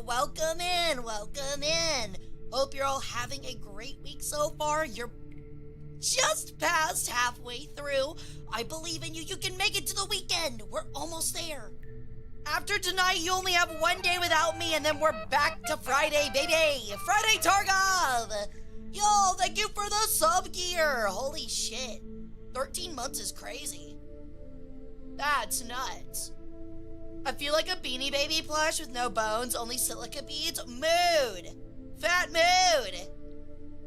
Welcome in, welcome in. Hope you're all having a great week so far. You're just past halfway through. I believe in you. You can make it to the weekend. We're almost there. After tonight, you only have one day without me, and then we're back to Friday, baby. Friday Targov. Yo, thank you for the sub gear. Holy shit. 13 months is crazy. That's nuts. I feel like a Beanie Baby plush with no bones, only silica beads. Mood. Fat mood.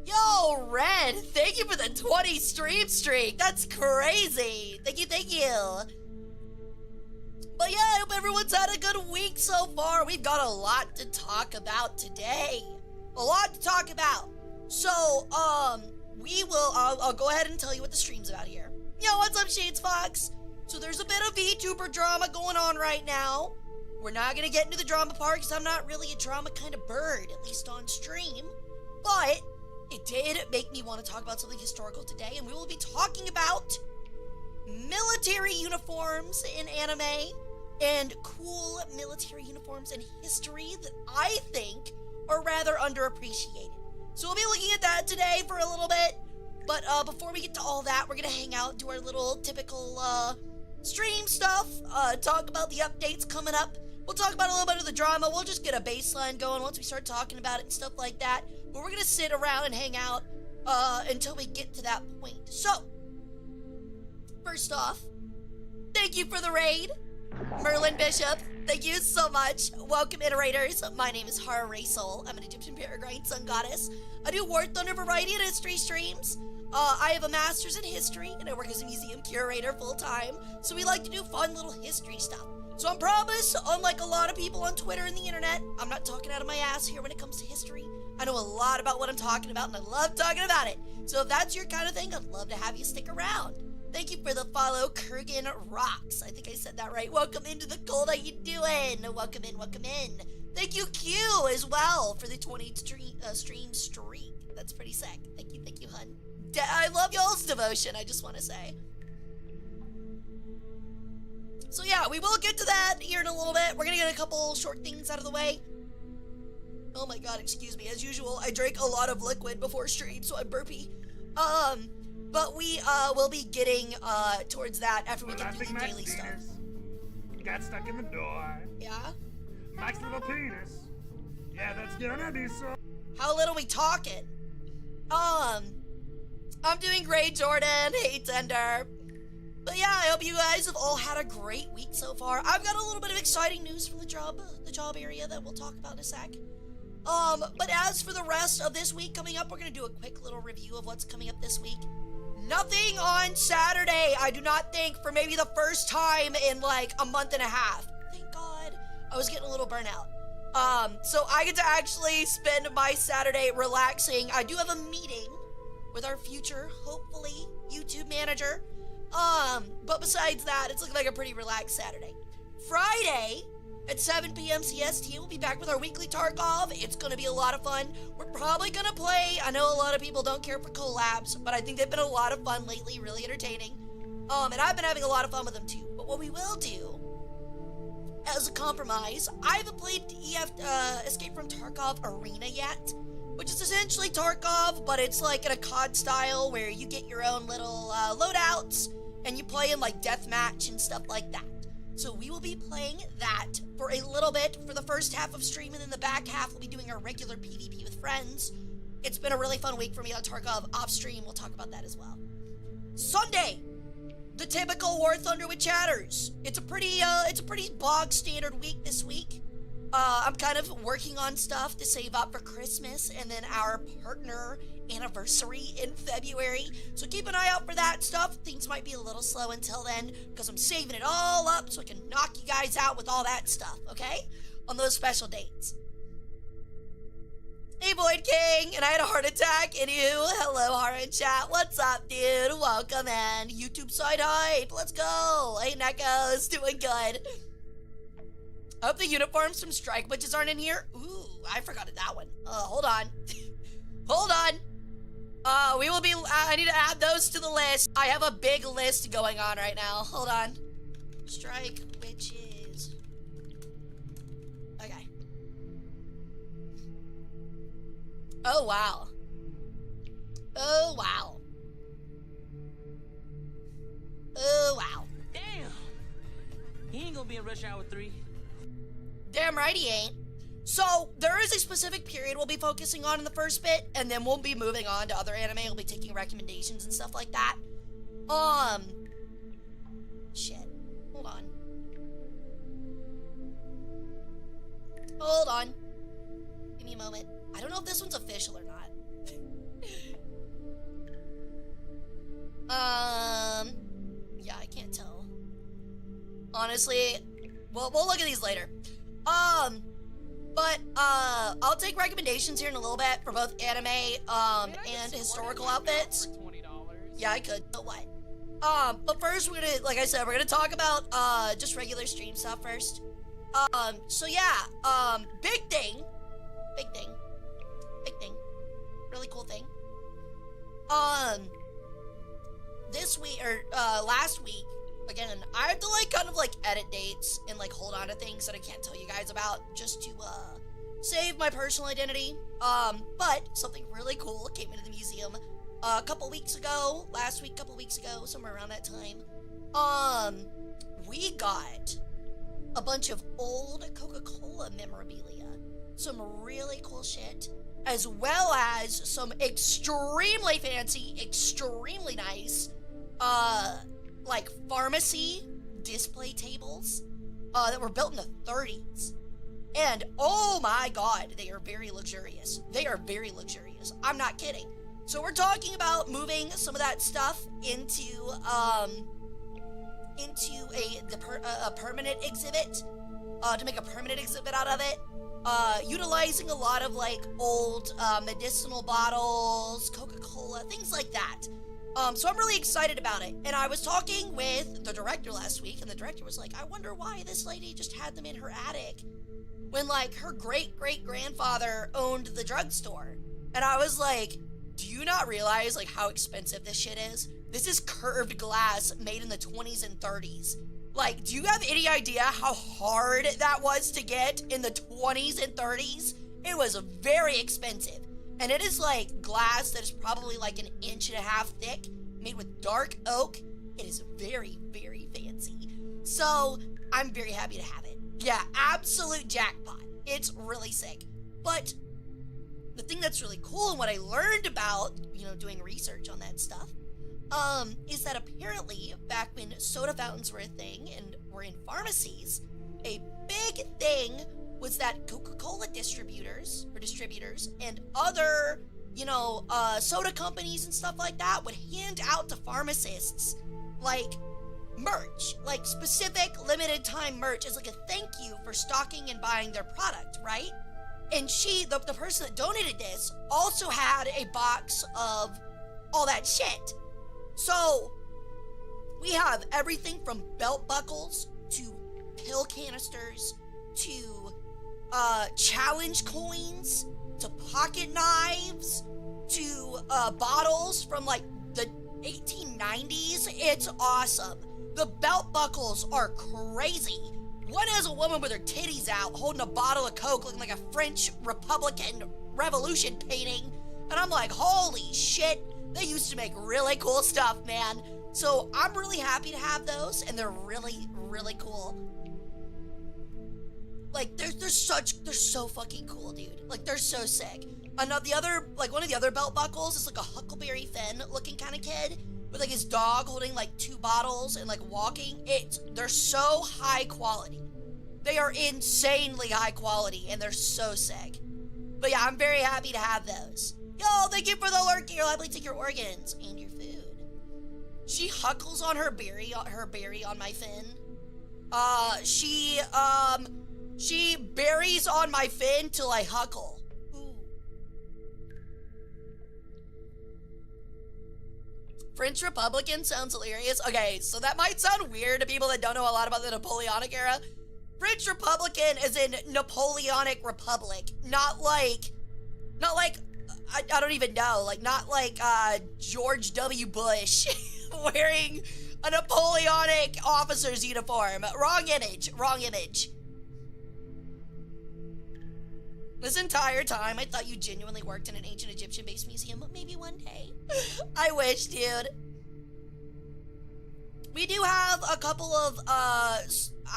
Yo, Red, thank you for the 20 stream streak. That's crazy. Thank you, thank you. But yeah, I hope everyone's had a good week so far. We've got a lot to talk about today. A lot to talk about. So, I'll go ahead and tell you what the stream's about here. Yo, what's up, Shades Fox? So there's a bit of VTuber drama going on right now. We're not gonna get into the drama part because I'm not really a drama kind of bird, at least on stream. But it did make me want to talk about something historical today, and we will be talking about military uniforms in anime and cool military uniforms in history that I think are rather underappreciated. So we'll be looking at that today for a little bit. But before we get to all that, we're gonna hang out, do our little typical stream stuff, talk about the updates coming up. We'll talk about a little bit of the drama. We'll just get a baseline going once we start talking about it and stuff like that. But we're gonna sit around and hang out until we get to that point. So, first off, thank you for the raid, Merlin Bishop. Thank you so much. Welcome, iterators. My name is Hara Rae Sol. I'm an Egyptian Peregrine Sun Goddess. I do War Thunder Variety and History streams. I have a master's in history, and I work as a museum curator full-time, so we like to do fun little history stuff. So I promise, unlike a lot of people on Twitter and the internet, I'm not talking out of my ass here when it comes to history. I know a lot about what I'm talking about, and I love talking about it. So if that's your kind of thing, I'd love to have you stick around. Thank you for the follow, Kurgan Rocks. I think I said that right. Welcome into the cold. How you doing? Welcome in, welcome in. Thank you, Q, as well, for the 20 stream streak. That's pretty sick. Thank you, hun. I love y'all's devotion, I just want to say. So yeah, we will get to that here in a little bit. We're gonna get a couple short things out of the way. Oh my god, excuse me. As usual, I drank a lot of liquid before stream, so I'm burpy. But we will be getting towards that after we get through the daily stuff. Got stuck in the door. Yeah? Mike's little penis. Yeah, that's gonna be so. How little we talking? I'm doing great, Jordan. Hey, Tender. But yeah, I hope you guys have all had a great week so far. I've got a little bit of exciting news from the job area that we'll talk about in a sec. But as for the rest of this week coming up, we're gonna do a quick little review of what's coming up this week. Nothing on Saturday, I do not think, for maybe the first time in like a month and a half. Thank God. I was getting a little burnout. So I get to actually spend my Saturday relaxing. I do have a meeting with our future, hopefully, YouTube manager. But besides that, it's looking like a pretty relaxed Saturday. Friday at 7 p.m. CST, we'll be back with our weekly Tarkov. It's gonna be a lot of fun. We're probably gonna play, I know a lot of people don't care for collabs, but I think they've been a lot of fun lately, really entertaining. And I've been having a lot of fun with them too. But what we will do, as a compromise, I haven't played Escape from Tarkov Arena yet, which is essentially Tarkov, but it's like in a COD style where you get your own little loadouts and you play in like deathmatch and stuff like that. So we will be playing that for a little bit for the first half of stream, and then the back half we'll be doing our regular PvP with friends. It's been a really fun week for me on Tarkov off stream. We'll talk about that as well. Sunday, the typical War Thunder with chatters. It's a pretty bog standard week this week. I'm kind of working on stuff to save up for Christmas and then our partner anniversary in February. So keep an eye out for that stuff. Things might be a little slow until then because I'm saving it all up so I can knock you guys out with all that stuff, okay? On those special dates. Hey, Void King, and I had a heart attack. Anywho, hello, Hara in chat. What's up, dude? Welcome in. YouTube side hype. Let's go. Hey, Nekos. Doing good. I hope the uniforms from Strike Witches aren't in here. Ooh, I forgot that one. Hold on. Hold on. We will be, I need to add those to the list. I have a big list going on right now. Hold on. Strike Witches. Okay. Oh, wow. Oh, wow. Oh, wow. Damn! He ain't gonna be in Rush Hour 3. Damn right he ain't. So, there is a specific period we'll be focusing on in the first bit, and then we'll be moving on to other anime. We'll be taking recommendations and stuff like that. Shit. Hold on. Hold on. Give me a moment. I don't know if this one's official or not. Yeah, I can't tell. Honestly, we'll look at these later. But I'll take recommendations here in a little bit for both anime, and historical outfits. Yeah, I could, but what? But first we're gonna, like I said, we're gonna talk about, just regular stream stuff first. So yeah, big thing, really cool thing. This week, or, last week, again, I have to, like, kind of, like, edit dates and, like, hold on to things that I can't tell you guys about just to, save my personal identity. But something really cool came into the museum a couple weeks ago, couple weeks ago, somewhere around that time. We got a bunch of old Coca-Cola memorabilia, some really cool shit, as well as some extremely fancy, extremely nice, like pharmacy display tables, that were built in the 30s. And oh my god, they are very luxurious. They are very luxurious. I'm not kidding. So we're talking about moving some of that stuff into a permanent exhibit, to make a permanent exhibit out of it, utilizing a lot of like old medicinal bottles, Coca-Cola, things like that. So I'm really excited about it. And I was talking with the director last week, and the director was like, I wonder why this lady just had them in her attic when, like, her great-great-grandfather owned the drugstore. And I was like, do you not realize, like, how expensive this shit is? This is curved glass made in the 20s and 30s. Like, do you have any idea how hard that was to get in the 20s and 30s? It was very expensive. And it is like glass that is probably like 1.5 inches thick, made with dark oak. It is very, very fancy. So I'm very happy to have it. Yeah, absolute jackpot. It's really sick. But the thing that's really cool and what I learned about, you know, doing research on that stuff, is that apparently back when soda fountains were a thing and were in pharmacies, a big thing was that Coca-Cola distributors and other, you know, soda companies and stuff like that would hand out to pharmacists, like, merch, like specific limited time merch as like a thank you for stocking and buying their product, right? And the person that donated this also had a box of all that shit. So we have everything from belt buckles to pill canisters to challenge coins to pocket knives to bottles from like the 1890s. It's awesome. The belt buckles are crazy. One has a woman with her titties out holding a bottle of Coke looking like a French Republican Revolution painting. And I'm like, holy shit, they used to make really cool stuff, man. So I'm really happy to have those, and they're really, really cool. Like, they're so fucking cool, dude. Like, they're so sick. One of the other belt buckles is like a Huckleberry Finn looking kind of kid with like his dog holding like 2 bottles and like walking. They're so high quality. They are insanely high quality, and they're so sick. But yeah, I'm very happy to have those. Yo, thank you for the lurk. You'll happily take your organs and your food. She huckles on her berry on my fin. She berries on my fin till I huckle. Ooh. French Republican sounds hilarious. Okay, so that might sound weird to people that don't know a lot about the Napoleonic era. French Republican is in Napoleonic Republic, not like, I don't even know, like, not like, George W. Bush wearing a Napoleonic officer's uniform. Wrong image. This entire time, I thought you genuinely worked in an ancient Egyptian-based museum. Maybe one day. I wish, dude. We do have a couple of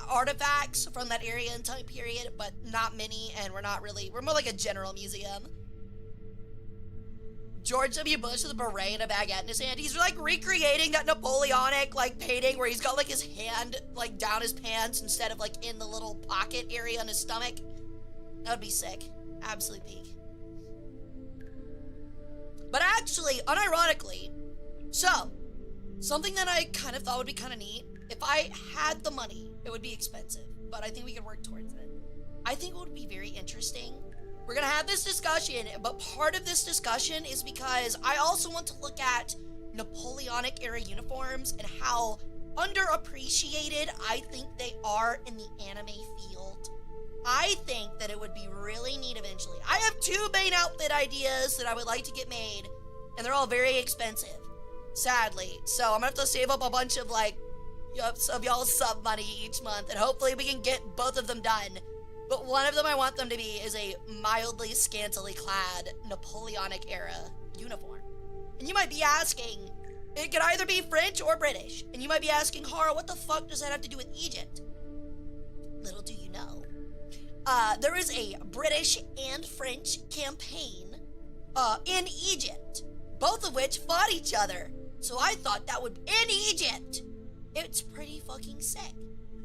artifacts from that area and time period, but not many, and we're more like a general museum. George W. Bush with a beret and a baguette in his hand. He's like recreating that Napoleonic like painting where he's got like his hand like down his pants instead of like in the little pocket area on his stomach. That would be sick. Absolute peak. But actually, unironically, so something that I kind of thought would be kind of neat, if I had the money, it would be expensive, but I think we could work towards it. I think it would be very interesting. We're gonna have this discussion, but part of this discussion is because I also want to look at Napoleonic era uniforms and how underappreciated I think they are in the anime field. I think that it would be really neat eventually. I have 2 main outfit ideas that I would like to get made, and they're all very expensive, sadly. So I'm gonna have to save up a bunch of like of y'all's sub money each month, and hopefully we can get both of them done. But one of them I want them to be is a mildly scantily clad Napoleonic era uniform. And you might be asking, it could either be French or British. And you might be asking, Hara, what the fuck does that have to do with Egypt? Little do you know. There is a British and French campaign in Egypt, both of which fought each other. So I thought that would, in Egypt, it's pretty fucking sick.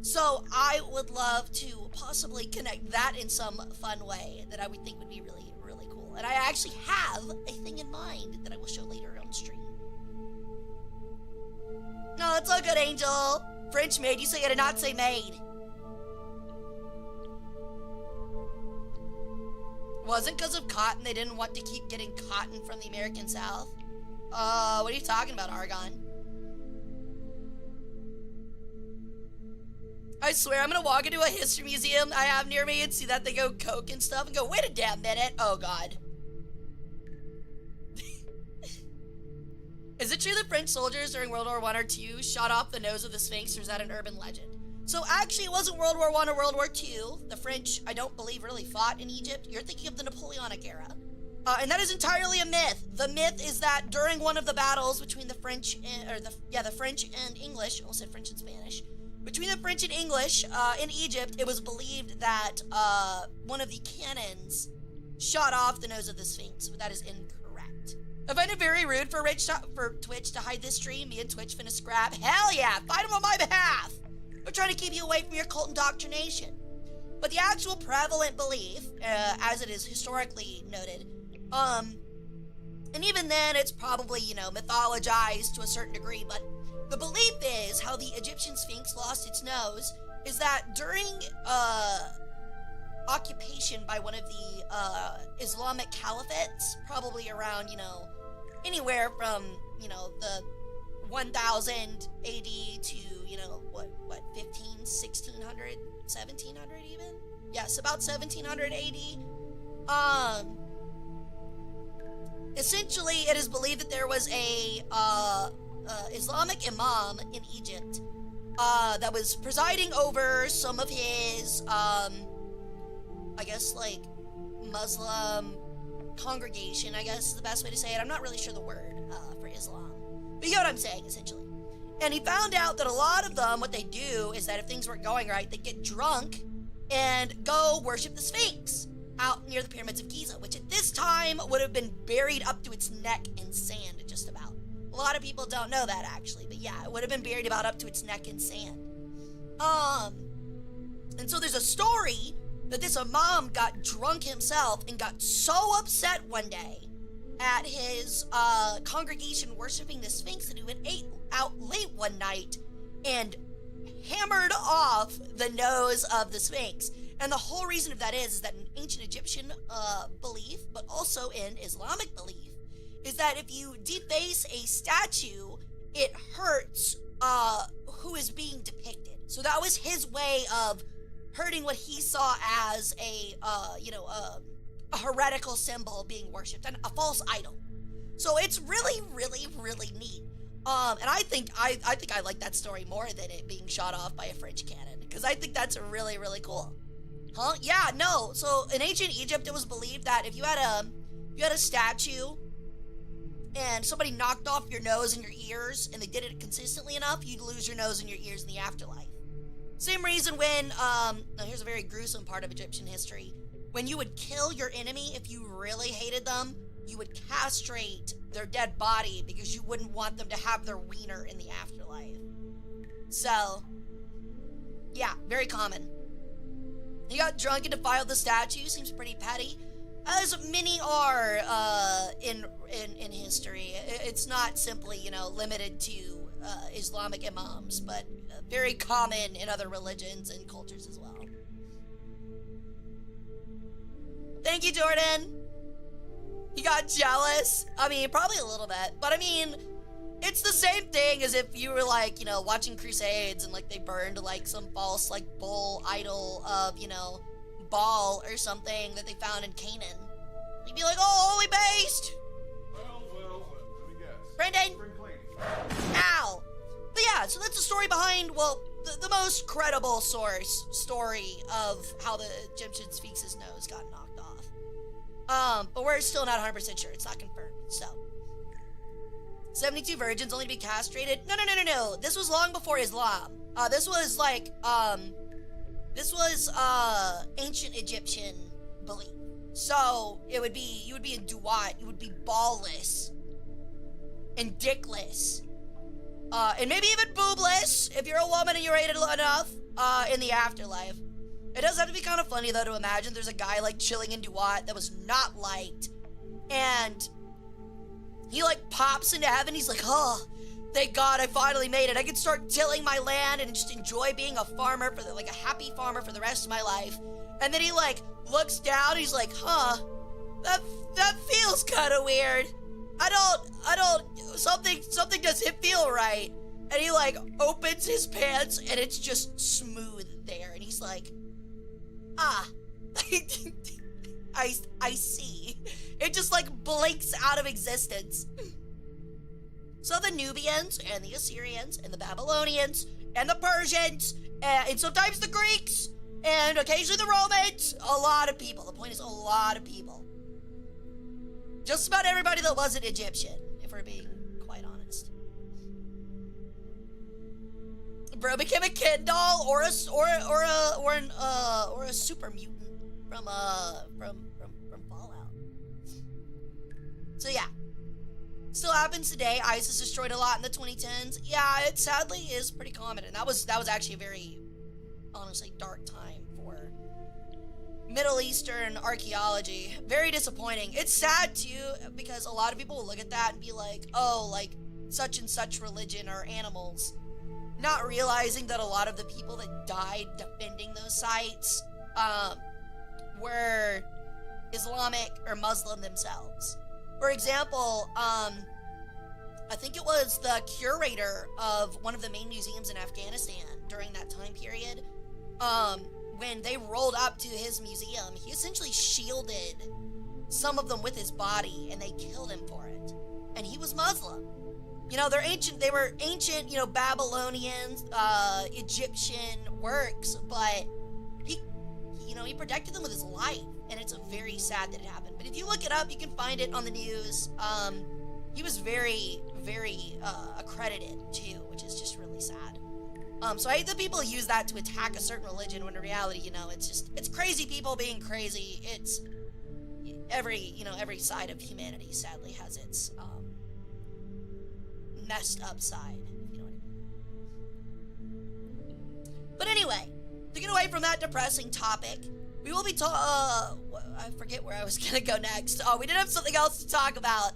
So I would love to possibly connect that in some fun way that I would think would be really, really cool. And I actually have a thing in mind that I will show later on stream. No, it's all good, Angel. French maid, you say it and not say maid. Wasn't because of cotton, they didn't want to keep getting cotton from the American South. What are you talking about, Argon? I swear, I'm gonna walk into a history museum I have near me and see that they go coke and stuff and go, wait a damn minute. Oh, God. Is it true that French soldiers during World War I or II shot off the nose of the Sphinx, or is that an urban legend? So actually, it wasn't World War I or World War II. The French, I don't believe, really fought in Egypt. You're thinking of the Napoleonic era. And that is entirely a myth. The myth is that during one of the battles between the French and, the French and English, I almost said French and Spanish, between the French and English in Egypt, it was believed that one of the cannons shot off the nose of the Sphinx, but that is incorrect. I find it very rude for Twitch to hide this stream. Me and Twitch finna scrap. Hell yeah, fight them on my behalf. We're trying to keep you away from your cult indoctrination. But the actual prevalent belief, as it is historically noted, and even then it's probably, mythologized to a certain degree, but the belief is how the Egyptian Sphinx lost its nose is that during occupation by one of the Islamic caliphates, probably around, anywhere from, the 1000 AD to, 15, 1600, 1700 even? Yes, about 1700 AD. Essentially, it is believed that there was a Islamic imam in Egypt that was presiding over some of his, I guess, like, Muslim congregation, I guess is the best way to say it. I'm not really sure the word for Islam. But you know what I'm saying, essentially. And he found out that a lot of them, what they do is that if things weren't going right, they get drunk and go worship the Sphinx out near the pyramids of Giza, which at this time would have been buried up to its neck in sand, just about. A lot of people don't know that, actually, but yeah, it would have been buried about up to its neck in sand. And so there's a story that this imam got drunk himself and got so upset one day at his congregation worshiping the Sphinx that he went out late one night and hammered off the nose of the Sphinx. And the whole reason of that is that in ancient Egyptian belief, but also in Islamic belief, is that if you deface a statue, it hurts who is being depicted. So that was his way of hurting what he saw as a heretical symbol being worshipped, and a false idol. So it's really, really, really neat. And I think I like that story more than it being shot off by a French cannon, because I think that's really, really cool. Huh? Yeah, no. So in ancient Egypt, it was believed that if you had a statue and somebody knocked off your nose and your ears and they did it consistently enough, you'd lose your nose and your ears in the afterlife. Same reason when, now here's a very gruesome part of Egyptian history. When you would kill your enemy, if you really hated them, you would castrate their dead body because you wouldn't want them to have their wiener in the afterlife. So, yeah, very common. He got drunk and defiled the statue, seems pretty petty. As many are in history. It's not simply, you know, limited to Islamic imams, but very common in other religions and cultures as well. Thank you, Jordan. He got jealous. I mean, probably a little bit, but I mean, it's the same thing as if you were like, you know, watching Crusades and like they burned like some false like bull idol of, you know, Baal or something that they found in Canaan. You'd be like, oh, holy based! Well, let me guess. Brendan! Spring cleaning. Ow! But yeah, so that's the story behind, well, the most credible story of how the Egyptian Sphinx's nose got knocked off. But we're still not 100% sure. It's not confirmed, so. 72 virgins only to be castrated? No. This was long before Islam. This was like, ancient Egyptian belief. So, you would be a duat, you would be ballless and dickless. And maybe even boobless, if you're a woman and you're rated enough, in the afterlife. It does have to be kind of funny, though, to imagine there's a guy, like, chilling in duat that was not liked, and he, like, pops into heaven, he's like, oh, thank God I finally made it. I can start tilling my land and just enjoy being a farmer a happy farmer for the rest of my life. And then he, like, looks down, he's like, huh, that feels kind of weird. Something doesn't feel right. And he, like, opens his pants, and it's just smooth there. And he's like, I see. It just, like, blinks out of existence. So the Nubians, and the Assyrians, and the Babylonians, and the Persians, and sometimes the Greeks, and occasionally the Romans, a lot of people. The point is, a lot of people. Just about everybody that wasn't Egyptian, if we're being quite honest. Bro became a Ken doll or a super mutant from Fallout. So yeah, still happens today. ISIS destroyed a lot in the 2010s. Yeah, it sadly is pretty common, and that was actually a very, honestly, dark time for Middle Eastern archaeology. Very disappointing. It's sad too, because a lot of people will look at that and be like, oh, like such and such religion are animals, not realizing that a lot of the people that died defending those sites were Islamic or Muslim themselves. For example, I think it was the curator of one of the main museums in Afghanistan during that time period. When they rolled up to his museum, he essentially shielded some of them with his body, and they killed him for it. And he was Muslim. You know, they were ancient, you know, Babylonian, Egyptian works, but he protected them with his life, and it's very sad that it happened. But if you look it up, you can find it on the news. He was very, very accredited too, which is just really sad. So I hate that people use that to attack a certain religion when in reality, you know, it's crazy people being crazy. It's every side of humanity sadly has its messed up side, if you know what I mean. But anyway, to get away from that depressing topic, we will be I forget where I was gonna go next. Oh, we did have something else to talk about.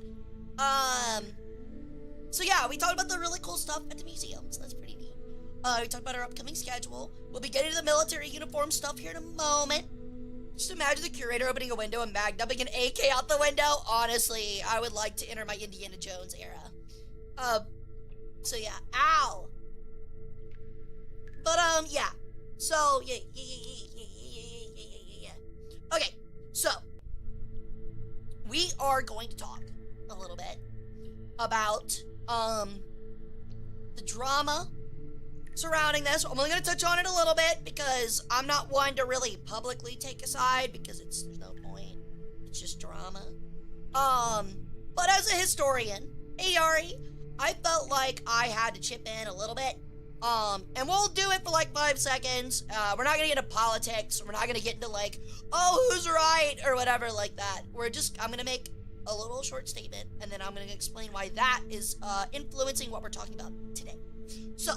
So yeah, we talked about the really cool stuff at the museums. That's pretty neat. We talked about our upcoming schedule. We'll be getting to the military uniform stuff here in a moment. Just imagine the curator opening a window and mag-dumping an AK out the window. Honestly, I would like to enter my Indiana Jones era. So yeah, ow. But, yeah. So, yeah. Okay, so, we are going to talk a little bit about, the drama surrounding this. I'm only going to touch on it a little bit because I'm not one to really publicly take a side because there's no point. It's just drama. But as a historian, Ari, I felt like I had to chip in a little bit. And we'll do it for like 5 seconds. We're not gonna get into politics. We're not gonna get into like, oh, who's right or whatever like that. I'm gonna make a little short statement and then I'm gonna explain why that is influencing what we're talking about today. So,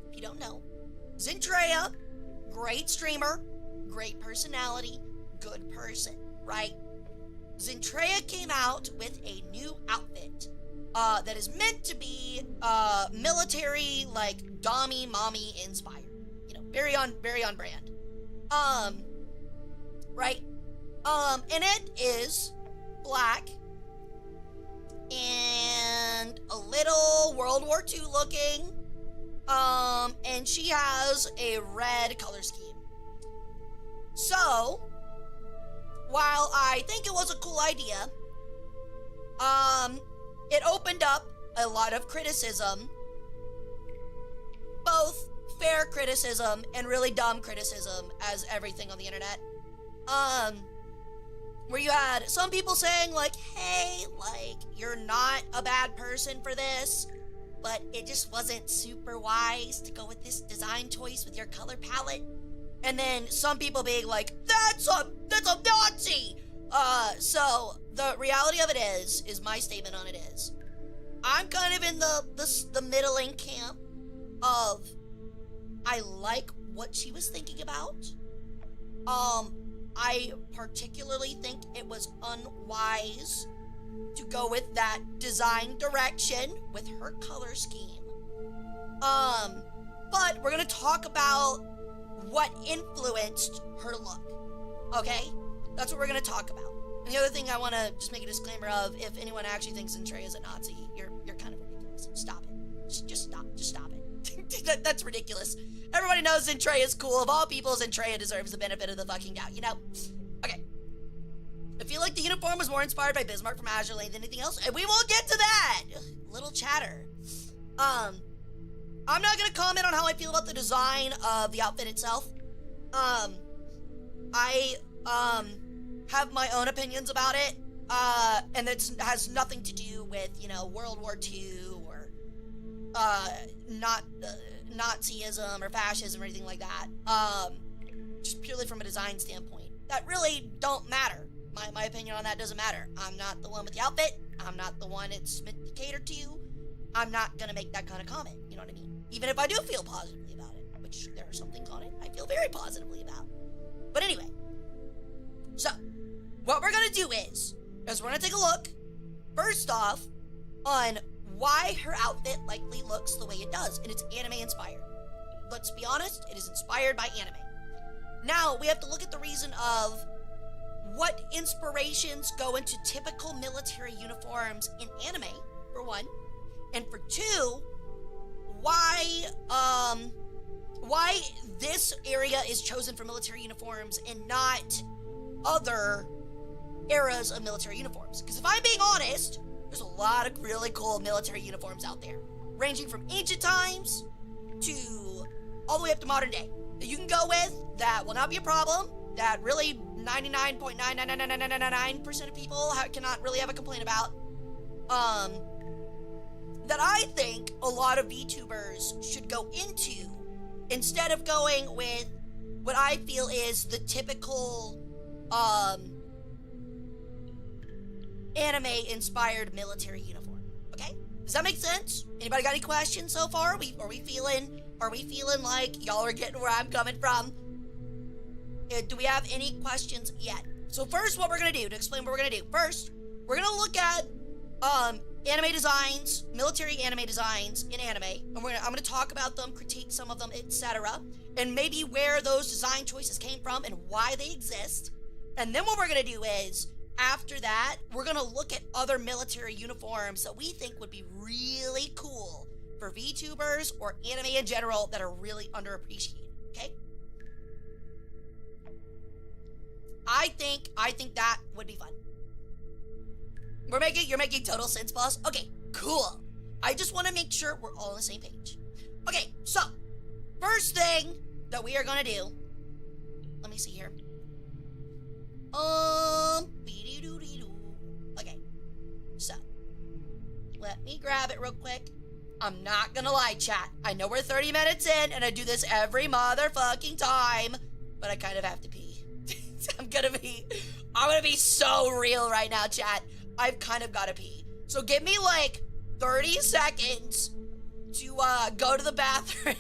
if you don't know, Zentreya, great streamer, great personality, good person, right? Zentreya came out with a new outfit that is meant to be military, like Dommy Mommy inspired. You know, very on brand. Right? And it is black and a little World War II looking. And she has a red color scheme. So, while I think it was a cool idea, it opened up a lot of criticism, both fair criticism and really dumb criticism, as everything on the internet. Where you had some people saying like, hey, like, you're not a bad person for this, but it just wasn't super wise to go with this design choice with your color palette. And then some people being like, that's a Nazi! So the reality of it is my statement on it is, I'm kind of in the middling camp of, I like what she was thinking about. I particularly think it was unwise to go with that design direction with her color scheme. But we're gonna talk about what influenced her look, okay? That's what we're gonna talk about. And the other thing I want to just make a disclaimer of, if anyone actually thinks Zentreya is a Nazi, you're kind of ridiculous. Stop it. Just stop it. That's ridiculous. Everybody knows Zentreya is cool. Of all people, Zentreya deserves the benefit of the fucking doubt, you know? Okay. I feel like the uniform was more inspired by Bismarck from Azure Lane than anything else, and we will get to that! Little chatter. I'm not gonna comment on how I feel about the design of the outfit itself. I have my own opinions about it, and it has nothing to do with, you know, World War II or Nazism or fascism or anything like that. Just purely from a design standpoint. That really don't matter. My opinion on that doesn't matter. I'm not the one with the outfit. I'm not the one it's meant to cater to. I'm not gonna make that kind of comment. You know what I mean? Even if I do feel positively about it, which there are some things on it I feel very positively about. But anyway, so what we're gonna do is we're gonna take a look, first off, on why her outfit likely looks the way it does, and it's anime inspired. Let's be honest, it is inspired by anime. Now, we have to look at the reason of what inspirations go into typical military uniforms in anime, for one, and for two, why this area is chosen for military uniforms and not other eras of military uniforms. Because if I'm being honest, there's a lot of really cool military uniforms out there, ranging from ancient times to all the way up to modern day, that you can go with, that will not be a problem, that really 99.99999% of people cannot really have a complaint about, that I think a lot of VTubers should go into, instead of going with what I feel is the typical, anime-inspired military uniform. Okay? Does that make sense? Anybody got any questions so far? Are we feeling like y'all are getting where I'm coming from? Do we have any questions yet? So first, what we're gonna do, to explain what we're gonna do. First, we're gonna look at, anime designs, military anime designs in anime, and I'm gonna talk about them, critique some of them, etc., and maybe where those design choices came from and why they exist. And then what we're gonna do is, after that, we're gonna look at other military uniforms that we think would be really cool for VTubers or anime in general that are really underappreciated, okay? I think that would be fun. You're making total sense, boss? Okay, cool. I just want to make sure we're all on the same page. Okay, so first thing that we are gonna do. Let me see here. Okay, so let me grab it real quick. I'm not gonna lie, chat. I know we're 30 minutes in, and I do this every motherfucking time, but I kind of have to pee. I'm gonna be so real right now, chat. I've kind of gotta pee. So give me like 30 seconds to go to the bathroom.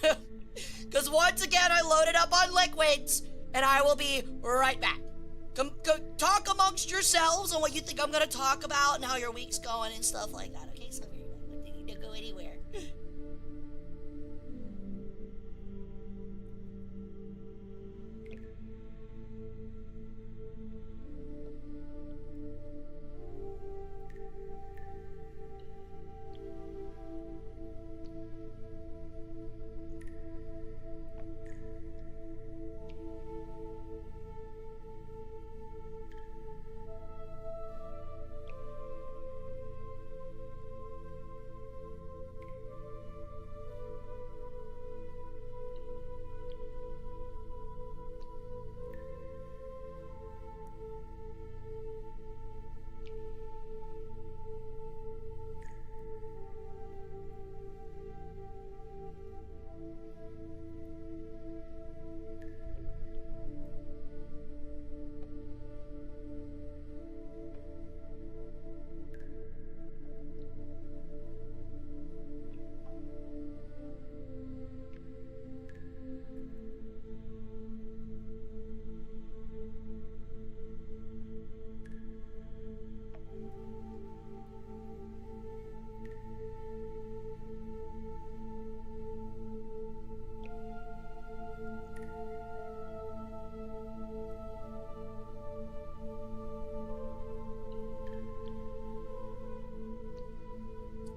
Because once again, I loaded up on liquids, and I will be right back. Come talk amongst yourselves on what you think I'm gonna talk about and how your week's going and stuff like that. Okay, so we're not need to go anywhere.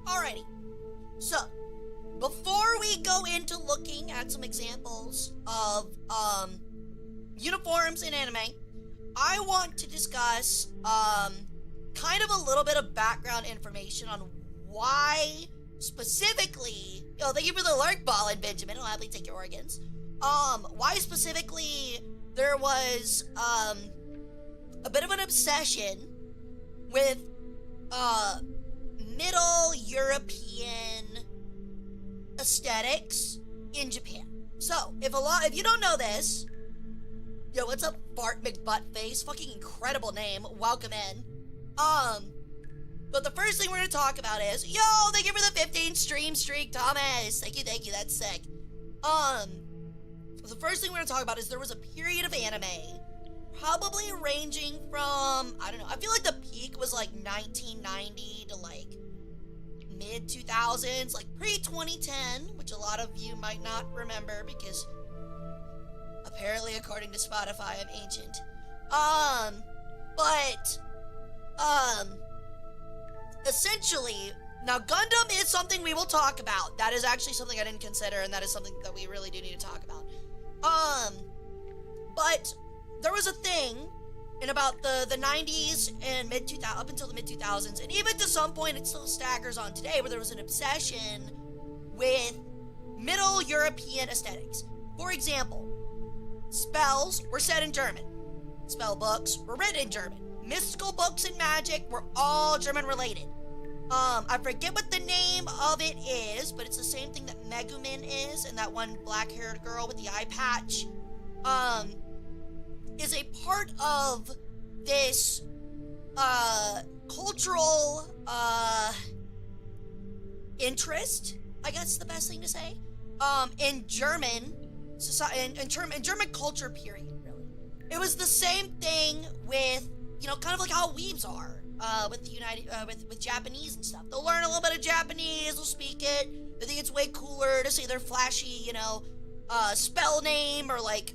Alrighty, so before we go into looking at some examples of uniforms in anime, I want to discuss kind of a little bit of background information on why specifically, thank you for the lurk ball, and Benjamin, I'll happily take your organs. Why specifically there was a bit of an obsession with Middle European aesthetics in Japan. So, if you don't know this, yo, what's up, Bart McButtface? Fucking incredible name. Welcome in. But the first thing we're gonna talk about is, yo, thank you for the 15 stream streak, Thomas. Thank you, that's sick. The first thing we're gonna talk about is there was a period of anime, probably ranging from, I don't know, I feel like the peak was like 1990 to like mid-2000s, like pre-2010, which a lot of you might not remember because apparently according to Spotify, I'm ancient. Essentially, now Gundam is something we will talk about. That is actually something I didn't consider, and that is something that we really do need to talk about. But there was a thing in about the 90s and mid-2000s, up until the mid-2000s, and even to some point it still staggers on today, where there was an obsession with Middle European aesthetics. For example, spells were said in German. Spell books were written in German. Mystical books and magic were all German related. I forget what the name of it is, but it's the same thing that Megumin is, and that one black-haired girl with the eye patch, is a part of this, cultural, interest, I guess is the best thing to say, in German society, in German culture, period, really. It was the same thing with, you know, kind of like how weebs are, with the with Japanese and stuff. They'll learn a little bit of Japanese, they'll speak it, they think it's way cooler to say their flashy, you know, spell name or like,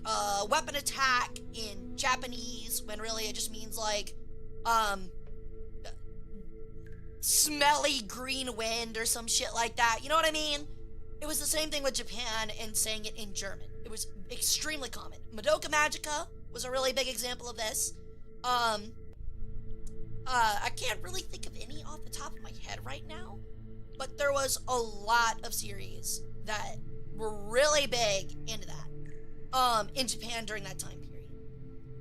weapon attack in Japanese, when really it just means like, smelly green wind or some shit like that, you know what I mean? It was the same thing with Japan and saying it in German. It was extremely common. Madoka Magica was a really big example of this. I can't really think of any off the top of my head right now, but there was a lot of series that were really big into that in Japan during that time period.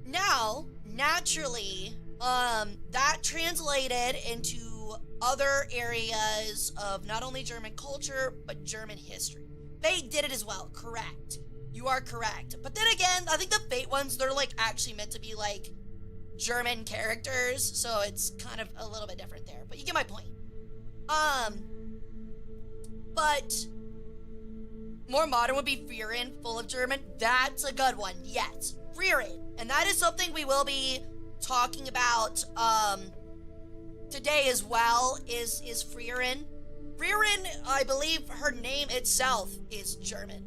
Now, naturally, that translated into other areas of not only German culture, but German history. Fate did it as well, correct. You are correct. But then again, I think the Fate ones, they're like actually meant to be like German characters, so it's kind of a little bit different there. But you get my point. But more modern would be Frieren, full of German. That's a good one, yes. Frieren. And that is something we will be talking about today as well, is Frieren. Frieren, I believe her name itself is German.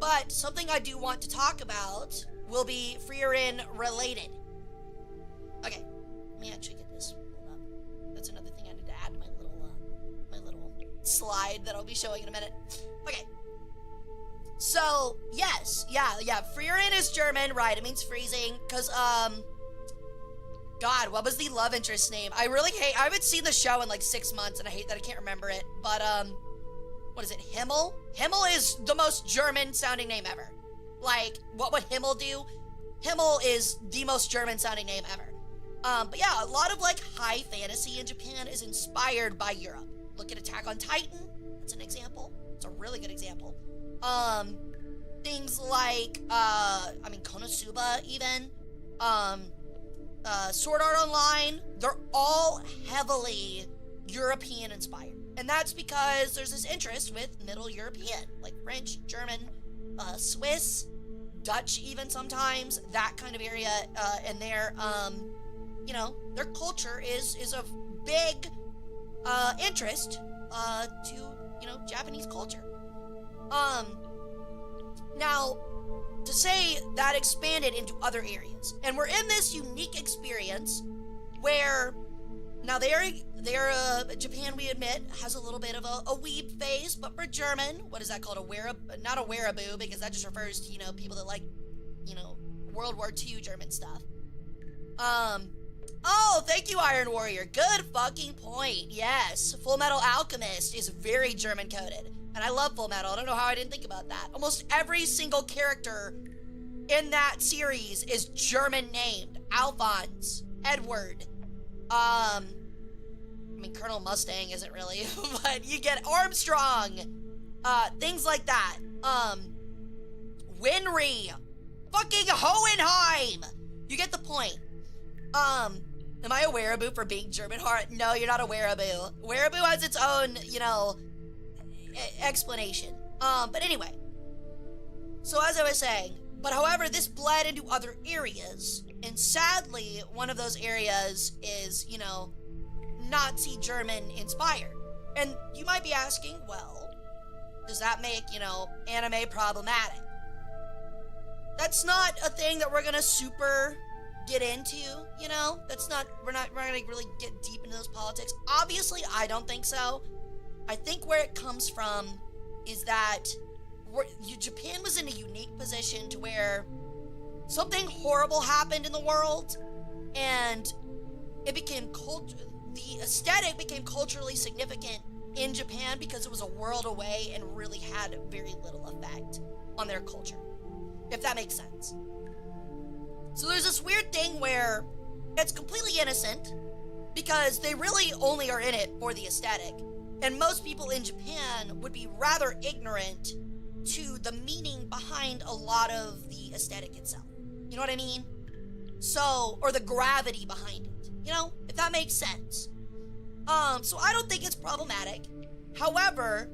But something I do want to talk about will be Frieren related. Okay, let me actually get this pulled up. That's another thing I need to add to my little slide that I'll be showing in a minute. Okay. So, yes, yeah, Frieren is German, right, it means freezing, because, God, what was the love interest's name? I haven't seen the show in like 6 months, and I hate that I can't remember it, but, what is it, Himmel? Himmel is the most German-sounding name ever. Like, what would Himmel do? Himmel is the most German-sounding name ever. But yeah, a lot of, like, high fantasy in Japan is inspired by Europe. Look at Attack on Titan, that's an example. It's a really good example. Things like, Konosuba, even, Sword Art Online, they're all heavily European inspired. And that's because there's this interest with Middle European, like French, German, Swiss, Dutch even sometimes, that kind of area, and their culture is of big, interest, to, Japanese culture. Now, to say that expanded into other areas, and we're in this unique experience where, now Japan, we admit, has a little bit of a weeb phase, but for German, what is that called? Not a wereaboo, because that just refers to, people that like, World War II German stuff. Oh, thank you, Iron Warrior. Good fucking point. Yes, Full Metal Alchemist is very German coded. And I love Full Metal. I don't know how I didn't think about that. Almost every single character in that series is German named. Alphonse, Edward, Colonel Mustang isn't really, but you get Armstrong, things like that. Winry, fucking Hohenheim. You get the point. Am I a wereaboo for being German heart? No, you're not a wereaboo. Wereaboo has its own, explanation. But anyway. So as I was saying, but however, this bled into other areas, and sadly, one of those areas is, Nazi German inspired. And you might be asking, well, does that make, anime problematic? That's not a thing that we're gonna super get into, we're not gonna really get deep into those politics. Obviously, I don't think so. I think where it comes from is that Japan was in a unique position to where something horrible happened in the world, and it became the aesthetic became culturally significant in Japan because it was a world away and really had very little effect on their culture, if that makes sense. So there's this weird thing where it's completely innocent because they really only are in it for the aesthetic. And most people in Japan would be rather ignorant to the meaning behind a lot of the aesthetic itself. You know what I mean? So, or the gravity behind it. If that makes sense. So I don't think it's problematic. However,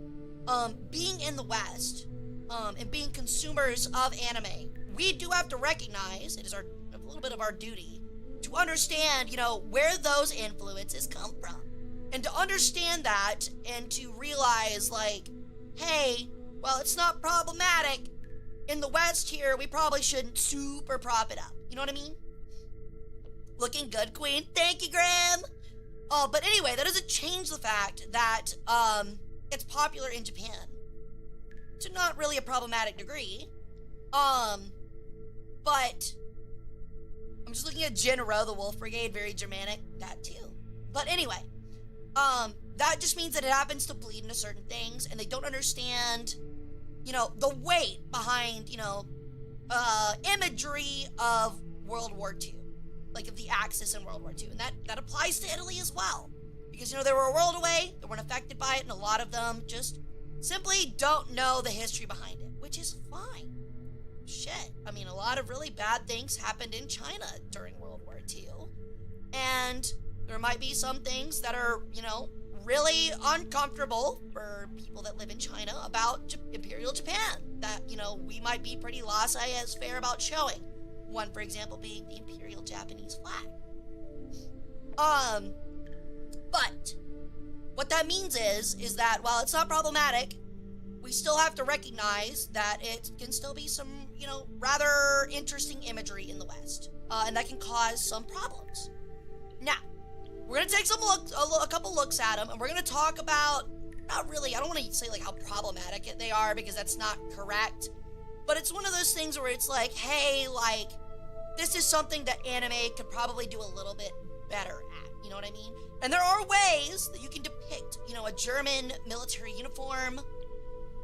being in the West, and being consumers of anime, we do have to recognize, it is a little bit of our duty, to understand, where those influences come from. And to understand that, and to realize, like, hey, well, it's not problematic. In the West here, we probably shouldn't super prop it up. You know what I mean? Looking good, Queen. Thank you, Graham. But anyway, that doesn't change the fact that, it's popular in Japan. To not really a problematic degree. But I'm just looking at Jinro, the Wolf Brigade, very Germanic, that too. But anyway, that just means that it happens to bleed into certain things, and they don't understand, you know, the weight behind, you know, imagery of World War II, like of the Axis in World War II, and that applies to Italy as well, because, you know, they were a world away, they weren't affected by it, and a lot of them just simply don't know the history behind it, which is fine. Shit, I mean, a lot of really bad things happened in China during World War II, and there might be some things that are, you know, really uncomfortable for people that live in China about Imperial Japan that, you know, we might be pretty laissez-faire about showing. One, for example, being the Imperial Japanese flag. But what that means is that while it's not problematic, we still have to recognize that it can still be some, you know, rather interesting imagery in the West, and that can cause some problems. Now, we're gonna take a couple looks at them, and we're gonna talk about, not really, I don't want to say like how problematic they are, because that's not correct, but it's one of those things where it's like, hey, like, this is something that anime could probably do a little bit better at, you know what I mean? And there are ways that you can depict, you know, a German military uniform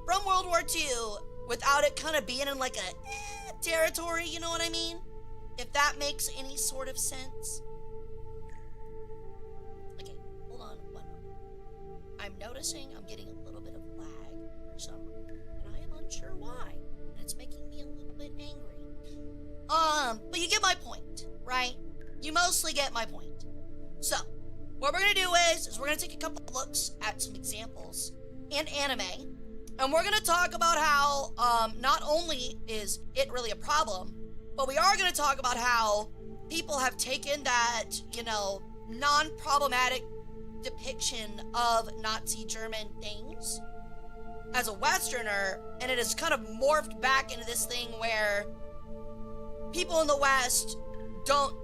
from World War II without it kind of being in like a territory, you know what I mean? If that makes any sort of sense. Okay, hold on one moment. I'm noticing I'm getting a little bit of lag for some reason, and I am unsure why. And it's making me a little bit angry. But you get my point, right? You mostly get my point. So, what we're gonna do is we're gonna take a couple looks at some examples in anime, and we're gonna talk about how, not only is it really a problem, but we are gonna talk about how people have taken that, you know, non-problematic depiction of Nazi German things as a Westerner, and it has kind of morphed back into this thing where people in the West don't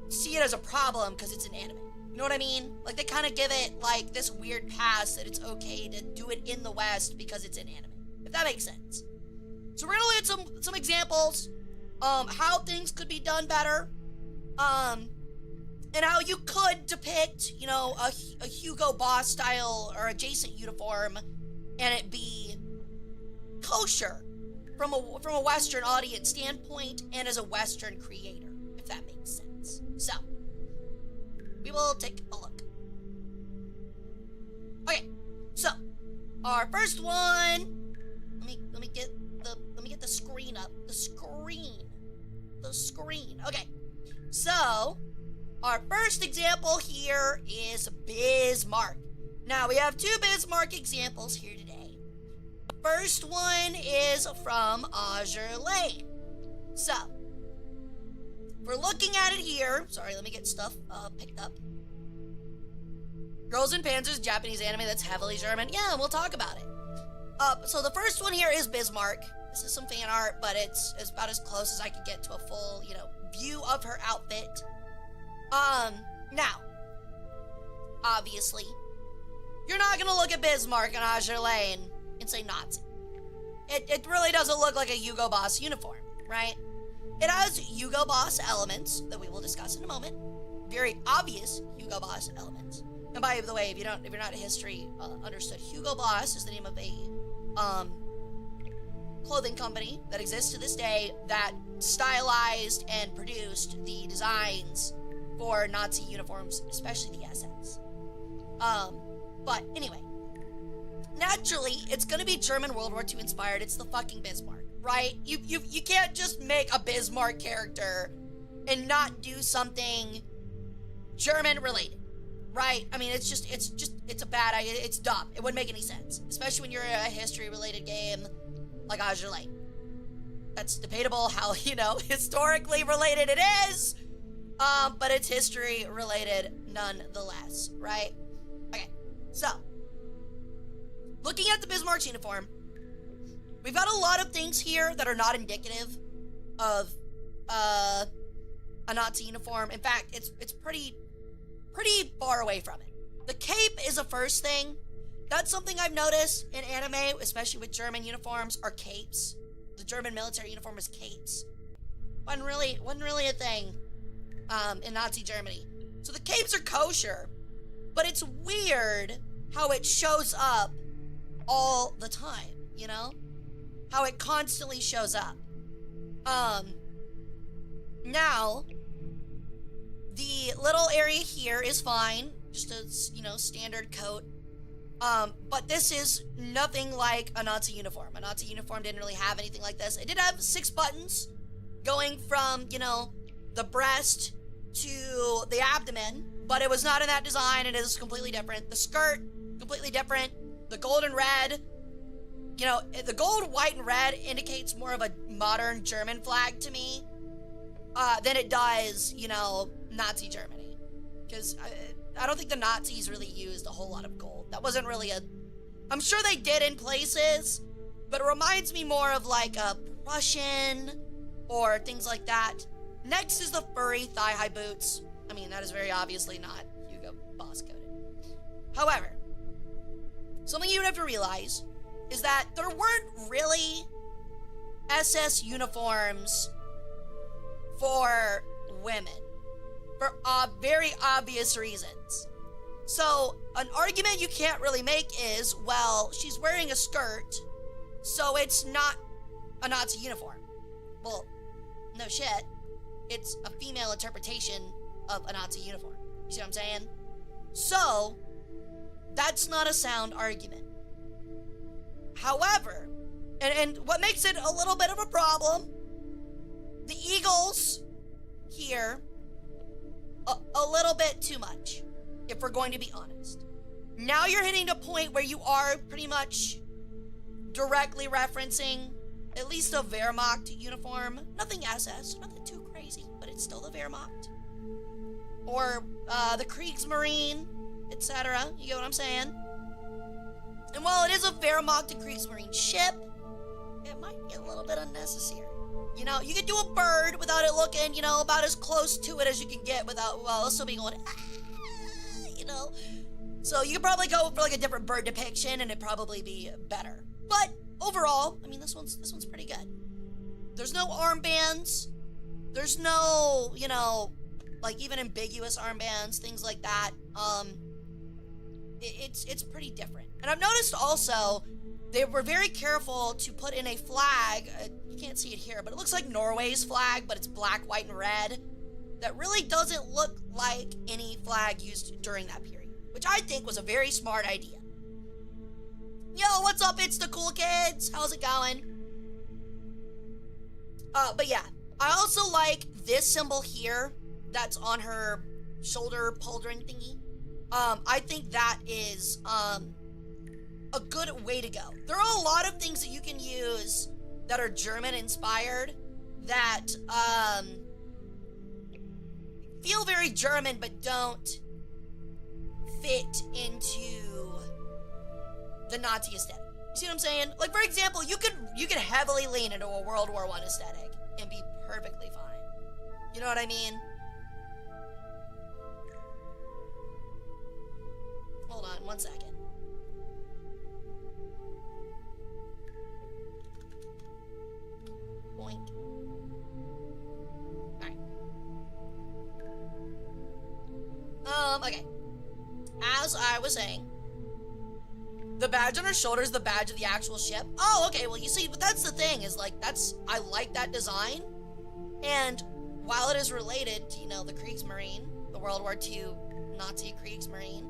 see it as a problem because it's an anime. You know what I mean? Like, they kind of give it, like, this weird pass that it's okay to do it in the West because it's an anime. If that makes sense. So we're gonna look at some examples, how things could be done better, and how you could depict, you know, a Hugo Boss style or adjacent uniform, and it be kosher from a Western audience standpoint and as a Western creator, if that makes sense. So, we will take a look. Okay, so our first one. Let me get the screen up. The screen. Okay, so our first example here is Bismarck. Now we have two Bismarck examples here today. First one is from Azure Lane. So, we're looking at it here. Sorry, let me get stuff picked up. Girls in Panzers, Japanese anime that's heavily German. Yeah, we'll talk about it. So the first one here is Bismarck. This is some fan art, but it's about as close as I could get to a full, you know, view of her outfit. Now, obviously, you're not gonna look at Bismarck in Azure Lane and say Nazi. It really doesn't look like a Hugo Boss uniform, right? It has Hugo Boss elements that we will discuss in a moment. Very obvious Hugo Boss elements. And by the way, if you're not a history understood, Hugo Boss is the name of a clothing company that exists to this day that stylized and produced the designs for Nazi uniforms, especially the SS. But anyway, naturally, it's gonna be German World War II inspired. It's the fucking Bismarck, right? You can't just make a Bismarck character and not do something German related, right? I mean, it's a bad idea. It's dumb. It wouldn't make any sense, especially when you're a history related game like Azure Lane. That's debatable how, you know, historically related it is, but it's history related nonetheless, right? Okay, so looking at the Bismarck's uniform, we've got a lot of things here that are not indicative of a Nazi uniform. In fact, it's pretty far away from it. The cape is the first thing. That's something I've noticed in anime, especially with German uniforms, are capes. The German military uniform is capes. Wasn't really a thing in Nazi Germany. So the capes are kosher. But it's weird how it shows up all the time, you know? How it constantly shows up. Now, the little area here is fine. Just a, you know, standard coat. But this is nothing like a Nazi uniform. A Nazi uniform didn't really have anything like this. It did have 6 buttons going from, you know, the breast to the abdomen, but it was not in that design. It is completely different. The skirt, completely different. The gold and red, you know, the gold, white, and red indicates more of a modern German flag to me than it does, you know, Nazi Germany. Because I don't think the Nazis really used a whole lot of gold. That wasn't really a... I'm sure they did in places, but it reminds me more of like a Prussian or things like that. Next is the furry thigh-high boots. I mean, that is very obviously not Hugo Boss coded. However, something you would have to realize is that there weren't really SS uniforms for women for very obvious reasons. So, an argument you can't really make is, well, she's wearing a skirt, so it's not a Nazi uniform. Well, no shit. It's a female interpretation of a Nazi uniform. You see what I'm saying? So, that's not a sound argument. However, and what makes it a little bit of a problem, the eagles here, a little bit too much, if we're going to be honest. Now you're hitting a point where you are pretty much directly referencing at least a Wehrmacht uniform. Nothing SS, nothing too crazy, but it's still the Wehrmacht. Or the Kriegsmarine, etc. You get what I'm saying? And while it is a Wehrmacht and Kriegsmarine ship, it might be a little bit unnecessary. You know, you can do a bird without it looking, you know, about as close to it as you can get without, well, still be going, you know. So you could probably go for like a different bird depiction and it'd probably be better. But overall, I mean, this one's pretty good. There's no armbands. There's no, you know, like even ambiguous armbands, things like that. It's pretty different. And I've noticed also they were very careful to put in a flag. You can't see it here, but it looks like Norway's flag, but it's black, white, and red. That really doesn't look like any flag used during that period, which I think was a very smart idea. Yo, what's up? It's the cool kids. How's it going? But yeah, I also like this symbol here that's on her shoulder pauldron thingy. I think that is a good way to go. There are a lot of things that you can use that are German inspired that feel very German but don't fit into the Nazi aesthetic. You see what I'm saying? Like, for example, you could heavily lean into a World War I aesthetic and be perfectly fine. You know what I mean? Hold on, 1 second. Boink. Alright. Okay. As I was saying, the badge on her shoulder is the badge of the actual ship. Oh, okay, well, you see, but that's the thing, is like, I like that design. And while it is related to, you know, the Kriegsmarine, the World War II Nazi Kriegsmarine,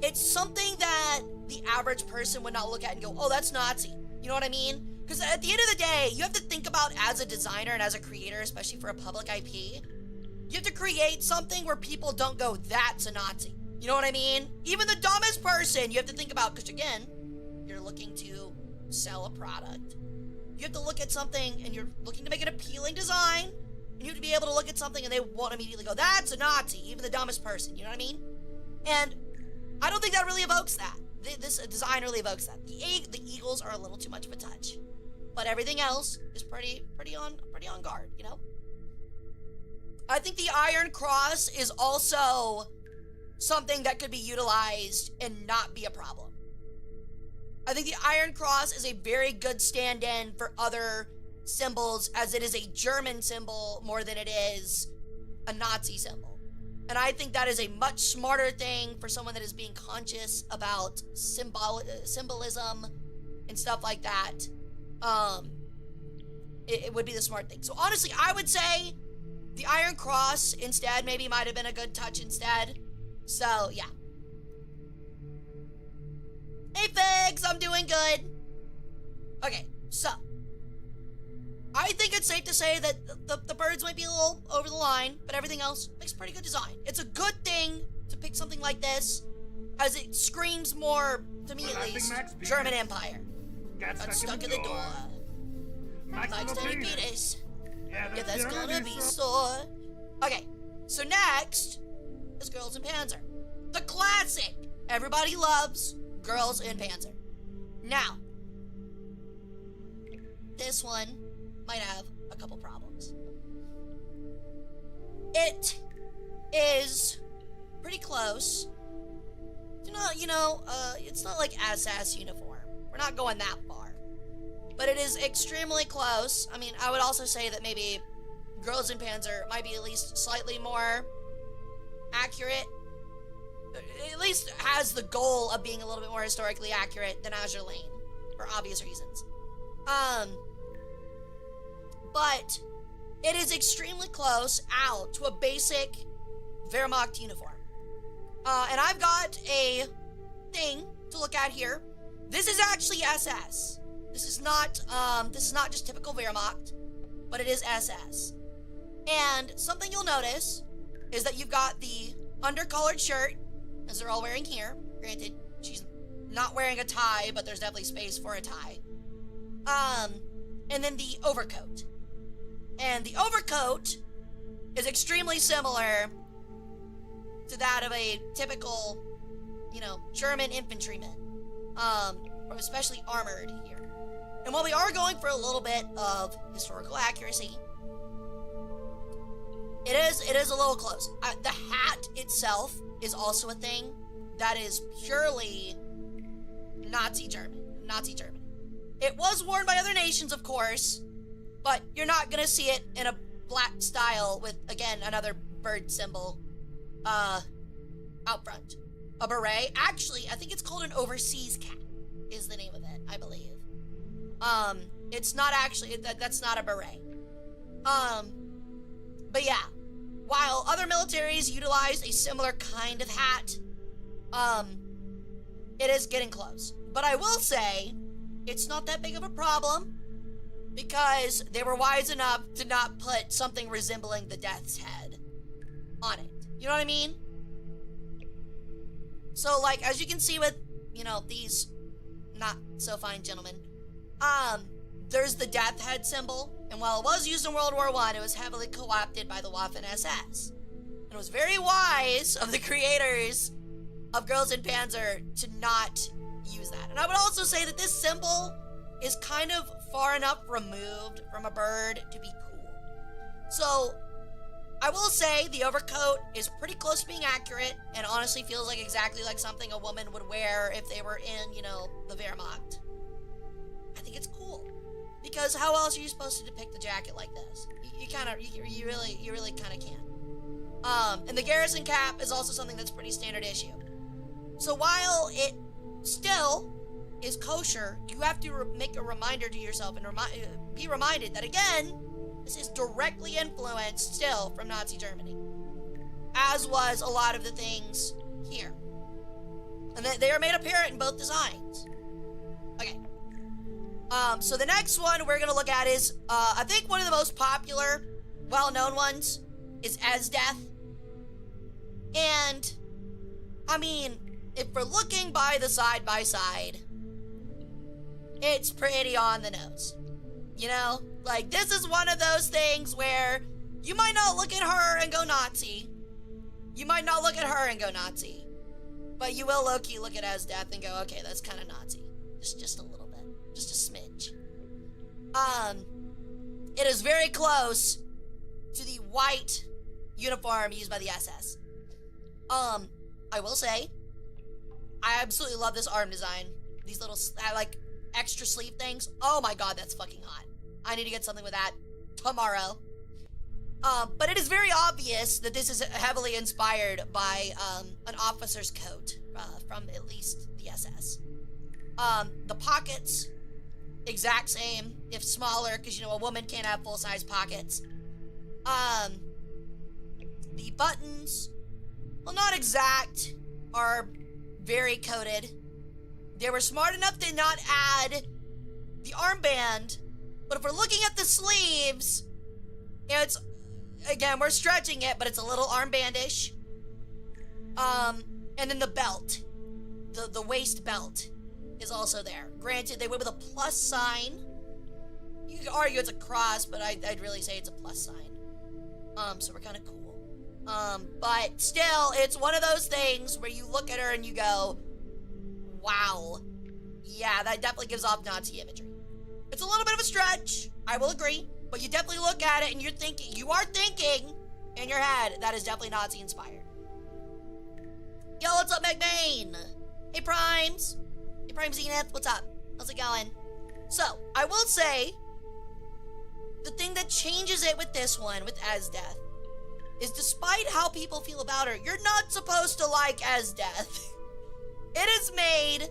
it's something that the average person would not look at and go, oh, that's Nazi. You know what I mean? Because at the end of the day, you have to think about, as a designer and as a creator, especially for a public IP, you have to create something where people don't go, that's a Nazi. You know what I mean? Even the dumbest person, you have to think about, because again, you're looking to sell a product. You have to look at something and you're looking to make an appealing design, and you have to be able to look at something and they won't immediately go, that's a Nazi, even the dumbest person. You know what I mean? And I don't think that really evokes that. This design really evokes that. The eagles are a little too much of a touch, but everything else is pretty on guard, you know? I think the Iron Cross is also something that could be utilized and not be a problem. I think the Iron Cross is a very good stand-in for other symbols, as it is a German symbol more than it is a Nazi symbol. And I think that is a much smarter thing for someone that is being conscious about symbolism and stuff like that. It would be the smart thing. So honestly, I would say the Iron Cross instead maybe might have been a good touch instead. So, yeah. Hey, Figs, I'm doing good. Okay, so. I think it's safe to say that the birds might be a little over the line, but everything else makes pretty good design. It's a good thing to pick something like this, as it screams more, to me at least, German Empire. Got Stuck in the door. Mike's tiny penis. Yeah, That's gonna be sore. Okay, so next is Girls in Panzer. The classic. Everybody loves Girls in Panzer. Now, this one might have a couple problems. It is pretty close. It's not like SS uniform. We're not going that far. But it is extremely close. I mean, I would also say that maybe Girls in Panzer might be at least slightly more accurate. At least has the goal of being a little bit more historically accurate than Azure Lane, for obvious reasons. But it is extremely close out to a basic Wehrmacht uniform. And I've got a thing to look at here. This is actually SS. This is not just typical Wehrmacht, but it is SS. And something you'll notice is that you've got the undercolored shirt, as they're all wearing here. Granted, she's not wearing a tie, but there's definitely space for a tie. And then the overcoat. And the overcoat is extremely similar to that of a typical, German infantryman. Especially armored here. And while we are going for a little bit of historical accuracy, it is a little close. The hat itself is also a thing that is purely Nazi Germany. It was worn by other nations, of course, but you're not gonna see it in a black style with, again, another bird symbol out front. A beret. Actually, I think it's called an overseas cap is the name of it, I believe. It's not actually, that's not a beret. But yeah, while other militaries utilize a similar kind of hat, it is getting close. But I will say, it's not that big of a problem, because they were wise enough to not put something resembling the Death's Head on it. You know what I mean? So, like, as you can see with, these not so fine gentlemen, there's the Death Head symbol, and while it was used in World War I, it was heavily co-opted by the Waffen-SS. And it was very wise of the creators of Girls in Panzer to not use that. And I would also say that this symbol is kind of far enough removed from a bird to be cool. So, I will say the overcoat is pretty close to being accurate, and honestly feels like exactly like something a woman would wear if they were in, the Wehrmacht. I think it's cool. Because how else are you supposed to depict the jacket like this? You really kind of can't. And the garrison cap is also something that's pretty standard issue. So while it still is kosher, you have to make a reminder to yourself and be reminded that, again, this is directly influenced still from Nazi Germany, as was a lot of the things here. And they are made apparent in both designs. Okay. So the next one we're going to look at is, I think one of the most popular, well-known ones is Esdeath. And, I mean, if we're looking by the side-by-side, it's pretty on the nose. Like, this is one of those things where you might not look at her and go Nazi. You might not look at her and go Nazi. But you will low-key look at Esdeath and go, okay, that's kind of Nazi. Just a little bit. Just a smidge. It is very close to the white uniform used by the SS. I will say, I absolutely love this arm design. These little, extra sleeve things. Oh my god, that's fucking hot. I need to get something with that tomorrow. But it is very obvious that this is heavily inspired by an officer's coat from at least the SS. The pockets, exact same, if smaller, because you know a woman can't have full-size pockets. The buttons, well, not exact, are very coated. They were smart enough to not add the armband, but if we're looking at the sleeves, it's, again, we're stretching it, but it's a little armbandish. And then the belt, the waist belt is also there. Granted, they went with a plus sign. You could argue it's a cross, but I'd really say it's a plus sign. So we're kind of cool. But still, it's one of those things where you look at her and you go, wow. Yeah, that definitely gives off Nazi imagery. It's a little bit of a stretch, I will agree, but you definitely look at it and you are thinking in your head, that is definitely Nazi inspired. Yo, what's up, McBain? Hey, Primes. Hey, Prime Zenith, what's up? How's it going? So, I will say, the thing that changes it with this one, with Esdeath, is despite how people feel about her, you're not supposed to like Esdeath. It is made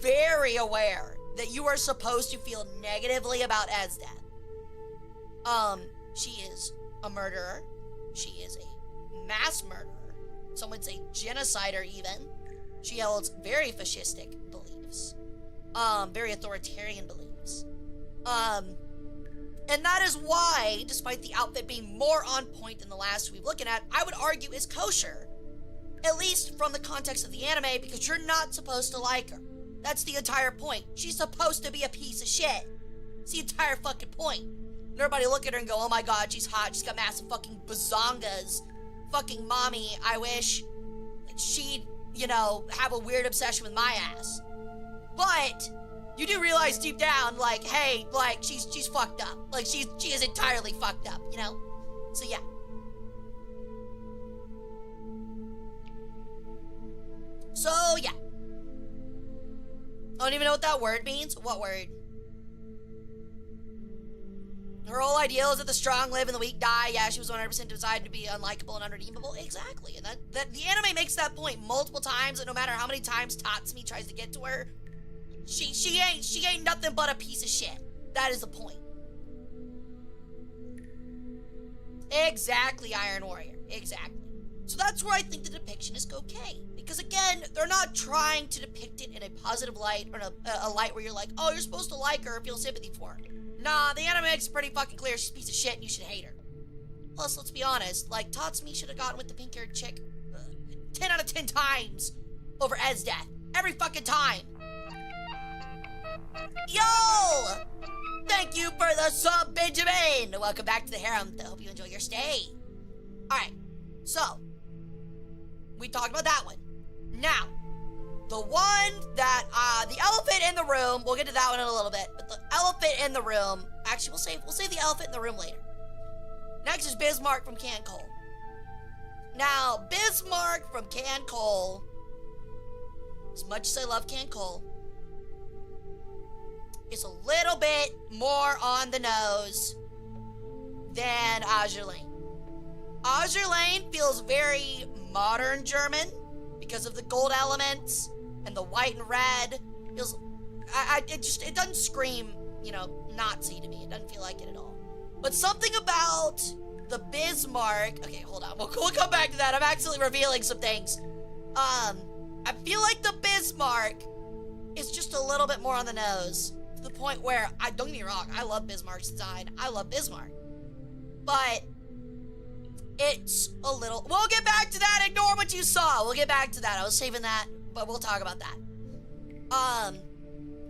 very aware that you are supposed to feel negatively about Esdeath. She is a murderer. She is a mass murderer. Some would say genocider even. She holds very fascistic beliefs. Very authoritarian beliefs. And that is why, despite the outfit being more on point than the last we've looking at, I would argue is kosher. At least from the context of the anime, because you're not supposed to like her. That's the entire point. She's supposed to be a piece of shit. It's the entire fucking point. And everybody look at her and go, oh my god, she's hot. She's got massive fucking bazongas. Fucking mommy, I wish she'd, you know, have a weird obsession with my ass. But you do realize deep down, like, hey, like, she's fucked up. Like, she is entirely fucked up, you know? So, yeah. So, yeah. I don't even know what that word means. What word? Her whole ideal is that the strong live and the weak die. Yeah, she was 100% designed to be unlikable and unredeemable. Exactly. And that the anime makes that point multiple times, and no matter how many times Tatsumi tries to get to her, she ain't nothing but a piece of shit. That is the point. Exactly, Iron Warrior. Exactly. So that's where I think the depiction is okay. Because again, they're not trying to depict it in a positive light, or a light where you're like, oh, you're supposed to like her or feel sympathy for her. Nah, the anime makes it pretty fucking clear she's a piece of shit and you should hate her. Plus, let's be honest, like, Tatsumi should have gotten with the pink-haired chick 10 out of 10 times over Esdeath. Every fucking time. Yo! Thank you for the sub, Benjamin! Welcome back to the harem. I hope you enjoy your stay. Alright, so, we talked about that one. Now, the one that, the elephant in the room, we'll get to that one in a little bit, but the elephant in the room, actually, we'll save the elephant in the room later. Next is Bismarck from Can Cole. Now, Bismarck from Can Cole, as much as I love Can Cole, is a little bit more on the nose than Azure Lane. Azure Lane feels very modern German because of the gold elements and the white and red. Feels, it doesn't scream, you know, Nazi to me. It doesn't feel like it at all. But something about the Bismarck, okay, hold on, we'll come back to that. I'm actually revealing some things. I feel like the Bismarck is just a little bit more on the nose, to the point where, don't get me wrong, I love Bismarck's design. I love Bismarck. But it's a little, we'll get back to that, ignore what you saw. We'll get back to that. I was saving that, but we'll talk about that.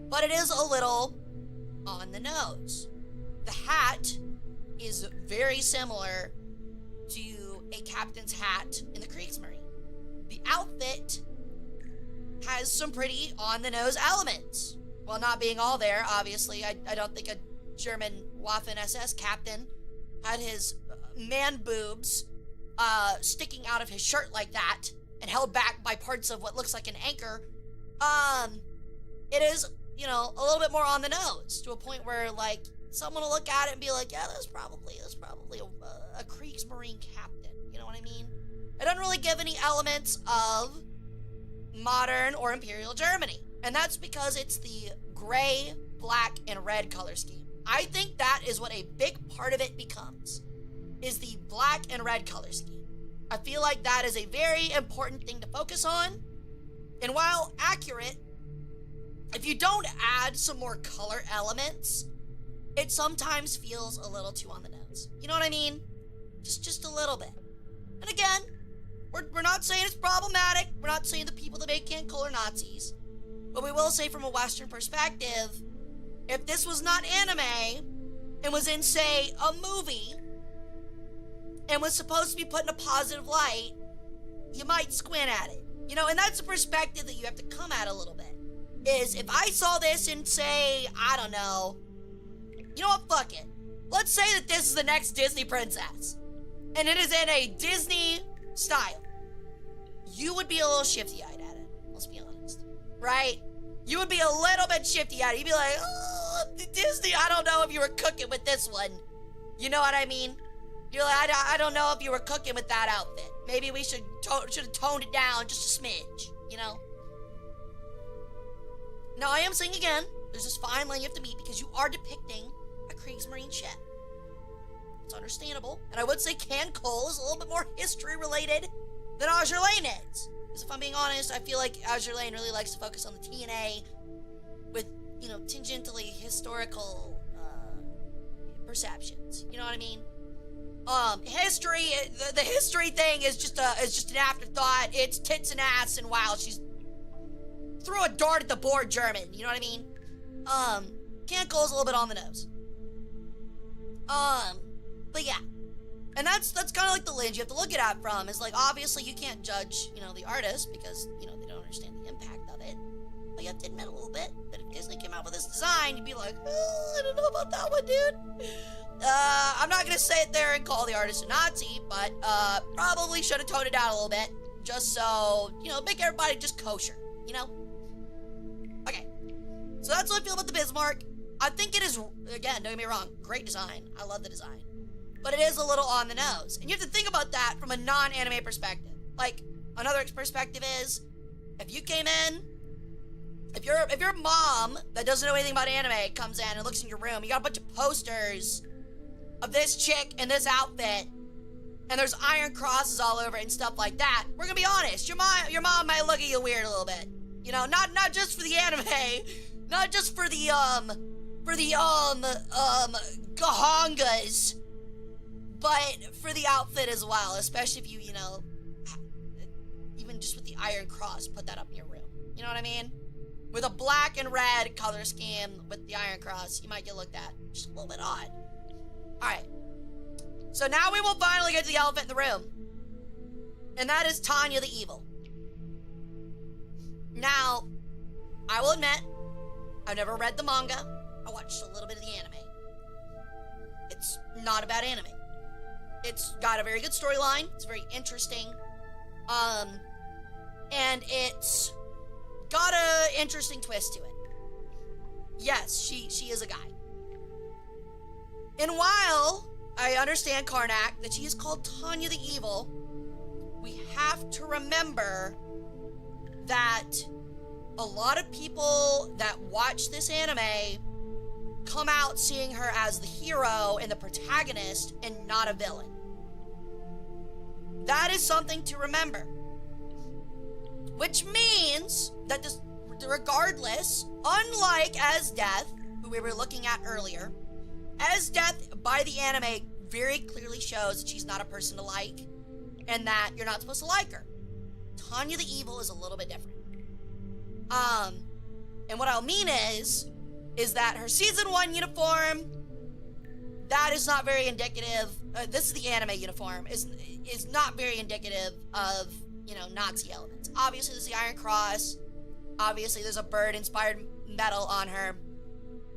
But it is a little on the nose. The hat is very similar to a captain's hat in the Kriegsmarine. The outfit has some pretty on-the-nose elements. While not being all there, obviously, I don't think a German Waffen-SS captain had his man boobs sticking out of his shirt like that and held back by parts of what looks like an anchor. It is, you know, a little bit more on the nose, to a point where, like, someone will look at it and be like, yeah, that's probably a Kriegsmarine captain. You know what I mean? It doesn't really give any elements of modern or Imperial Germany. And that's because it's the gray, black, and red color scheme. I think that is what a big part of it becomes, is the black and red color scheme. I feel like that is a very important thing to focus on. And while accurate, if you don't add some more color elements, it sometimes feels a little too on the nose. You know what I mean? Just a little bit. And again, we're not saying it's problematic. We're not saying the people that make can't color Nazis. But we will say from a Western perspective, if this was not anime and was in, say, a movie and was supposed to be put in a positive light, you might squint at it. You know, and that's a perspective that you have to come at a little bit. Is if I saw this and say, I don't know, you know what, fuck it. Let's say that this is the next Disney princess, and it is in a Disney style. You would be a little shifty-eyed at it, let's be honest. Right? You would be a little bit shifty-eyed. You'd be like, oh, Disney, I don't know if you were cooking with this one. You know what I mean? You're like, I don't know if you were cooking with that outfit. Maybe we should have toned it down just a smidge, you know? Now, I am saying again, there's this fine line you have to meet because you are depicting a Kriegsmarine ship. It's understandable. And I would say Can Cole is a little bit more history-related than Azure Lane is. Because if I'm being honest, I feel like Azure Lane really likes to focus on the TNA with, you know, tangentially historical perceptions. You know what I mean? History, the history thing is just an afterthought. It's tits and ass, and wow, she's threw a dart at the board German. You know what I mean? Can Cole's a little bit on the nose. But yeah. And that's kind of like the lens you have to look at it from, is like, obviously you can't judge, you know, the artist because, you know, they don't understand the impact of it. But you have to admit a little bit that if Disney came out with this design, you'd be like, oh, I don't know about that one, dude. I'm not gonna sit there and call the artist a Nazi, but, probably should have toned it down a little bit, just so, you know, make everybody just kosher, you know? Okay. So that's what I feel about the Bismarck. I think it is, again, don't get me wrong, great design. I love the design. But it is a little on the nose. And you have to think about that from a non-anime perspective. Like, another perspective is, if you came in, if your mom that doesn't know anything about anime comes in and looks in your room, you got a bunch of posters of this chick in this outfit, and there's iron crosses all over it and stuff like that, we're gonna be honest, your mom might look at you weird a little bit. You know, not just for the anime, not just for the gahangas, but for the outfit as well, especially if you know, even just with the iron cross, put that up in your room. You know what I mean? With a black and red color scheme with the iron cross, you might get looked at just a little bit odd. Alright. So now we will finally get to the elephant in the room. And that is Tanya the Evil. Now, I will admit, I've never read the manga. I watched a little bit of the anime. It's not a bad anime. It's got a very good storyline. It's very interesting. And it's got a interesting twist to it. Yes, she is a guy. And while I understand, Karnak, that she is called Tanya the Evil, we have to remember that a lot of people that watch this anime come out seeing her as the hero and the protagonist and not a villain. That is something to remember. Which means that this, regardless, unlike As Death, who we were looking at earlier, As Death, by the anime, very clearly shows that she's not a person to like, and that you're not supposed to like her. Tanya the Evil is a little bit different. And what I'll mean is that her season 1 uniform, that is not very indicative, this is the anime uniform, is not very indicative of, you know, Nazi elements. Obviously, there's the Iron Cross. Obviously, there's a bird-inspired medal on her.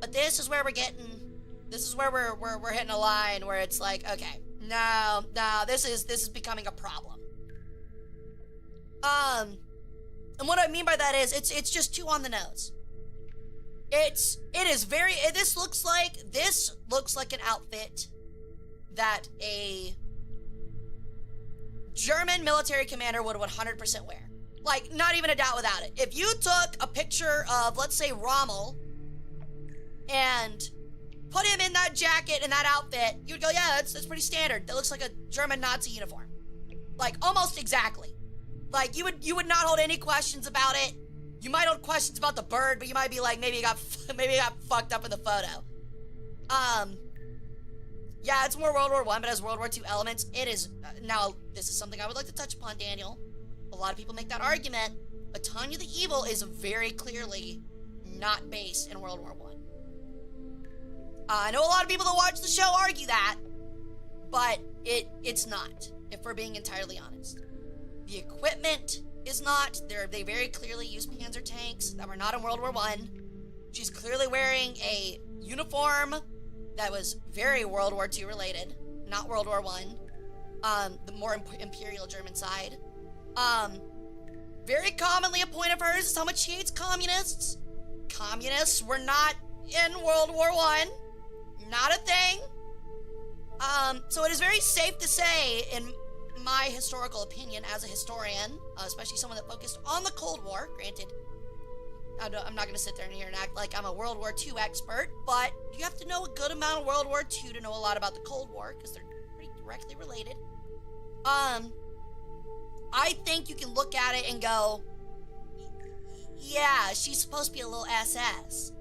But this is where we're getting, this is where we're hitting a line where it's like, okay, no, this is becoming a problem. And what I mean by that is, it's just too on the nose. It is very, this looks like an outfit that a German military commander would 100% wear. Like, not even a doubt without it. If you took a picture of, let's say, Rommel and put him in that jacket and that outfit, you would go, yeah, that's pretty standard. That looks like a German Nazi uniform. Like, almost exactly. Like, you would not hold any questions about it. You might hold questions about the bird, but you might be like, maybe it got fucked up in the photo. Yeah, it's more World War I, but has World War II elements. It is, now, this is something I would like to touch upon, Daniel. A lot of people make that argument, but Tanya the Evil is very clearly not based in World War I. I know a lot of people that watch the show argue that, but it's not, if we're being entirely honest. The equipment is not. They very clearly use Panzer tanks that were not in World War I. She's clearly wearing a uniform that was very World War II related, not World War I. The more Imperial German side. Very commonly a point of hers is how much she hates communists. Communists were not in World War I. Not a thing. So it is very safe to say, in my historical opinion as a historian, especially someone that focused on the Cold War, granted, I'm not going to sit there and here and act like I'm a World War II expert, but you have to know a good amount of World War II to know a lot about the Cold War, because they're pretty directly related. I think you can look at it and go, yeah, she's supposed to be a little SS.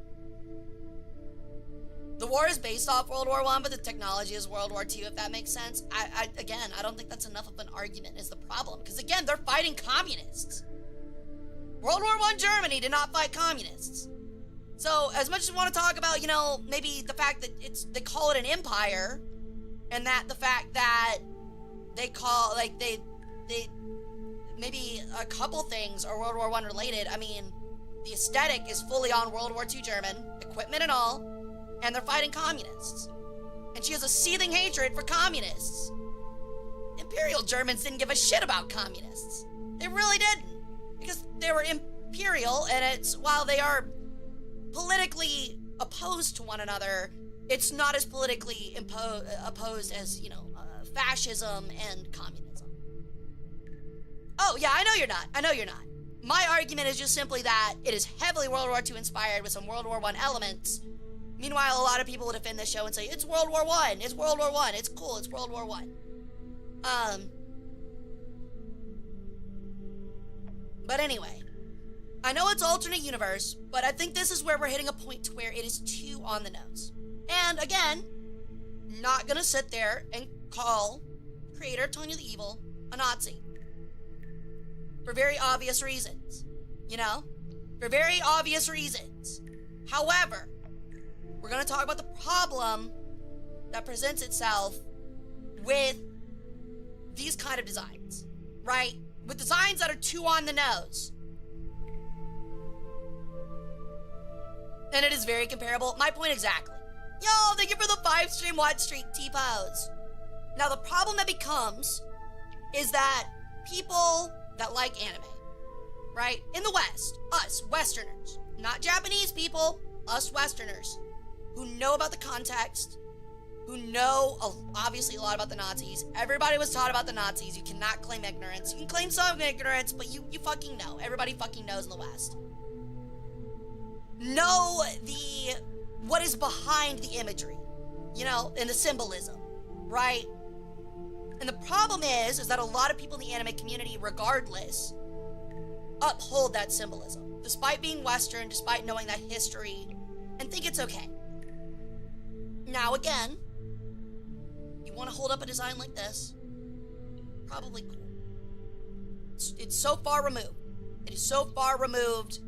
The war is based off World War I, but the technology is World War II, if that makes sense. Again, I don't think that's enough of an argument is the problem. Because again, they're fighting communists. World War I Germany did not fight communists. So as much as we want to talk about, you know, maybe the fact that they call it an empire, and that the fact that they call, like, they maybe a couple things are World War I related. I mean, the aesthetic is fully on World War II German, equipment and all, and they're fighting communists. And she has a seething hatred for communists. Imperial Germans didn't give a shit about communists. They really didn't. Because they were imperial, and it's, while they are politically opposed to one another, it's not as politically opposed as, you know, fascism and communism. Oh, yeah, I know you're not. I know you're not. My argument is just simply that it is heavily World War II inspired with some World War I elements. Meanwhile, a lot of people will defend this show and say, it's World War I, it's World War I, it's cool, it's World War I. But anyway, I know it's alternate universe, but I think this is where we're hitting a point to where it is too on the nose. And again, not gonna sit there and call creator Tanya the Evil a Nazi. For very obvious reasons. You know? For very obvious reasons. However, we're gonna talk about the problem that presents itself with these kind of designs, right? With designs that are too on the nose. And it is very comparable. My point exactly. Yo, thank you for the 5-stream watch streak T-pose. Now the problem that becomes is that people that like anime, right? In the West, us Westerners, not Japanese people, us Westerners, who know about the context, who know obviously a lot about the Nazis. Everybody was taught about the Nazis. You cannot claim ignorance. You can claim some ignorance, but you fucking know. Everybody fucking knows in the West. Know what is behind the imagery, you know, and the symbolism, right? And the problem is that a lot of people in the anime community, regardless, uphold that symbolism, despite being Western, despite knowing that history, and think it's okay. Now again, you want to hold up a design like this, probably cool. It's so far removed. It is so far removed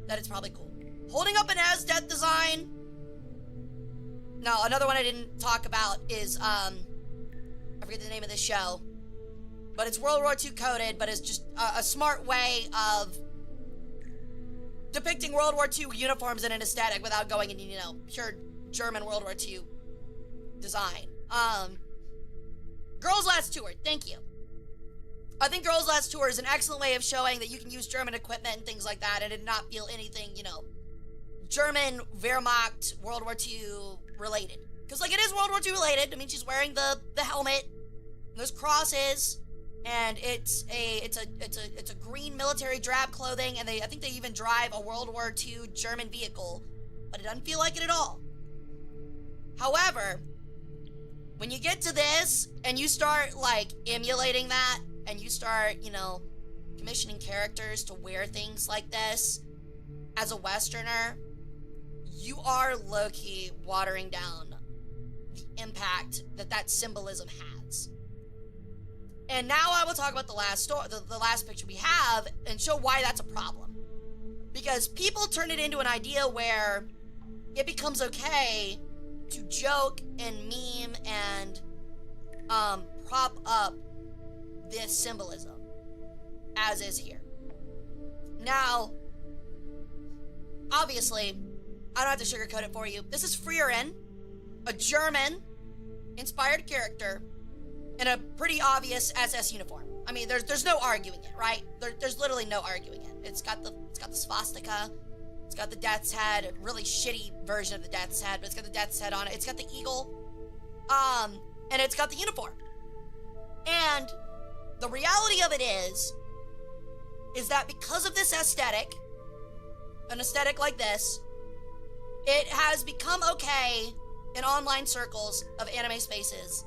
that it's probably cool. Holding up an Aztec design. Now, another one I didn't talk about is, I forget the name of this show, but it's World War II coded, but it's just a smart way of depicting World War II uniforms in an aesthetic without going into, you know, pure German World War II design. Girls Last Tour, thank you. I think Girls Last Tour is an excellent way of showing that you can use German equipment and things like that and it not feel anything, you know, German Wehrmacht World War II related. Because, like, it is World War II related. I mean, she's wearing the helmet, and there's crosses, and it's a green military drab clothing, and I think they even drive a World War II German vehicle, but it doesn't feel like it at all. However, when you get to this and you start like emulating that, and you start, you know, commissioning characters to wear things like this as a Westerner, you are low-key watering down the impact that symbolism has. And now I will talk about the last picture we have and show why that's a problem. Because people turn it into an idea where it becomes okay to joke and meme and prop up this symbolism, as is here. Now, obviously, I don't have to sugarcoat it for you. This is Frieren, a German-inspired character in a pretty obvious SS uniform. I mean, there's no arguing it, right? There's literally no arguing it. It's got the swastika. It's got the death's head, a really shitty version of the death's head, but it's got the death's head on it. It's got the eagle, and it's got the uniform. And the reality of it is that because of this aesthetic, an aesthetic like this, it has become okay in online circles of anime spaces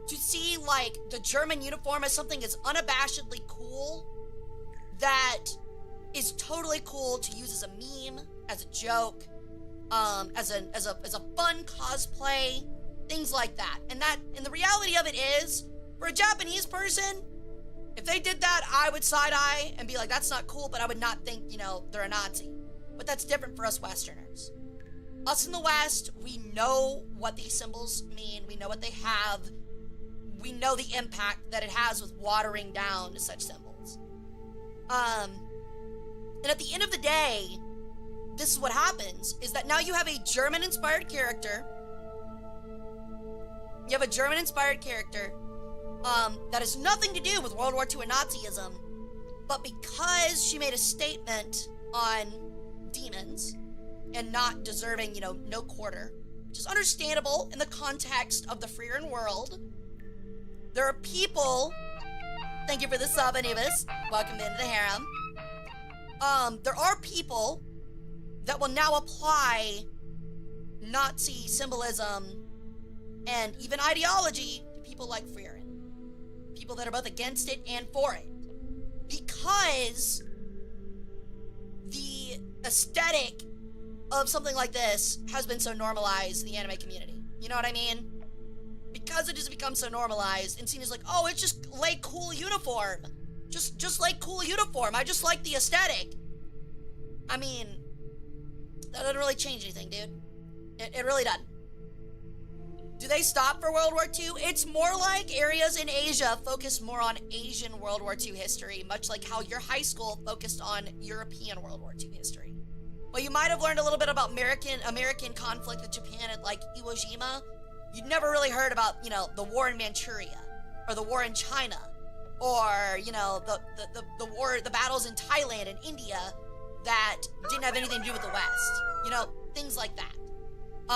to see like the German uniform as something as unabashedly cool that is totally cool to use as a meme, as a joke, as a fun cosplay, things like that. And the reality of it is, for a Japanese person, if they did that, I would side-eye and be like, that's not cool, but I would not think, you know, they're a Nazi. But that's different for us Westerners. Us in the West, we know what these symbols mean. We know what they have. We know the impact that it has with watering down such symbols. And at the end of the day, this is what happens, is that now you have a German-inspired character. You have a German-inspired character that has nothing to do with World War II and Nazism, but because she made a statement on demons and not deserving, you know, no quarter, which is understandable in the context of the Frieren world, there are people, thank you for the sub, Anubis, welcome into the harem. There are people that will now apply Nazi symbolism and even ideology to people like Frieren. People that are both against it and for it. Because the aesthetic of something like this has been so normalized in the anime community. You know what I mean? Because it has become so normalized and seen as like, oh, it's just like cool uniform. Just like cool uniform. I just like the aesthetic. I mean, that doesn't really change anything, dude. It really doesn't. Do they stop for World War II? It's more like areas in Asia focus more on Asian World War II history, much like how your high school focused on European World War II history. Well, you might have learned a little bit about American conflict with Japan at like Iwo Jima. You'd never really heard about, you know, the war in Manchuria, or the war in China, or, you know, the battles in Thailand and India that didn't have anything to do with the West. You know, things like that.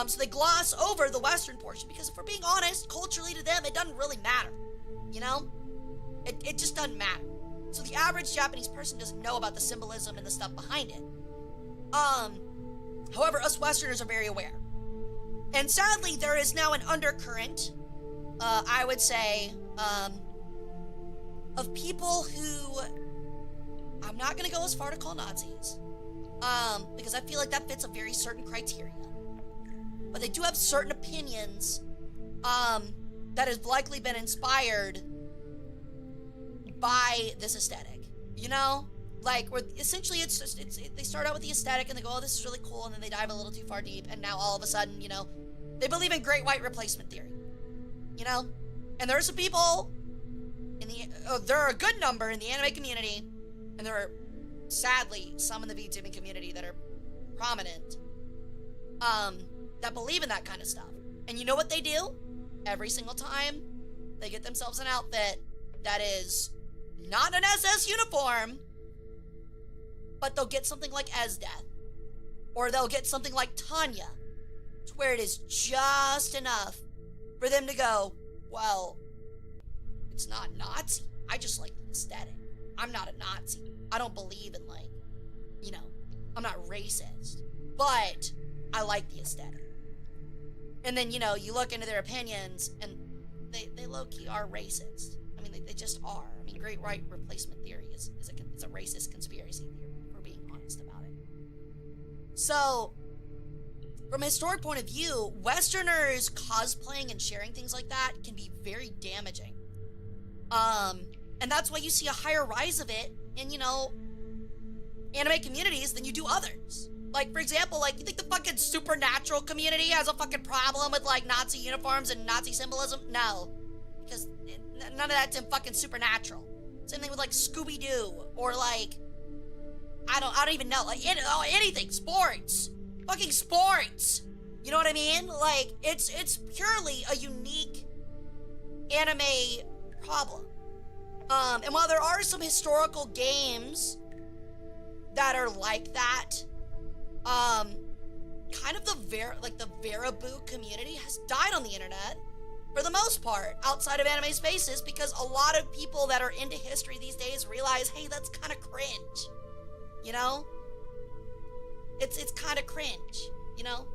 So they gloss over the Western portion because if we're being honest, culturally to them, it doesn't really matter. You know? It just doesn't matter. So the average Japanese person doesn't know about the symbolism and the stuff behind it. However, us Westerners are very aware. And sadly, there is now an undercurrent, I would say, of people who, I'm not going to go as far to call Nazis, because I feel like that fits a very certain criteria. But they do have certain opinions that has likely been inspired by this aesthetic. You know? Like, where essentially they start out with the aesthetic and they go, oh, this is really cool, and then they dive a little too far deep, and now all of a sudden, you know, they believe in great white replacement theory. You know? And there are some people there are a good number in the anime community, and there are, sadly, some in the Vtubing community that are prominent, that believe in that kind of stuff. And you know what they do? Every single time, they get themselves an outfit that is not an SS uniform, but they'll get something like Esdeath, or they'll get something like Tanya, to where it is just enough for them to go, well, it's not Nazi. I just like the aesthetic. I'm not a Nazi. I don't believe in, like, you know, I'm not racist. But I like the aesthetic. And then, you know, you look into their opinions, and they low-key are racist. I mean, they just are. I mean, great white replacement theory is a racist conspiracy theory, if we're being honest about it. So, from a historic point of view, Westerners cosplaying and sharing things like that can be very damaging. And that's why you see a higher rise of it in, you know, anime communities than you do others. Like, for example, like, you think the fucking supernatural community has a fucking problem with, like, Nazi uniforms and Nazi symbolism? No. Because none of that's in fucking supernatural. Same thing with, like, Scooby-Doo, or, like, I don't even know, like, anything, sports. Fucking sports. You know what I mean? Like, it's purely a unique anime problem. And while there are some historical games that are like that, kind of the Veraboo community has died on the internet for the most part outside of anime spaces, because a lot of people that are into history these days realize, hey, that's kind of cringe, you know? It's kind of cringe, you know?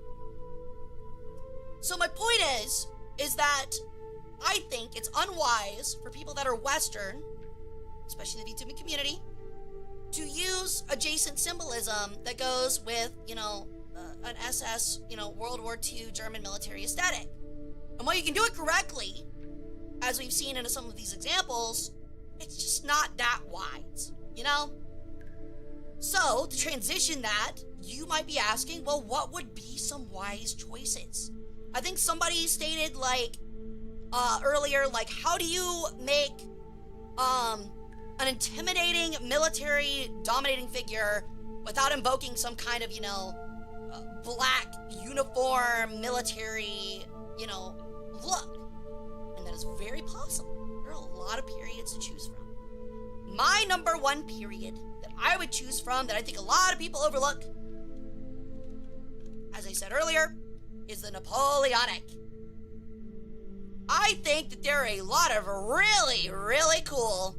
So my point is that I think it's unwise for people that are Western, especially the Vtubing community, to use adjacent symbolism that goes with, you know, an SS, you know, World War II German military aesthetic. And while you can do it correctly, as we've seen in some of these examples, it's just not that wise, you know? So, to transition that, you might be asking, well, what would be some wise choices? I think somebody stated, like, earlier, like, how do you make, an intimidating military dominating figure without invoking some kind of, you know, black uniform military, you know, look? And that is very possible. There are a lot of periods to choose from. My number one period that I would choose from, that I think a lot of people overlook, as I said earlier, is the Napoleonic. I think that there are a lot of really, really cool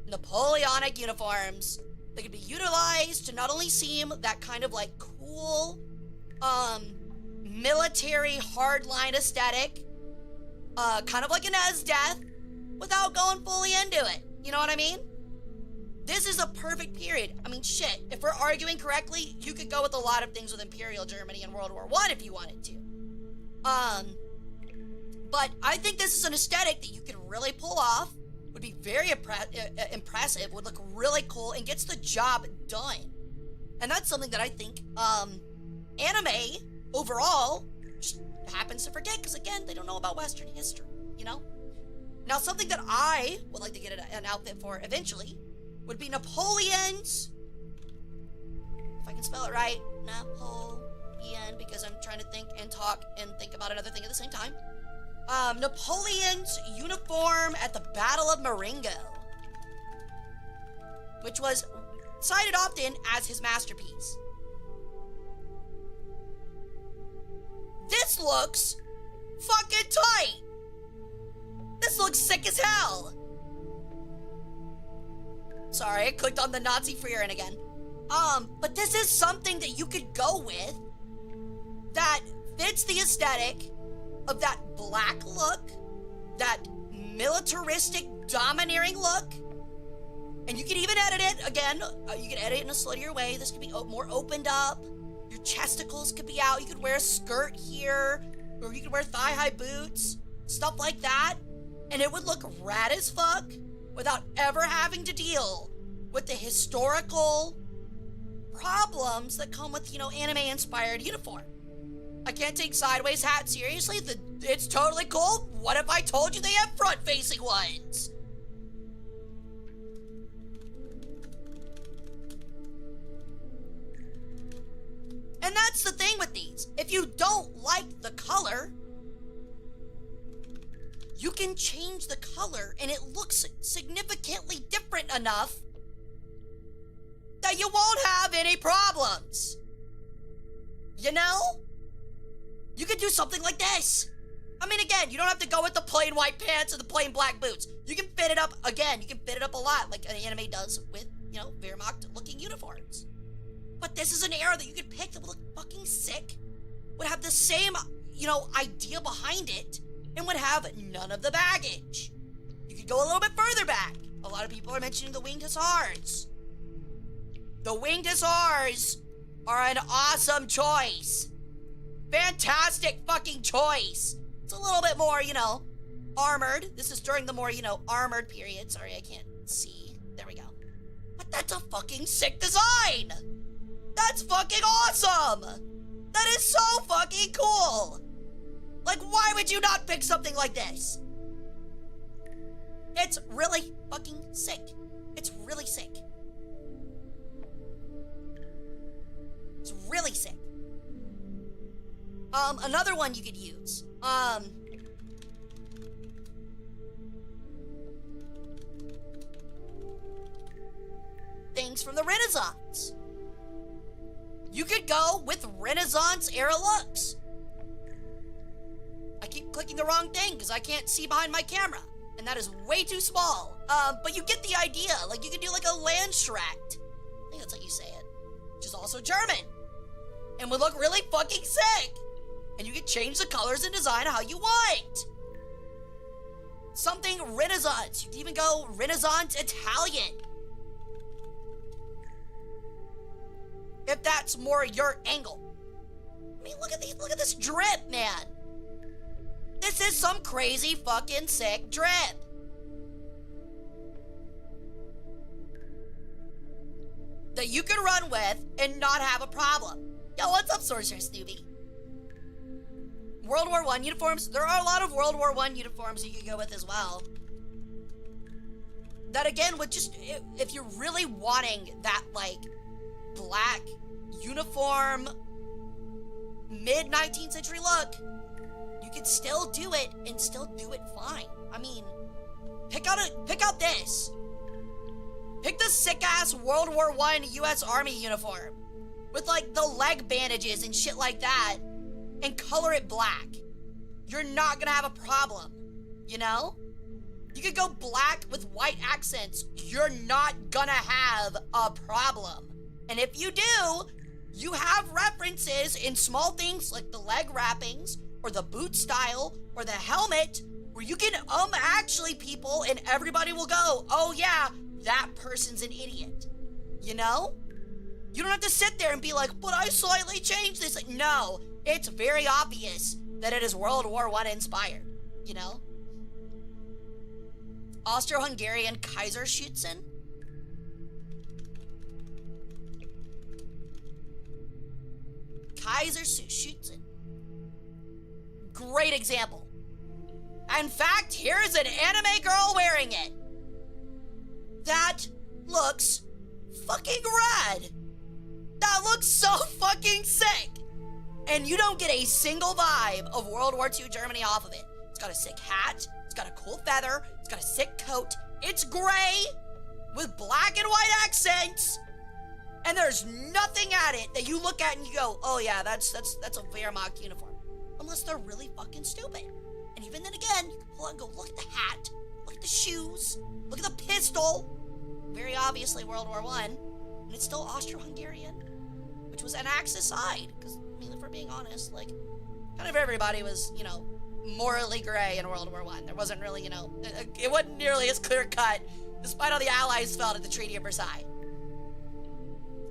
Napoleonic uniforms that could be utilized to not only seem that kind of like cool, military hardline aesthetic, kind of like an Death, without going fully into it. You know what I mean? This is a perfect period. I mean, shit, if we're arguing correctly, you could go with a lot of things with Imperial Germany and World War I if you wanted to. But I think this is an aesthetic that you could really pull off, would be very impressive, would look really cool, and gets the job done. And that's something that I think anime overall just happens to forget, because again, they don't know about Western history, you know? Now, something that I would like to get an outfit for eventually would be Napoleon's, if I can spell it right, Napoleon, because I'm trying to think and talk and think about another thing at the same time. Napoleon's uniform at the Battle of Marengo, which was cited often as his masterpiece. This looks fucking tight. This looks sick as hell. Sorry, I clicked on the Nazi Freerin again. But this is something that you could go with that fits the aesthetic of that black look, that militaristic, domineering look. And you can even edit it, again, you can edit it in a sluttier way. This could be more opened up. Your chesticles could be out. You could wear a skirt here, or you could wear thigh-high boots, stuff like that. And it would look rad as fuck without ever having to deal with the historical problems that come with, you know, anime-inspired uniform. I can't take Sideways hat seriously. It's totally cool. What if I told you they have front-facing ones? And that's the thing with these. If you don't like the color, you can change the color and it looks significantly different enough that you won't have any problems. You know? You could do something like this. I mean, again, you don't have to go with the plain white pants or the plain black boots. You can fit it up, again, you can fit it up a lot like an anime does with, you know, Wehrmacht-looking uniforms. But this is an era that you could pick that would look fucking sick, would have the same, you know, idea behind it, and would have none of the baggage. You could go a little bit further back. A lot of people are mentioning the Winged Hussars. The Winged Hussars are an awesome choice. Fantastic fucking choice. It's a little bit more, you know, armored. This is during the more, you know, armored period. Sorry, I can't see. There we go. But that's a fucking sick design. That's fucking awesome. That is so fucking cool. Like, why would you not pick something like this? It's really fucking sick. It's really sick. It's really sick. Another one you could use. Things from the Renaissance. You could go with Renaissance era looks. I keep clicking the wrong thing because I can't see behind my camera. And that is way too small. But you get the idea. Like, you could do like a Landstracht. I think that's how you say it. Which is also German. And would look really fucking sick. And you could change the colors and design how you want. Something Renaissance. You could even go Renaissance Italian. If that's more your angle. I mean, look at this drip, man. This is some crazy fucking sick drip. That you can run with and not have a problem. Yo, what's up, Sorcerer Snoopy? World War I uniforms. There are a lot of World War I uniforms you can go with as well. That again would just, if you're really wanting that like black uniform mid-19th century look, you can still do it and still do it fine. I mean, pick out this. Pick the sick-ass World War I US Army uniform with like the leg bandages and shit like that and color it black. You're not gonna have a problem, you know? You could go black with white accents. You're not gonna have a problem. And if you do, you have references in small things like the leg wrappings or the boot style or the helmet where you can actually people and everybody will go, oh yeah, that person's an idiot. You know? You don't have to sit there and be like, but I slightly changed this. Like, no, it's very obvious that it is World War I inspired, you know? Austro-Hungarian Kaiserschützen. Kaiserschützen. Great example. In fact, here's an anime girl wearing it. That looks fucking rad. That looks so fucking sick. And you don't get a single vibe of World War II Germany off of it. It's got a sick hat. It's got a cool feather. It's got a sick coat. It's gray with black and white accents. And there's nothing at it that you look at and you go, oh yeah, that's a Wehrmacht uniform. Unless they're really fucking stupid. And even then again, you can pull out and go, look at the hat, look at the shoes, look at the pistol. Very obviously World War I. And it's still Austro-Hungarian, which was an Axis side. Because, I mean, if we're being honest, like, kind of everybody was, you know, morally gray in World War I. There wasn't really, you know, it wasn't nearly as clear cut, despite all the Allies felt at the Treaty of Versailles.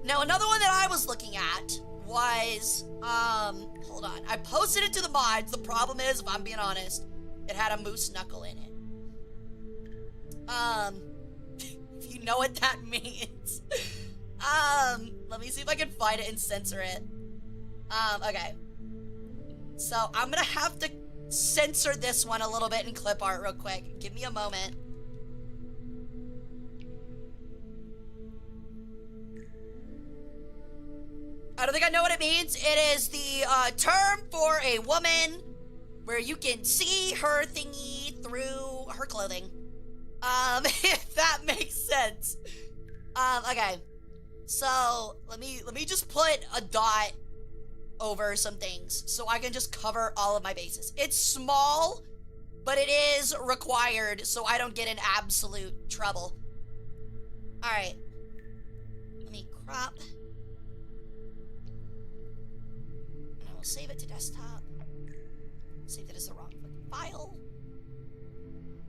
Now, another one that I was looking at was, hold on. I posted it to the mods. The problem is, if I'm being honest, it had a moose knuckle in it. If you know what that means. Let me see if I can find it and censor it. Okay. So, I'm gonna have to censor this one a little bit in clip art real quick. Give me a moment. I don't think I know what it means. It is the term for a woman where you can see her thingy through her clothing. If that makes sense. Okay. So let me just put a dot over some things so I can just cover all of my bases. It's small, but it is required so I don't get in absolute trouble. All right. Let me crop. And I will save it to desktop. Save that as the wrong file.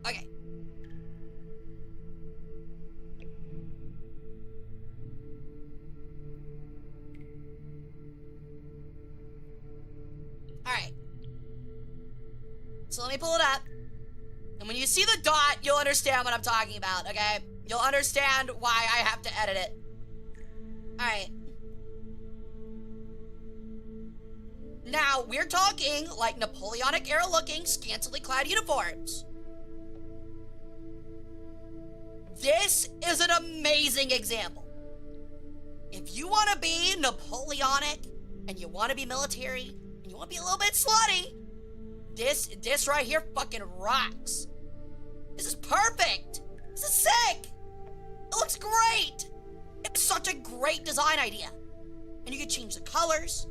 Okay. Alright. So let me pull it up. And when you see the dot, you'll understand what I'm talking about, okay? You'll understand why I have to edit it. Alright. Now, we're talking like Napoleonic era looking, scantily clad uniforms. This is an amazing example. If you want to be Napoleonic and you want to be military and you want to be a little bit slutty, this right here fucking rocks. This is perfect. This is sick. It looks great. It's such a great design idea. And you can change the colors.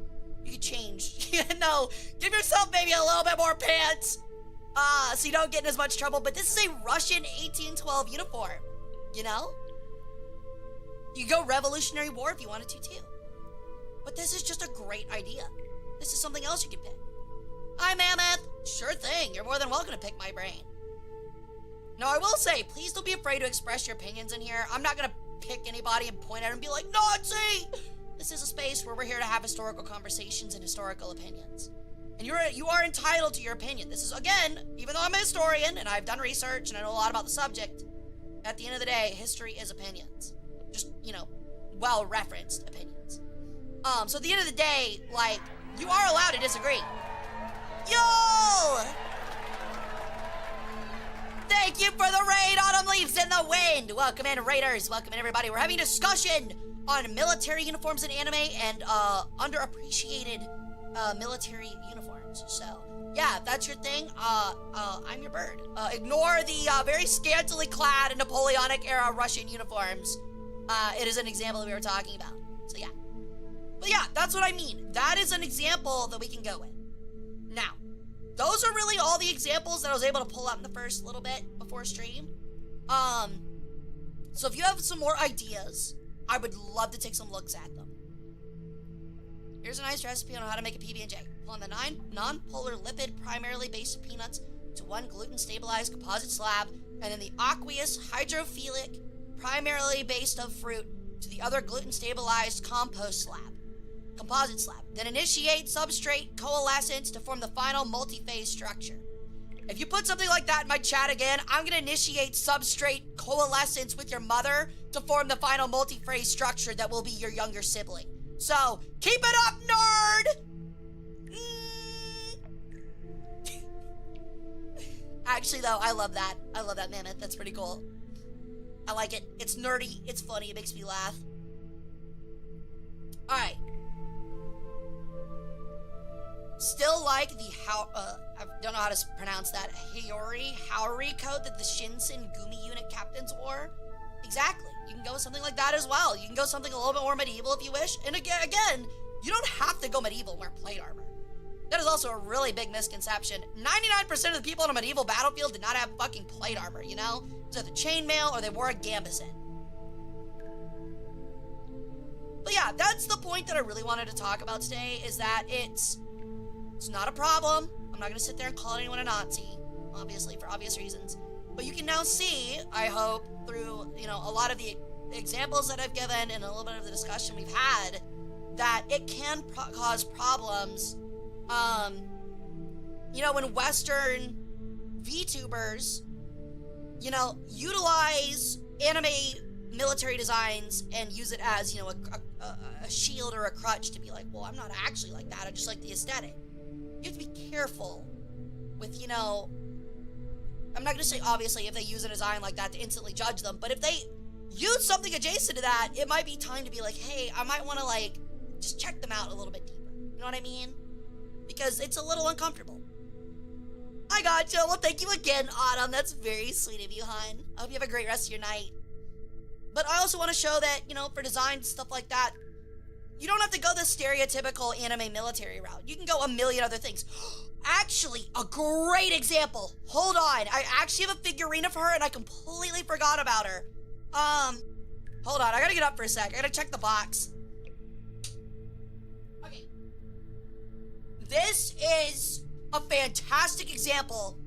You can change, give yourself maybe a little bit more pants so you don't get in as much trouble. But this is a Russian 1812 uniform, you know? You go Revolutionary War if you wanted to too. But this is just a great idea. This is something else you can pick. Hi, Mammoth. Sure thing. You're more than welcome to pick my brain. Now, I will say, please don't be afraid to express your opinions in here. I'm not going to pick anybody and point at them and be like, Nazi! This is a space where we're here to have historical conversations and historical opinions. And you are entitled to your opinion. This is, again, even though I'm a historian and I've done research and I know a lot about the subject, at the end of the day, history is opinions. Just, well-referenced opinions. So at the end of the day, like, you are allowed to disagree. Yo! Thank you for the raid, Autumn Leaves in the Wind! Welcome in, raiders. Welcome in, everybody. We're having a discussion on military uniforms in anime and underappreciated military uniforms. So, yeah, if that's your thing, I'm your bird. Ignore the very scantily clad Napoleonic-era Russian uniforms. It is an example that we were talking about. So, yeah. But yeah, that's what I mean. That is an example that we can go with. Now, those are really all the examples that I was able to pull out in the first little bit before stream. So if you have some more ideas, I would love to take some looks at them. Here's a nice recipe on how to make a PB&J. Pull on the 9 non-polar lipid primarily based on peanuts to 1 gluten-stabilized composite slab, and then the aqueous hydrophilic primarily based of fruit to the other gluten-stabilized composite slab. Then initiate substrate coalescence to form the final multi-phase structure. If you put something like that in my chat again, I'm going to initiate substrate coalescence with your mother to form the final multi-phase structure that will be your younger sibling. So, keep it up, nerd! Actually, though, I love that. I love that, Mammoth. That's pretty cool. I like it. It's nerdy. It's funny. It makes me laugh. Alright. Still like the I don't know how to pronounce that, Haori coat that the Shinsen Gumi unit captains wore. Exactly. You can go with something like that as well. You can go something a little bit more medieval if you wish. And again, you don't have to go medieval and wear plate armor. That is also a really big misconception. 99% of the people on a medieval battlefield did not have fucking plate armor, you know? It was either chainmail or they wore a gambeson. But yeah, that's the point that I really wanted to talk about today, is that it's not a problem. I'm not going to sit there and call anyone a Nazi, obviously, for obvious reasons. But you can now see, I hope, through, a lot of the examples that I've given and a little bit of the discussion we've had, that it can cause problems, when Western VTubers, utilize anime military designs and use it as, a shield or a crutch to be like, well, I'm not actually like that. I just like the aesthetic. You have to be careful with, I'm not going to say, obviously, if they use a design like that to instantly judge them, but if they use something adjacent to that, it might be time to be like, hey, I might want to, just check them out a little bit deeper. You know what I mean? Because it's a little uncomfortable. I gotcha. Well, thank you again, Autumn. That's very sweet of you, hon. I hope you have a great rest of your night. But I also want to show that, for design, stuff like that, You don't have to go the stereotypical anime military route. You can go a million other things. Actually, a great example. Hold on. I actually have a figurine of her and I completely forgot about her. Hold on. I gotta get up for a sec. I gotta check the box. Okay. This is a fantastic example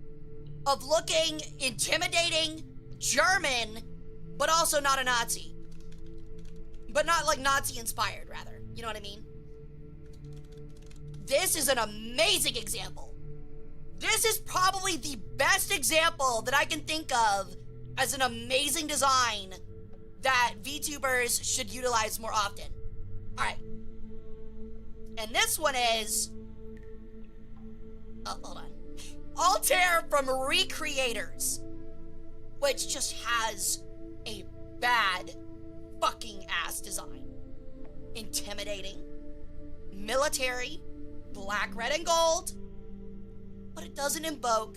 of looking intimidating, German, but also not a Nazi. But not like Nazi inspired, rather. You know what I mean? This is an amazing example. This is probably the best example that I can think of as an amazing design that VTubers should utilize more often. Alright. And this one is... Oh, hold on. Altair from Recreators, which just has a bad fucking ass design. Intimidating, military, black, red, and gold, but it doesn't invoke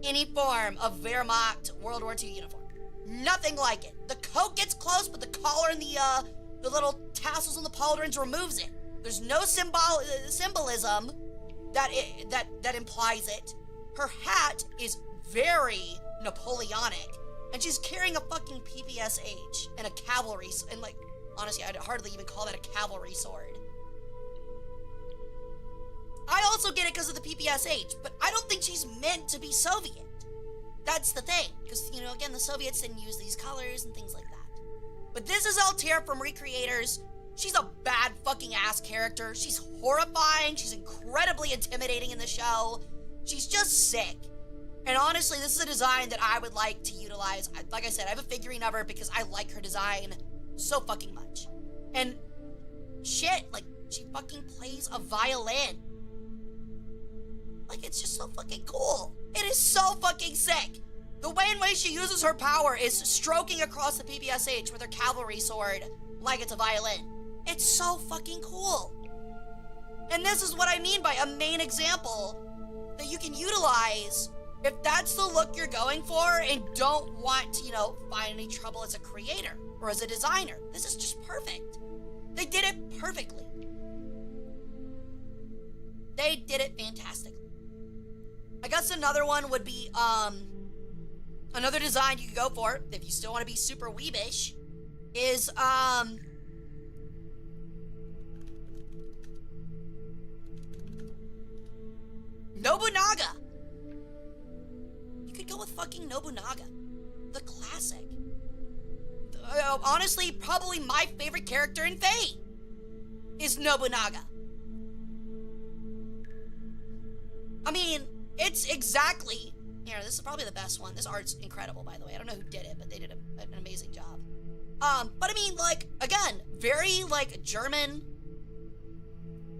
any form of Wehrmacht World War II uniform. Nothing like it. The coat gets close, but the collar and the little tassels on the pauldrons removes it. There's no symbolism that implies it. Her hat is very Napoleonic, and she's carrying a fucking PPSH and a cavalry, and like, honestly, I'd hardly even call that a cavalry sword. I also get it because of the PPSH, but I don't think she's meant to be Soviet. That's the thing, because, you know, again, the Soviets didn't use these colors and things like that. But this is Altair from Recreators. She's a bad fucking ass character. She's horrifying. She's incredibly intimidating in the show. She's just sick. And honestly, this is a design that I would like to utilize. Like I said, I have a figurine of her because I like her design so fucking much. And shit, like, she fucking plays a violin. Like, it's just so fucking cool. It is so fucking sick. The way in which she uses her power is stroking across the PPSH with her cavalry sword like it's a violin. It's so fucking cool. And this is what I mean by a main example that you can utilize if that's the look you're going for and don't want to, you know, find any trouble as a creator or as a designer. This is just perfect. They did it perfectly. They did it fantastically. I guess another one would be, another design you could go for, if you still want to be super weebish, is, Nobunaga. You could go with fucking Nobunaga. The classic. Honestly, probably my favorite character in Fate is Nobunaga. I mean, it's exactly... Here, this is probably the best one. This art's incredible, by the way. I don't know who did it, but they did an amazing job. But I mean, like, again, very, like, German.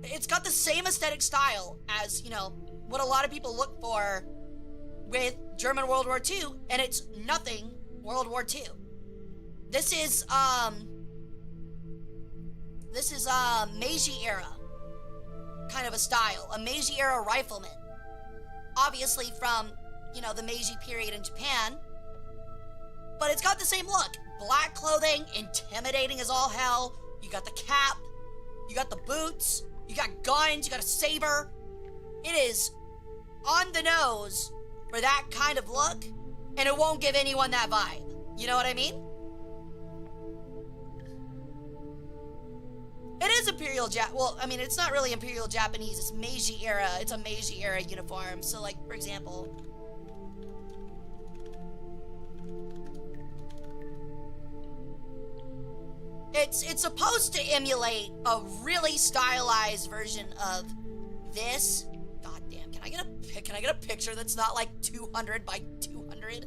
It's got the same aesthetic style as, you know, what a lot of people look for with German World War II, and it's nothing World War II. This is Meiji era kind of a style. A Meiji era rifleman. Obviously from, you know, the Meiji period in Japan. But it's got the same look. Black clothing, intimidating as all hell. You got the cap, you got the boots, you got guns, you got a saber. It is on the nose for that kind of look, and it won't give anyone that vibe. You know what I mean? It is well, I mean, it's not really Imperial Japanese, it's Meiji era. It's a Meiji era uniform. So, like, for example, it's supposed to emulate a really stylized version of this. God damn, can I get a picture that's not like 200 by 200?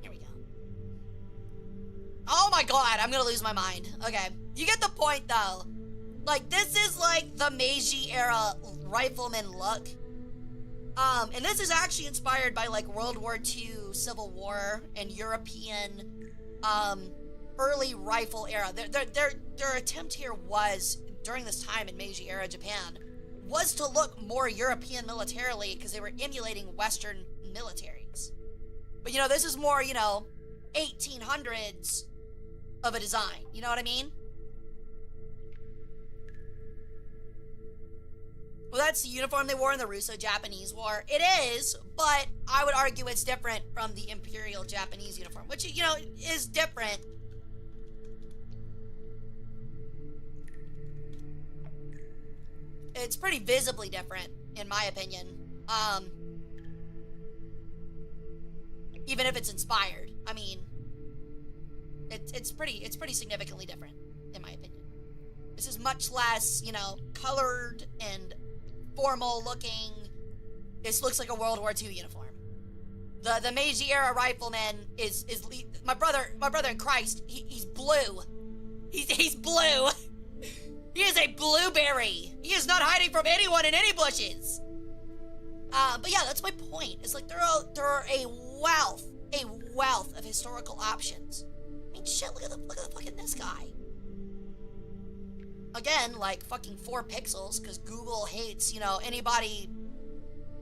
Here we go. Oh my god, I'm gonna lose my mind. Okay, you get the point though. Like, this is like the Meiji era rifleman look. And this is actually inspired by like World War II, Civil War, and European, early rifle era. Their attempt here was, during this time in Meiji era Japan, was to look more European militarily because they were emulating Western militaries. But, you know, this is more, you know, 1800s of a design. You know what I mean? Well, that's the uniform they wore in the Russo-Japanese War. It is, but I would argue it's different from the Imperial Japanese uniform, which, you know, is different. It's pretty visibly different, in my opinion. Even if it's inspired. I mean, it's pretty significantly different, in my opinion. This is much less, you know, colored and formal looking. This looks like a World War II uniform. The Meiji era rifleman is my brother in Christ. He's blue. He's blue. He is a blueberry. He is not hiding from anyone in any bushes. But yeah, that's my point. It's like there are a wealth of historical options. I mean, shit, look at the fucking this guy. Again, like fucking 4 pixels, because Google hates, you know, anybody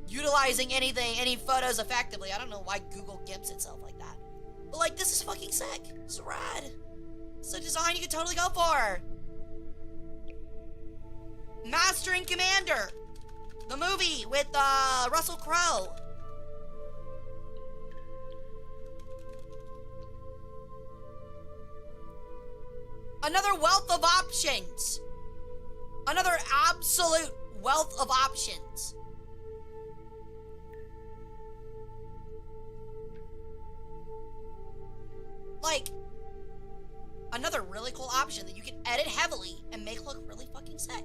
utilizing any photos effectively. I don't know why Google gimps itself like that. But like, this is fucking sick. This is rad. It's a design you could totally go for. Master and Commander, the movie with Russell Crowe. Another wealth of options. Another absolute wealth of options. Like, another really cool option that you can edit heavily and make look really fucking sick.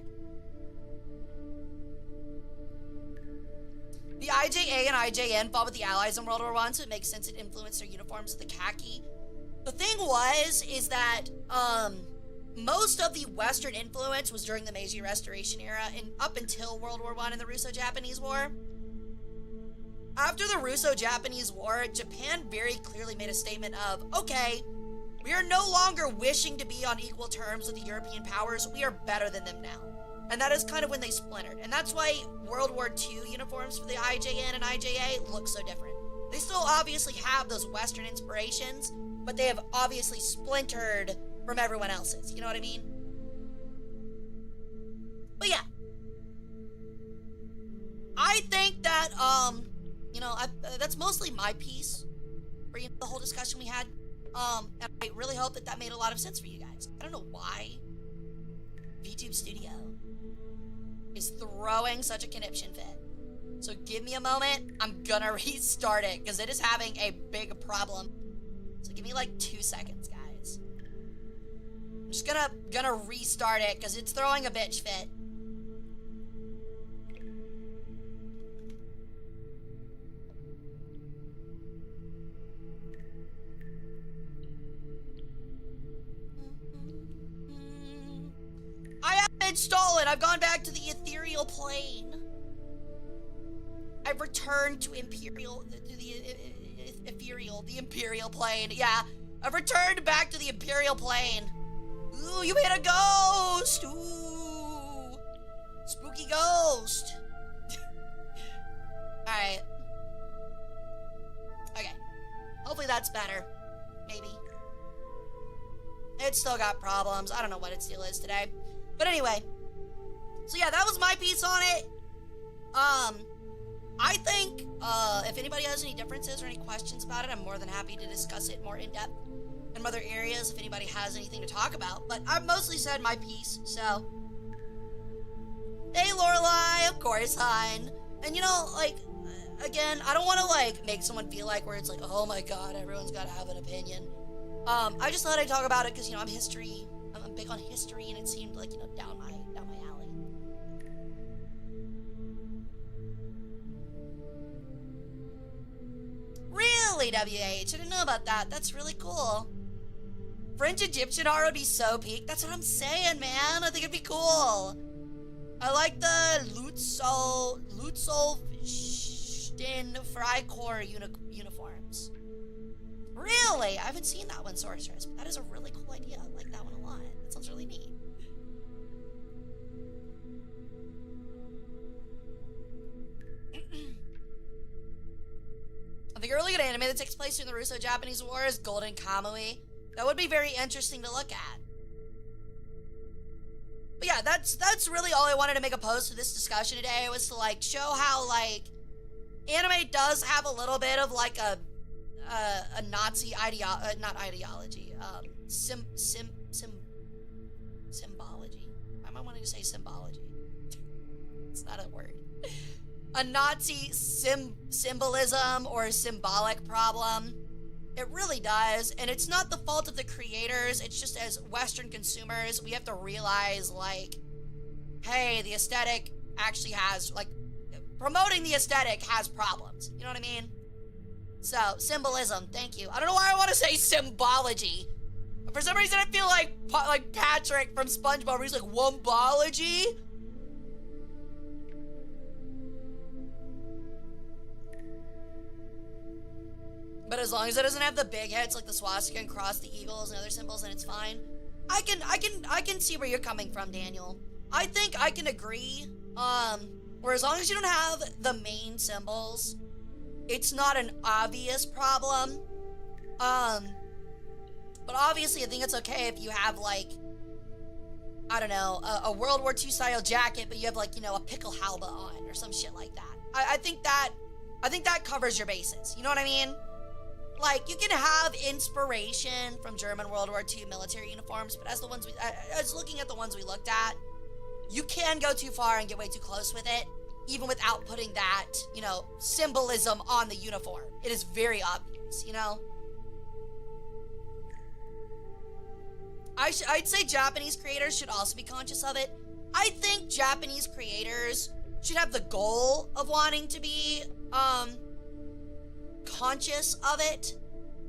The IJA and IJN fought with the Allies in World War I, so it makes sense it influenced their uniforms with the khaki. The thing is that, most of the Western influence was during the Meiji Restoration era and up until World War I and the Russo-Japanese War. After the Russo-Japanese War, Japan very clearly made a statement of, okay, we are no longer wishing to be on equal terms with the European powers, we are better than them now. And that is kind of when they splintered. And that's why World War II uniforms for the IJN and IJA look so different. They still obviously have those Western inspirations, but they have obviously splintered from everyone else's. You know what I mean? But yeah. I think that, you know, that's mostly my piece for the whole discussion we had. And I really hope that made a lot of sense for you guys. I don't know why VTube Studio is throwing such a conniption fit. So give me a moment. I'm gonna restart it because it is having a big problem. So give me like 2 seconds, guys. I'm just gonna restart it because it's throwing a bitch fit. I have installed it. I've gone back to the ethereal plane. I've returned to the imperial plane. Yeah, I've returned back to the imperial plane. Ooh, you made a ghost. Ooh, spooky ghost. All right. Okay. Hopefully that's better. Maybe. It's still got problems. I don't know what its deal is today. But anyway. So yeah, that was my piece on it. I think, if anybody has any differences or any questions about it, I'm more than happy to discuss it more in depth in other areas if anybody has anything to talk about. But I've mostly said my piece, so. Hey, Lorelai, of course, hon. And you know, like, again, I don't want to, like, make someone feel like where it's like, oh my god, everyone's got to have an opinion. I just thought I'd talk about it because, you know, I'm big on history, and it seemed like, you know, down my alley. Really, WH? I didn't know about that. That's really cool. French Egyptian art would be so peak. That's what I'm saying, man. I think it'd be cool. I like the Lutzow-Sten Freikorps uniforms. Really? I haven't seen that one, Sorceress. But that is a really cool idea. I like that one a lot. That sounds really neat. I think early good anime that takes place during the Russo-Japanese War is Golden Kamui. That would be very interesting to look at. But yeah, that's really all I wanted to make a post for this discussion today, was to like show how like anime does have a little bit of like a Nazi symbology. Why am I wanting to say symbology? It's not a word. A Nazi symbolism or symbolic problem. It really does, and it's not the fault of the creators. It's just as Western consumers, we have to realize, like, hey, the aesthetic actually has, like, promoting the aesthetic has problems. You know what I mean? So, symbolism, thank you. I don't know why I want to say symbology. For some reason, I feel like Patrick from SpongeBob, where he's like, wombology? But as long as it doesn't have the big hits like the swastika and cross, the eagles, and other symbols, then it's fine. I can see where you're coming from, Daniel. I think I can agree. Where as long as you don't have the main symbols, it's not an obvious problem. But obviously, I think it's okay if you have like, I don't know, a World War II style jacket, but you have like, you know, a pickle halba on or some shit like that. I think that covers your bases. You know what I mean? Like, you can have inspiration from German World War II military uniforms, but as looking at the ones we looked at, you can go too far and get way too close with it, even without putting that, you know, symbolism on the uniform. It is very obvious, you know? I'd say Japanese creators should also be conscious of it. I think Japanese creators should have the goal of wanting to be, conscious of it,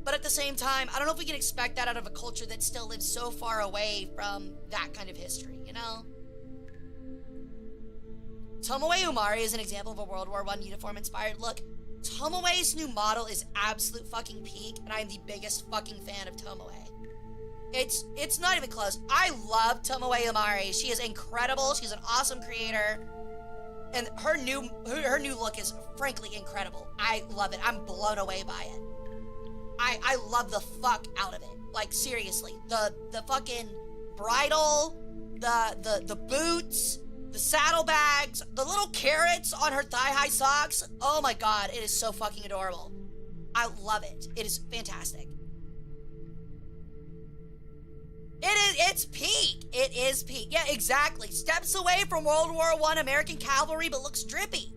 but at the same time, I don't know if we can expect that out of a culture that still lives so far away from that kind of history, you know? Tomoe Umari is an example of a World War I uniform-inspired look. Tomoe's new model is absolute fucking peak, and I am the biggest fucking fan of Tomoe. It's not even close. I love Tomoe Umari. She is incredible. She's an awesome creator. And her new look is frankly incredible. I love it. I'm blown away by it. I love the fuck out of it. Like, seriously. The fucking bridle, the boots, the saddlebags, the little carrots on her thigh-high socks. Oh my god, it is so fucking adorable. I love it. It is fantastic. It's peak. It is peak. Yeah, exactly. Steps away from World War I American cavalry, but looks drippy.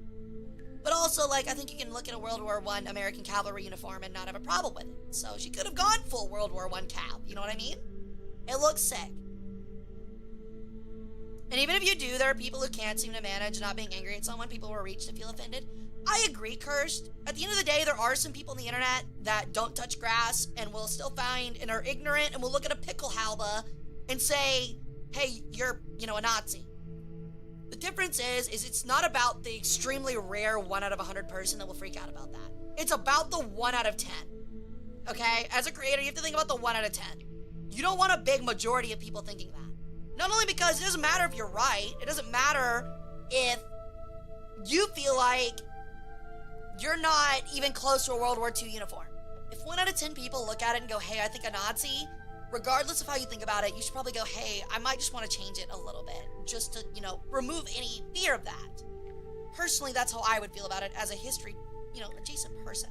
But also, like, I think you can look at a World War I American cavalry uniform and not have a problem with it. So she could have gone full World War I cav. You know what I mean? It looks sick. And even if you do, there are people who can't seem to manage not being angry at someone. People who are reached and feel offended. I agree, Cursed. At the end of the day, there are some people on the internet that don't touch grass and will still find and are ignorant and will look at a pickle halba and say, hey, you're, you know, a Nazi. The difference is it's not about the extremely rare 1 out of 100 person that will freak out about that. It's about the 1 out of 10. Okay? As a creator, you have to think about the 1 out of 10. You don't want a big majority of people thinking that. Not only because it doesn't matter if you're right, it doesn't matter if you feel like you're not even close to a World War II uniform. If 1 out of 10 people look at it and go, hey, I think a Nazi, regardless of how you think about it, you should probably go, hey, I might just want to change it a little bit, just to, you know, remove any fear of that. Personally, that's how I would feel about it as a history, you know, adjacent person.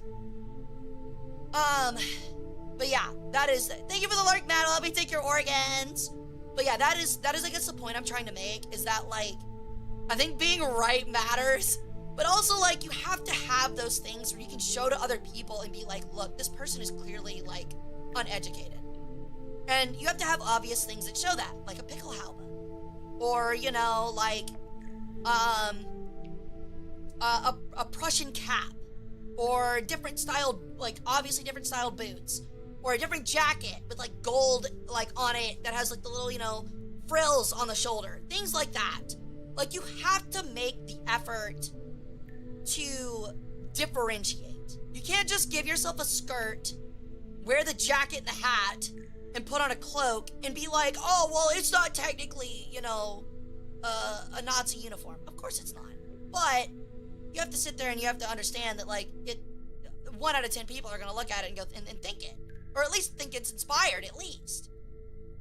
But yeah, that is, thank you for the lurk, Matt, let me take your organs. But yeah, that is, I guess, the point I'm trying to make, is that, like, I think being right matters. But also, like, you have to have those things where you can show to other people and be like, look, this person is clearly, like, uneducated. And you have to have obvious things that show that, like a pickle halba. Or, you know, like, a Prussian cap. Or different styled, like, obviously different styled boots. Or a different jacket with, like, gold, like, on it that has, like, the little, you know, frills on the shoulder. Things like that. Like, you have to make the effort to differentiate. You can't just give yourself a skirt, wear the jacket and the hat, and put on a cloak and be like, oh, well, it's not technically, you know, a Nazi uniform. Of course it's not. But you have to sit there and you have to understand that, like, 1 out of 10 people are going to look at it and go and think it. or at least think it's inspired, at least.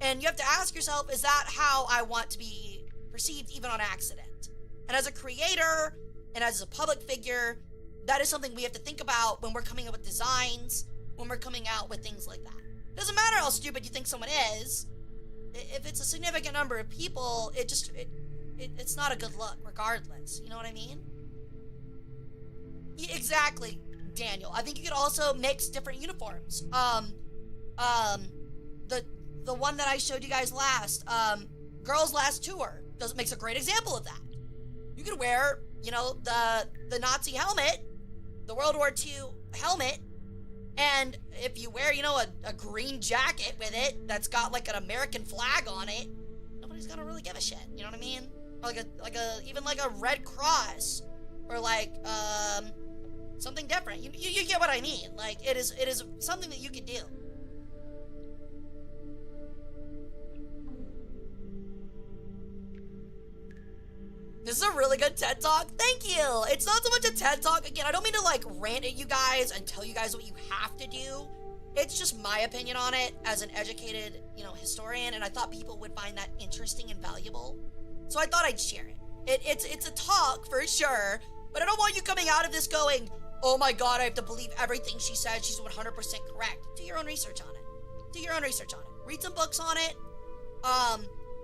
And you have to ask yourself, is that how I want to be perceived, even on accident? And as a creator, and as a public figure, that is something we have to think about when we're coming up with designs, when we're coming out with things like that. It doesn't matter how stupid you think someone is. If it's a significant number of people, it's not a good look, regardless. You know what I mean? Yeah, exactly, Daniel. I think you could also mix different uniforms. The one that I showed you guys last, Girls' Last Tour, makes a great example of that. You could wear, you know, the Nazi helmet, the World War II helmet, and if you wear, you know, a green jacket with it that's got like an American flag on it, nobody's gonna really give a shit. You know what I mean? Even like a red cross, or like something different. You get what I mean? Like it is something that you can do. This is a really good TED Talk. Thank you. It's not so much a TED Talk. Again, I don't mean to like rant at you guys and tell you guys what you have to do. It's just my opinion on it as an educated, you know, historian, and I thought people would find that interesting and valuable. So I thought I'd share it. It's a talk for sure, but I don't want you coming out of this going, oh my god, I have to believe everything she said. She's 100% correct. Do your own research on it. Do your own research on it. Read some books on it.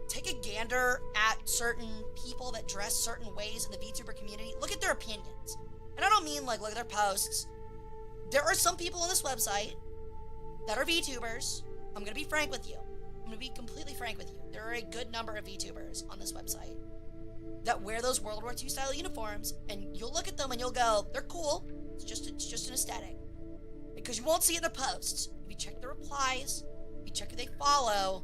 Take a gander at certain people that dress certain ways in the VTuber community. Look at their opinions. And I don't mean like look at their posts. There are some people on this website that are VTubers. I'm going to be frank with you. I'm going to be completely frank with you. There are a good number of VTubers on this website that wear those World War II style uniforms, and you'll look at them and you'll go, they're cool. It's just an aesthetic. Because you won't see it in their posts. If you check the replies, if you check who they follow,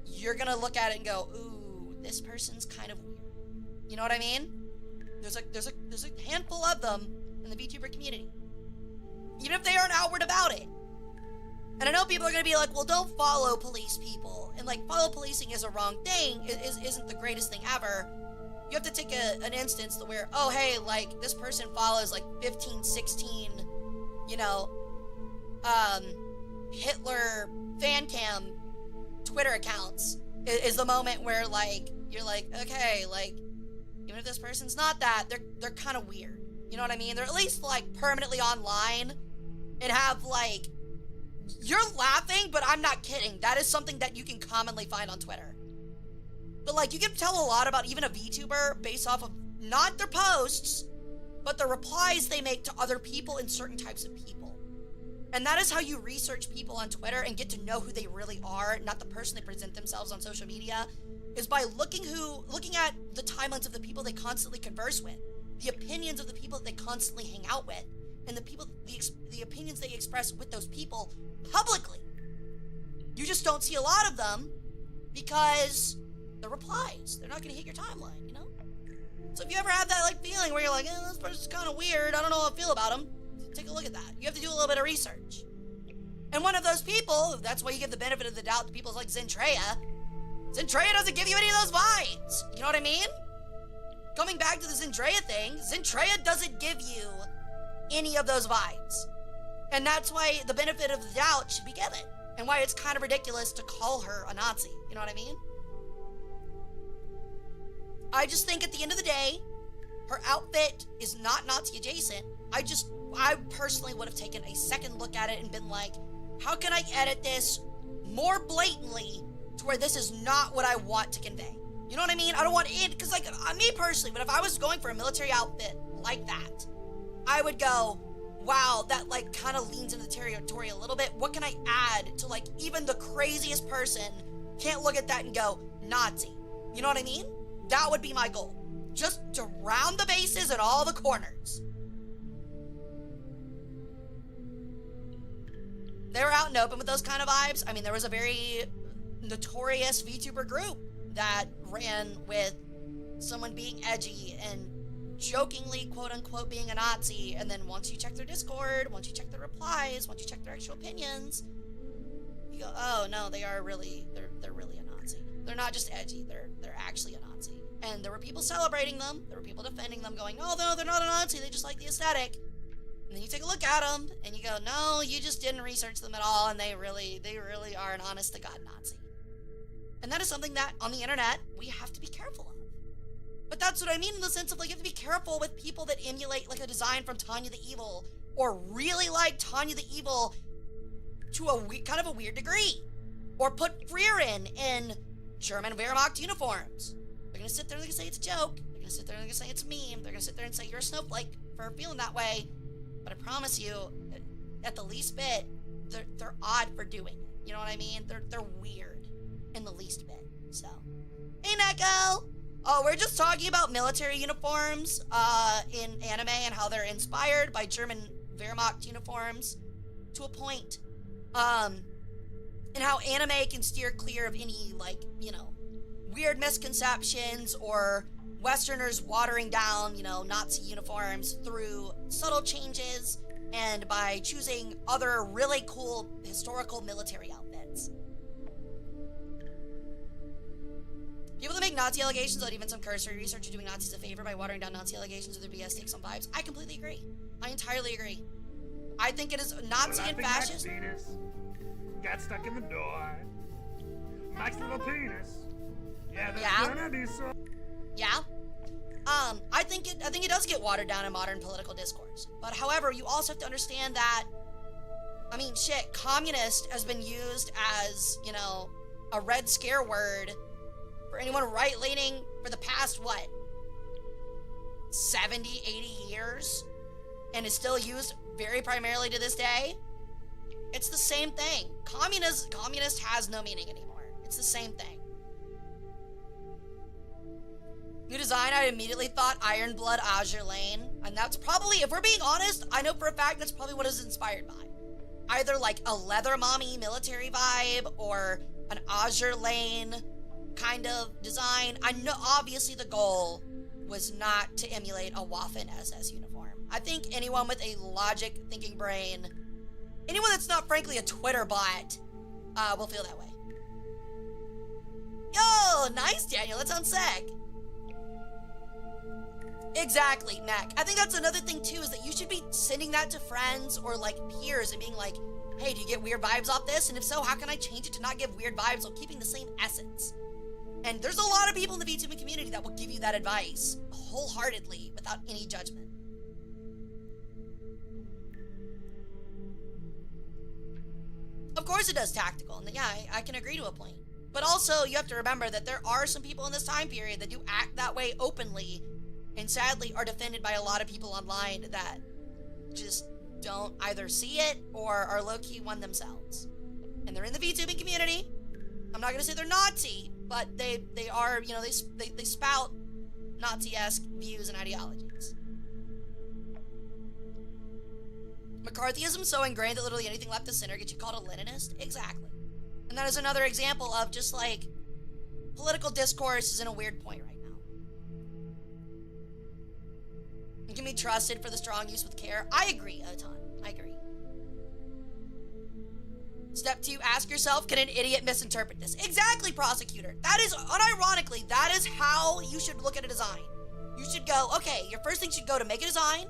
you're gonna look at it and go, ooh, this person's kind of weird. You know what I mean? There's a handful of them in the VTuber community. Even if they aren't outward about it. And I know people are gonna be like, well, don't follow police people. And like, follow policing is a wrong thing. It isn't the greatest thing ever. You have to take an instance where, oh, hey, like, this person follows like 15, 16, you know, Hitler fan cam Twitter accounts is the moment where like you're like, okay, like even if this person's not that, they're kind of weird. You know what I mean? They're at least like permanently online and have like, you're laughing, but I'm not kidding. That is something that you can commonly find on Twitter. But like you can tell a lot about even a VTuber based off of not their posts, but the replies they make to other people and certain types of people. And that is how you research people on Twitter and get to know who they really are, not the person they present themselves on social media, is by looking at the timelines of the people they constantly converse with, the opinions of the people that they constantly hang out with, and the opinions they express with those people publicly. You just don't see a lot of them because the replies, they're not going to hit your timeline, you know? So if you ever have that like feeling where you're like, this person's kind of weird, I don't know how I feel about them, take a look at that. You have to do a little bit of research. And one of those people, that's why you give the benefit of the doubt to people like Zentreya. Zentreya doesn't give you any of those vibes. You know what I mean? Coming back to the Zentreya thing, Zentreya doesn't give you any of those vibes. And that's why the benefit of the doubt should be given. And why it's kind of ridiculous to call her a Nazi. You know what I mean? I just think at the end of the day, her outfit is not Nazi adjacent. I personally would have taken a second look at it and been like, how can I edit this more blatantly to where this is not what I want to convey? You know what I mean? I don't want it, because like, me personally, but if I was going for a military outfit like that, I would go, wow, that like kind of leans into the territory a little bit. What can I add to like even the craziest person can't look at that and go, Nazi. You know what I mean? That would be my goal. Just to round the bases and all the corners. They were out and open with those kind of vibes. I mean, there was a very notorious VTuber group that ran with someone being edgy and jokingly, quote-unquote, being a Nazi, and then once you check their Discord, once you check their replies, once you check their actual opinions, you go, oh, no, they're really a Nazi. They're not just edgy, they're actually a Nazi. And there were people celebrating them, there were people defending them, going, oh, no, they're not a Nazi, they just like the aesthetic. And then you take a look at them, and you go, no, you just didn't research them at all, and they really are an honest-to-God Nazi. And that is something that, on the internet, we have to be careful of. But that's what I mean in the sense of, like, you have to be careful with people that emulate, like, a design from Tanya the Evil, or really like Tanya the Evil to a kind of a weird degree. Or put Frieren in German Wehrmacht uniforms. They're gonna sit there and they're gonna say it's a joke. They're gonna sit there and they're gonna say it's a meme. They're gonna sit there and say you're a snowflake for feeling that way. But I promise you, at the least bit, they're odd for doing it. You know what I mean? They're weird in the least bit. So, hey Neko! Oh, we're just talking about military uniforms in anime and how they're inspired by German Wehrmacht uniforms to a point. And how anime can steer clear of any, like, you know, weird misconceptions or Westerners watering down, you know, Nazi uniforms through subtle changes and by choosing other really cool historical military outfits. People that make Nazi allegations without even some cursory research are doing Nazis a favor by watering down Nazi allegations with their BS takes on vibes. I completely agree. I entirely agree. I think it is Nazi and fascist. Penis got stuck in the door. Mike's little penis. Yeah, that's gonna be so. Yeah. I think it does get watered down in modern political discourse. But however, you also have to understand that, I mean, shit, communist has been used as, you know, a red scare word for anyone right-leaning for the past, what, 70, 80 years? And is still used very primarily to this day? It's the same thing. Communist has no meaning anymore. It's the same thing. New design, I immediately thought Iron Blood Azure Lane. And that's probably, if we're being honest, I know for a fact that's probably what it's inspired by. Either like a leather mommy military vibe or an Azure Lane kind of design. I know obviously the goal was not to emulate a Waffen SS uniform. I think anyone with a logic thinking brain, anyone that's not frankly a Twitter bot, will feel that way. Yo, nice Daniel, that sounds sick. Exactly, Mac. I think that's another thing too, is that you should be sending that to friends or like peers and being like, hey, do you get weird vibes off this? And if so, how can I change it to not give weird vibes while keeping the same essence? And there's a lot of people in the Vtubing community that will give you that advice wholeheartedly without any judgment. Of course it does tactical, and yeah, I can agree to a point. But also, you have to remember that there are some people in this time period that do act that way openly, and sadly are defended by a lot of people online that just don't either see it or are low-key one themselves. And they're in the Vtubing community. I'm not gonna say they're Nazi, but they are, you know, they spout Nazi-esque views and ideologies. McCarthyism so ingrained that literally anything left of center gets you called a Leninist? Exactly. And that is another example of just like political discourse is in a weird point right now. You can be trusted for the strong use with care. I agree a ton. I agree. Step 2, ask yourself, can an idiot misinterpret this? Exactly, prosecutor. That is, unironically, that is how you should look at a design. You should go, okay, your first thing should go to make a design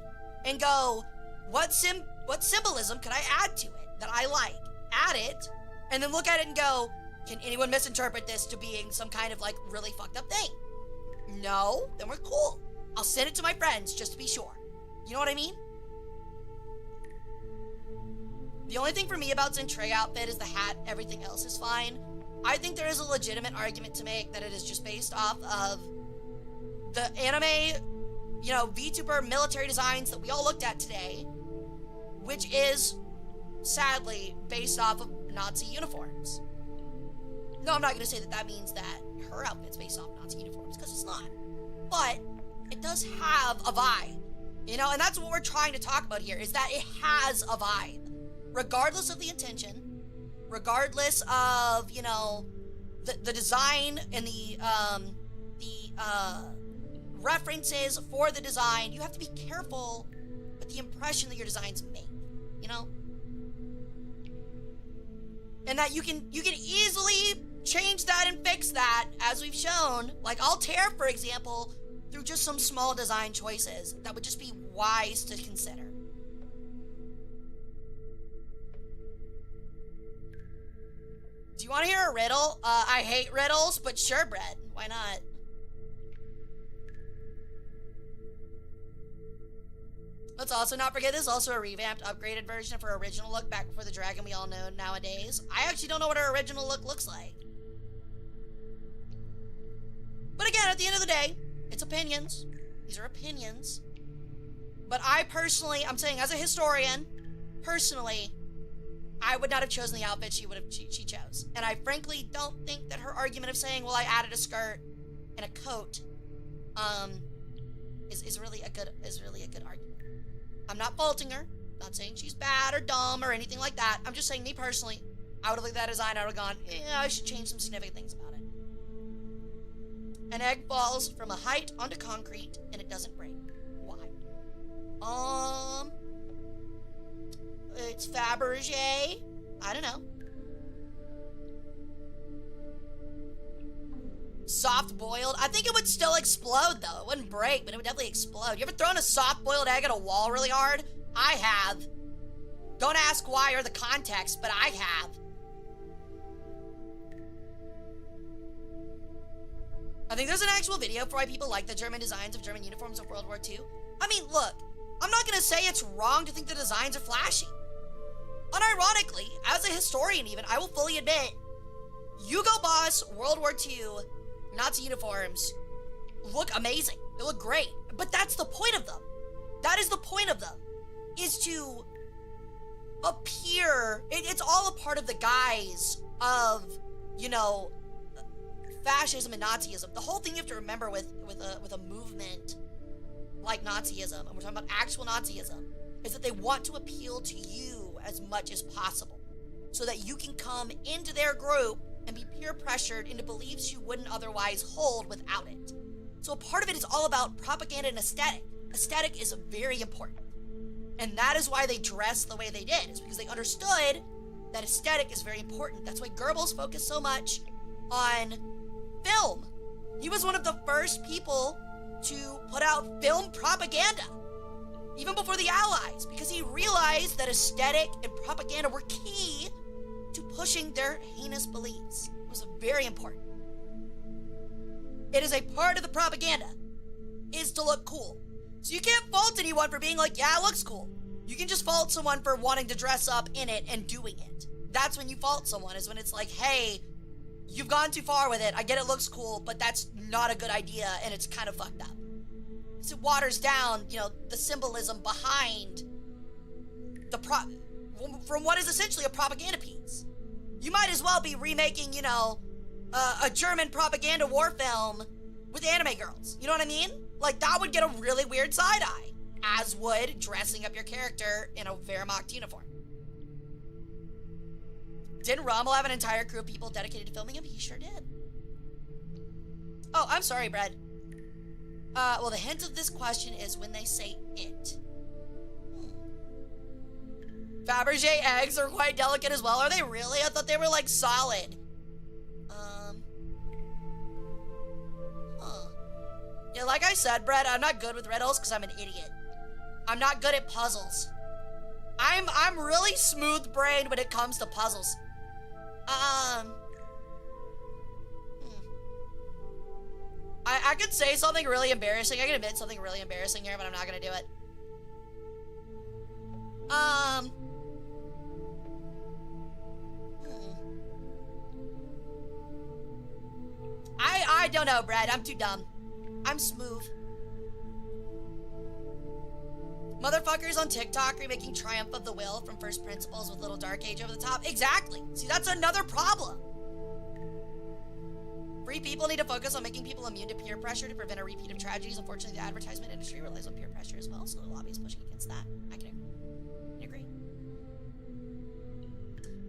and go, what symbolism could I add to it that I like? Add it, and then look at it and go, can anyone misinterpret this to being some kind of like really fucked up thing? No, then we're cool. I'll send it to my friends just to be sure. You know what I mean? The only thing for me about Zentrey outfit is the hat. Everything else is fine. I think there is a legitimate argument to make that it is just based off of the anime, you know, VTuber military designs that we all looked at today, which is, sadly, based off of Nazi uniforms. No, I'm not going to say that that means that her outfit's based off Nazi uniforms, because it's not. But it does have a vibe, you know, and that's what we're trying to talk about here, is that it has a vibe. Regardless of the intention, regardless of, you know, the design and the references for the design, you have to be careful with the impression that your designs make, you know? And that you can easily change that and fix that, as we've shown, like Altair, for example, through just some small design choices that would just be wise to consider. Do you want to hear a riddle? I hate riddles, but sure, Brett. Why not? Let's also not forget, this is also a revamped, upgraded version of her original look back before the dragon we all know nowadays. I actually don't know what her original look looks like. But again, at the end of the day, it's opinions. These are opinions. But I personally, I'm saying as a historian, personally, I would not have chosen the outfit she chose. And I frankly don't think that her argument of saying, well, I added a skirt and a coat, is really a good argument. I'm not faulting her. Not saying she's bad or dumb or anything like that. I'm just saying, me personally, I would have looked at that design, I would have gone, yeah, I should change some significant things about it. An egg falls from a height onto concrete and it doesn't break. Why? It's Fabergé. I don't know. Soft boiled. I think it would still explode though. It wouldn't break, but it would definitely explode. You ever thrown a soft boiled egg at a wall really hard? I have. Don't ask why or the context, but I have. I think there's an actual video for why people like the German designs of German uniforms of World War II. I mean, look, I'm not gonna say it's wrong to think the designs are flashy. Unironically, as a historian even, I will fully admit, Hugo Boss World War II Nazi uniforms look amazing. They look great. But that's the point of them. That is the point of them, is to appear, it's all a part of the guise of, you know, fascism and Nazism. The whole thing you have to remember with a movement like Nazism, and we're talking about actual Nazism, is that they want to appeal to you as much as possible so that you can come into their group and be peer pressured into beliefs you wouldn't otherwise hold without it. So a part of it is all about propaganda and aesthetic. Aesthetic is very important. And that is why they dressed the way they did, is because they understood that aesthetic is very important. That's why Goebbels focused so much on film. He was one of the first people to put out film propaganda, even before the Allies, because he realized that aesthetic and propaganda were key to pushing their heinous beliefs. It was very important. It is a part of the propaganda, is to look cool. So you can't fault anyone for being like, yeah, it looks cool. You can just fault someone for wanting to dress up in it and doing it. That's when you fault someone, is when it's like, hey, you've gone too far with it. I get it looks cool, but that's not a good idea, and it's kind of fucked up. So it waters down, you know, the symbolism behind from what is essentially a propaganda piece. You might as well be remaking, you know, a German propaganda war film with anime girls. You know what I mean? Like, that would get a really weird side eye, as would dressing up your character in a Wehrmacht uniform. Didn't Rommel have an entire crew of people dedicated to filming him? He sure did. Oh, I'm sorry, Brad. Well, the hint of this question is when they say it. Fabergé eggs are quite delicate as well. Are they really? I thought they were, like, solid. Yeah, like I said, Brett, I'm not good with riddles because I'm an idiot. I'm not good at puzzles. I'm really smooth-brained when it comes to puzzles. I could say something really embarrassing. I can admit something really embarrassing here, but I'm not gonna do it. I don't know, Brad. I'm too dumb. I'm smooth. Motherfuckers on TikTok remaking Triumph of the Will from First Principles with Little Dark Age over the top. Exactly. See, that's another problem. Free people need to focus on making people immune to peer pressure to prevent a repeat of tragedies. Unfortunately, the advertisement industry relies on peer pressure as well, so the lobby is pushing against that. I can agree.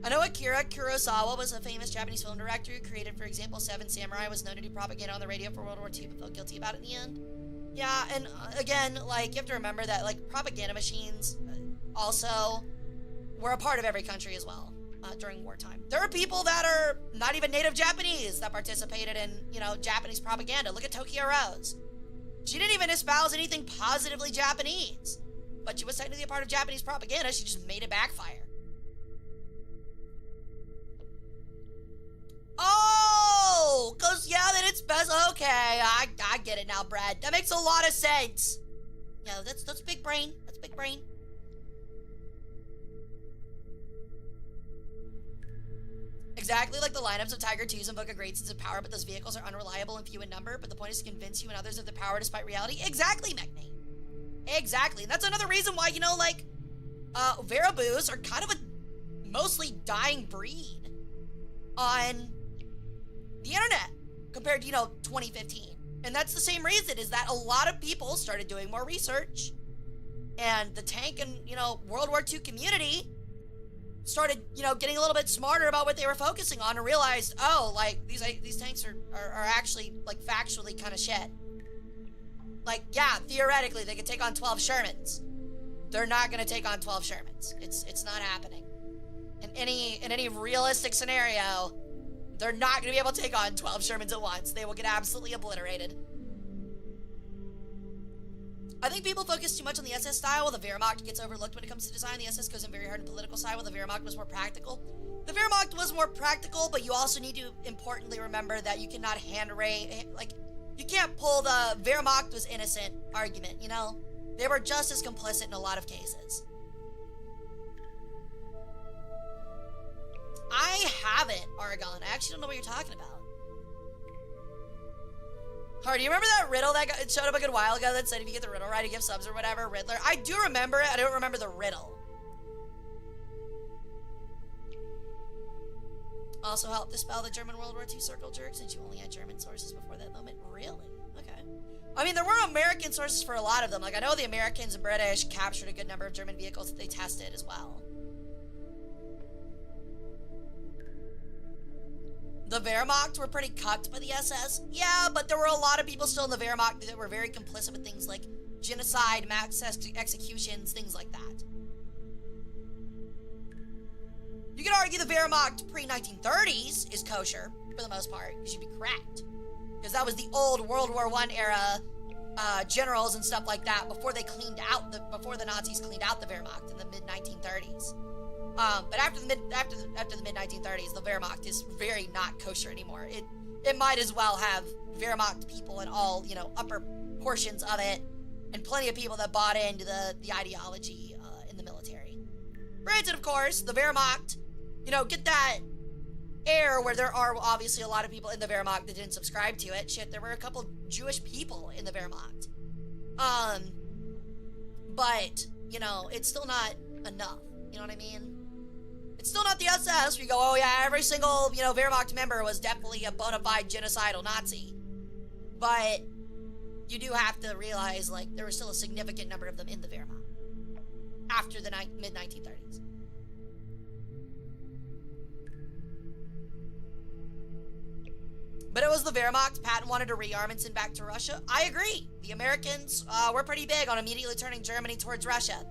I know Akira Kurosawa was a famous Japanese film director who created, for example, Seven Samurai, was known to do propaganda on the radio for World War II, but felt guilty about it in the end. Yeah, and again, like, you have to remember that, like, propaganda machines also were a part of every country as well during wartime. There are people that are not even native Japanese that participated in, you know, Japanese propaganda. Look at Tokyo Rose. She didn't even espouse anything positively Japanese, but she was technically a part of Japanese propaganda. She just made it backfire. Oh, cause yeah, then it's best. Okay, I get it now, Brad. That makes a lot of sense. Yeah, that's big brain. That's big brain. Exactly like the lineups of Tiger 2s and Book of Great Sins of Power, but those vehicles are unreliable and few in number, but the point is to convince you and others of the power despite reality. Exactly, Mechmate. Exactly. And that's another reason why, you know, like, Veraboos are kind of a mostly dying breed on the internet compared to, you know, 2015. And that's the same reason, is that a lot of people started doing more research, and the tank and, you know, World War II community started, you know, getting a little bit smarter about what they were focusing on and realized, oh, like, these tanks are actually, like, factually kind of shit. Like, yeah, theoretically, they could take on 12 Shermans. They're not going to take on 12 Shermans. It's not happening. In any realistic scenario, they're not going to be able to take on 12 Shermans at once. They will get absolutely obliterated. I think people focus too much on the SS style, while the Wehrmacht gets overlooked when it comes to design. The SS goes in very hard in political side, while the Wehrmacht was more practical. The Wehrmacht was more practical, but you also need to importantly remember that you cannot you can't pull the Wehrmacht was innocent argument, you know? They were just as complicit in a lot of cases. I haven't, Aragon. I actually don't know what you're talking about. Hard, do you remember that riddle that showed up a good while ago that said if you get the riddle right, you give subs or whatever? Riddler? I do remember it. I don't remember the riddle. Also helped dispel the German World War II circle jerk, since you only had German sources before that moment. Really? Okay. I mean, there were American sources for a lot of them. Like, I know the Americans and British captured a good number of German vehicles that they tested as well. The Wehrmacht were pretty cucked by the SS. Yeah, but there were a lot of people still in the Wehrmacht that were very complicit with things like genocide, mass executions, things like that. You could argue the Wehrmacht pre-1930s is kosher, for the most part, because you'd be correct. Because that was the old World War I era generals and stuff like that before they cleaned out before the Nazis cleaned out the Wehrmacht in the mid-1930s. But after the mid-1930s, the Wehrmacht is very not kosher anymore. It might as well have Wehrmacht people in all, you know, upper portions of it, and plenty of people that bought into the ideology in the military. Granted, of course, the Wehrmacht, you know, get that air where there are obviously a lot of people in the Wehrmacht that didn't subscribe to it. Shit, there were a couple Jewish people in the Wehrmacht. But, you know, it's still not enough. You know what I mean? It's still not the SS where you go, oh yeah, every single, you know, Wehrmacht member was definitely a bona fide genocidal Nazi. But you do have to realize, like, there was still a significant number of them in the Wehrmacht after the mid-1930s. But it was the Wehrmacht. Patton wanted to rearm and send back to Russia. I agree. The Americans were pretty big on immediately turning Germany towards Russia.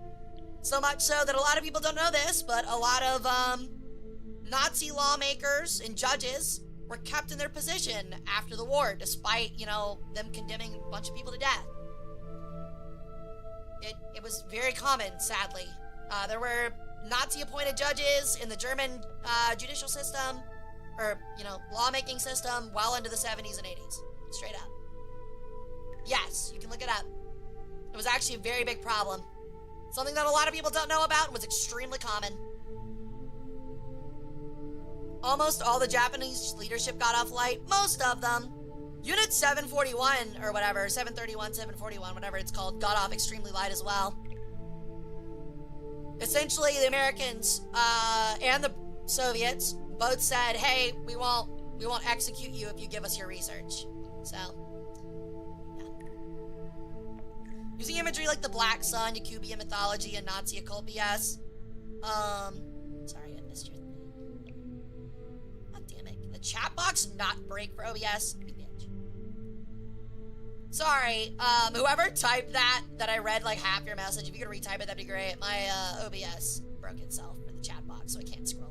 So much so that a lot of people don't know this, but a lot of Nazi lawmakers and judges were kept in their position after the war, despite, you know, them condemning a bunch of people to death. It was very common, sadly. There were Nazi-appointed judges in the German judicial system, or, you know, lawmaking system, well into the 70s and 80s. Straight up. Yes, you can look it up. It was actually a very big problem. Something that a lot of people don't know about and was extremely common. Almost all the Japanese leadership got off light. Most of them. Unit 741, or whatever, 731, 741, whatever it's called, got off extremely light as well. Essentially, the Americans and the Soviets both said, hey, we won't execute you if you give us your research. So, yeah. Using imagery like the Black Sun, Yakubian mythology, and Nazi occult BS. Sorry, I missed your thing. God damn it. Can the chat box not break for OBS? You bitch. Sorry, whoever typed that I read like half your message, if you could retype it, that'd be great. My OBS broke itself for the chat box, so I can't scroll up.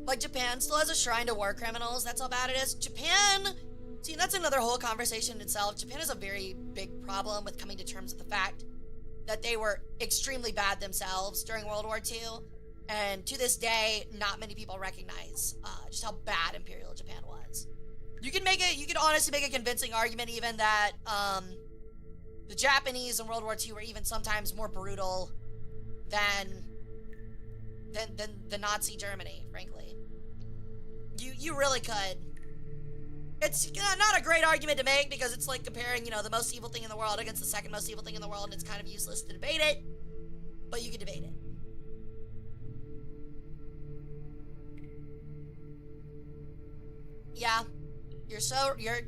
Like, Japan still has a shrine to war criminals. That's how bad it is. Japan, see, that's another whole conversation in itself. Japan has a very big problem with coming to terms with the fact that they were extremely bad themselves during World War II. And to this day, not many people recognize just how bad Imperial Japan was. You can honestly make a convincing argument even that the Japanese in World War II were even sometimes more brutal than the Nazi Germany, frankly. You really could. It's not a great argument to make because it's like comparing, the most evil thing in the world against the second most evil thing in the world, and it's kind of useless to debate it, but you can debate it. Yeah, you're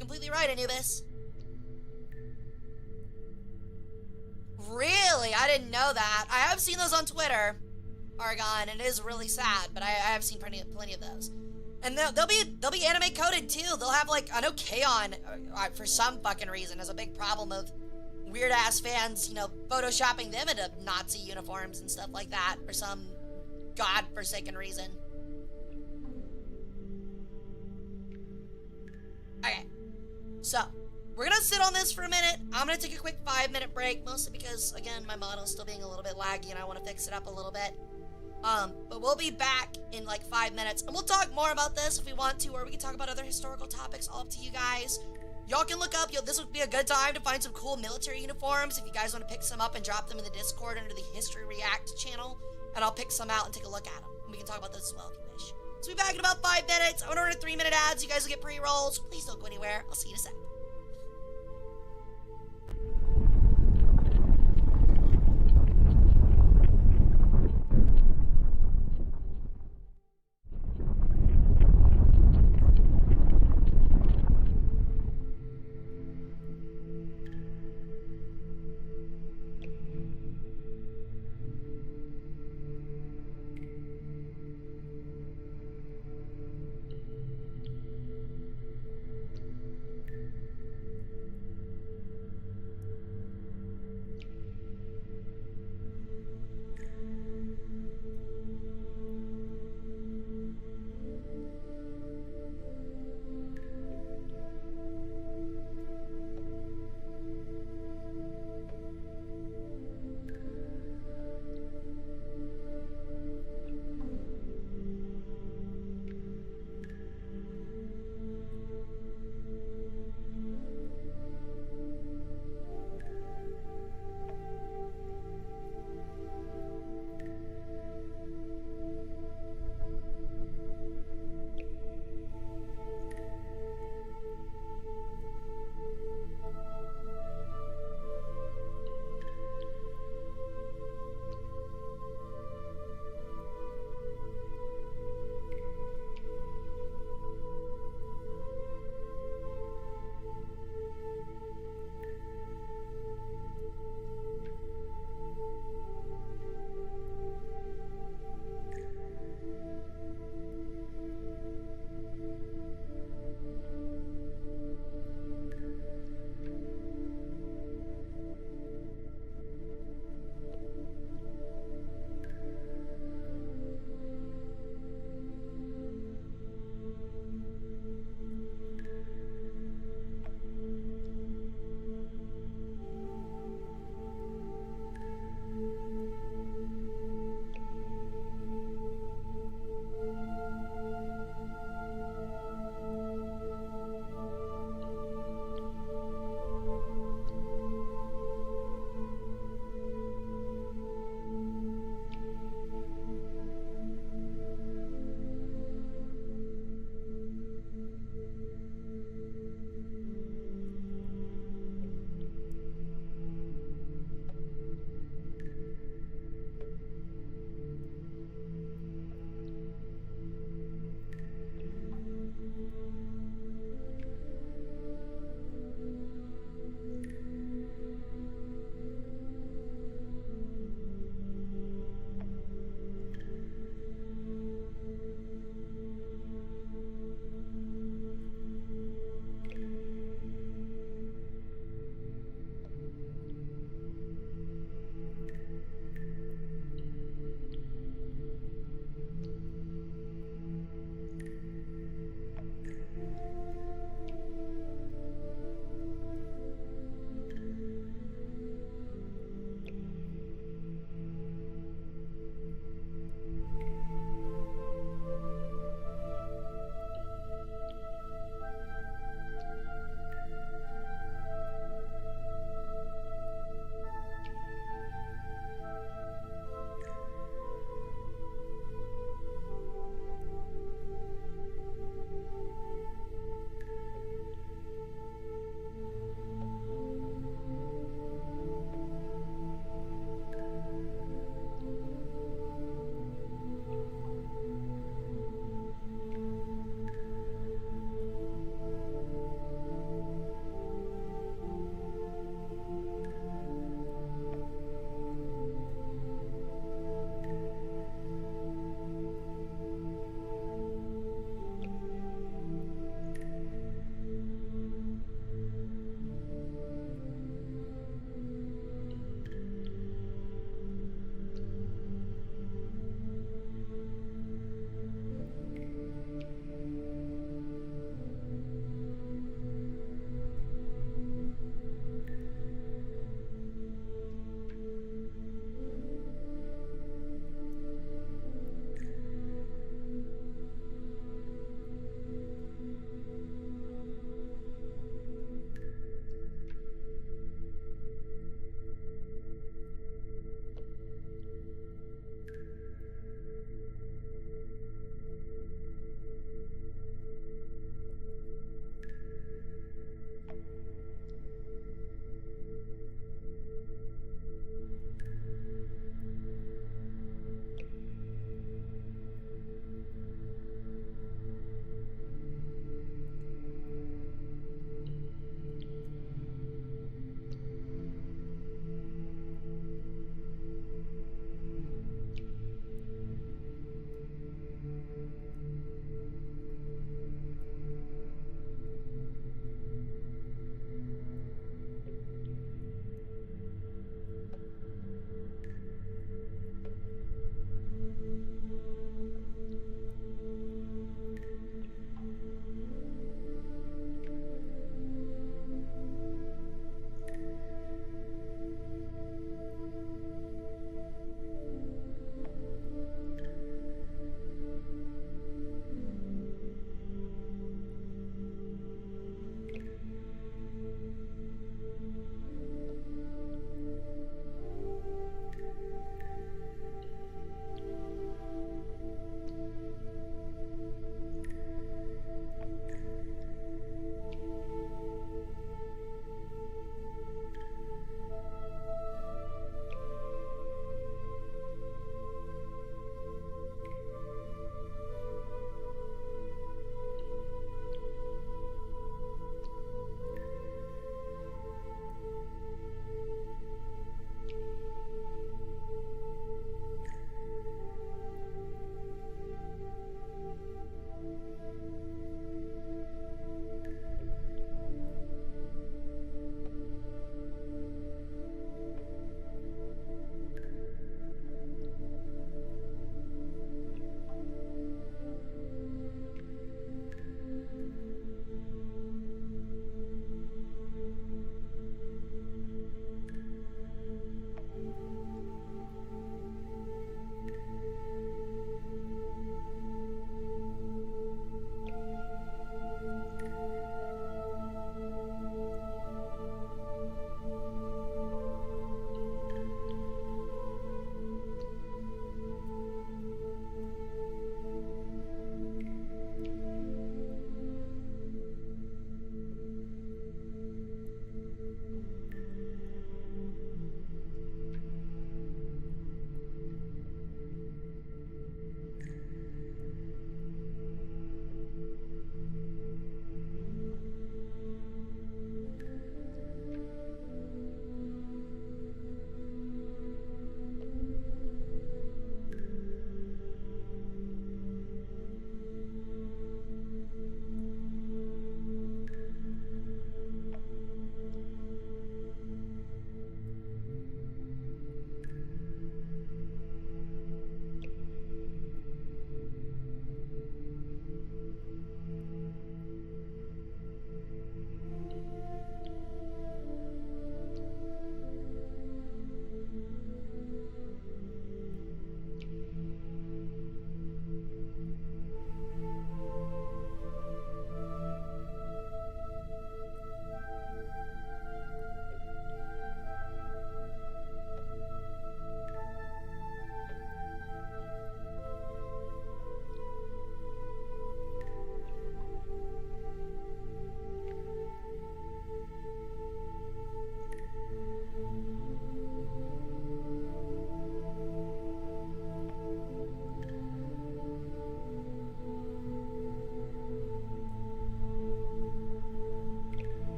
completely right, Anubis. Really? I didn't know that. I have seen those on Twitter, Argon, and it is really sad, but I have seen plenty of those. And they'll be anime coded too. They'll have I know K-On! For some fucking reason has a big problem of weird ass fans, photoshopping them into Nazi uniforms and stuff like that for some godforsaken reason. Okay, so we're gonna sit on this for a minute. I'm gonna take a quick 5-minute break, mostly because, again, my model's still being a little bit laggy and I want to fix it up a little bit. But we'll be back in 5 minutes, and we'll talk more about this if we want to, or we can talk about other historical topics, all up to you guys. Y'all can look up, this would be a good time to find some cool military uniforms if you guys want to pick some up and drop them in the Discord under the History React channel, and I'll pick some out and take a look at them. And we can talk about this as well if you wish. So we'll be back in about 5 minutes. I'm gonna run 3-minute ads. You guys will get pre-rolls. Please don't go anywhere. I'll see you in a sec.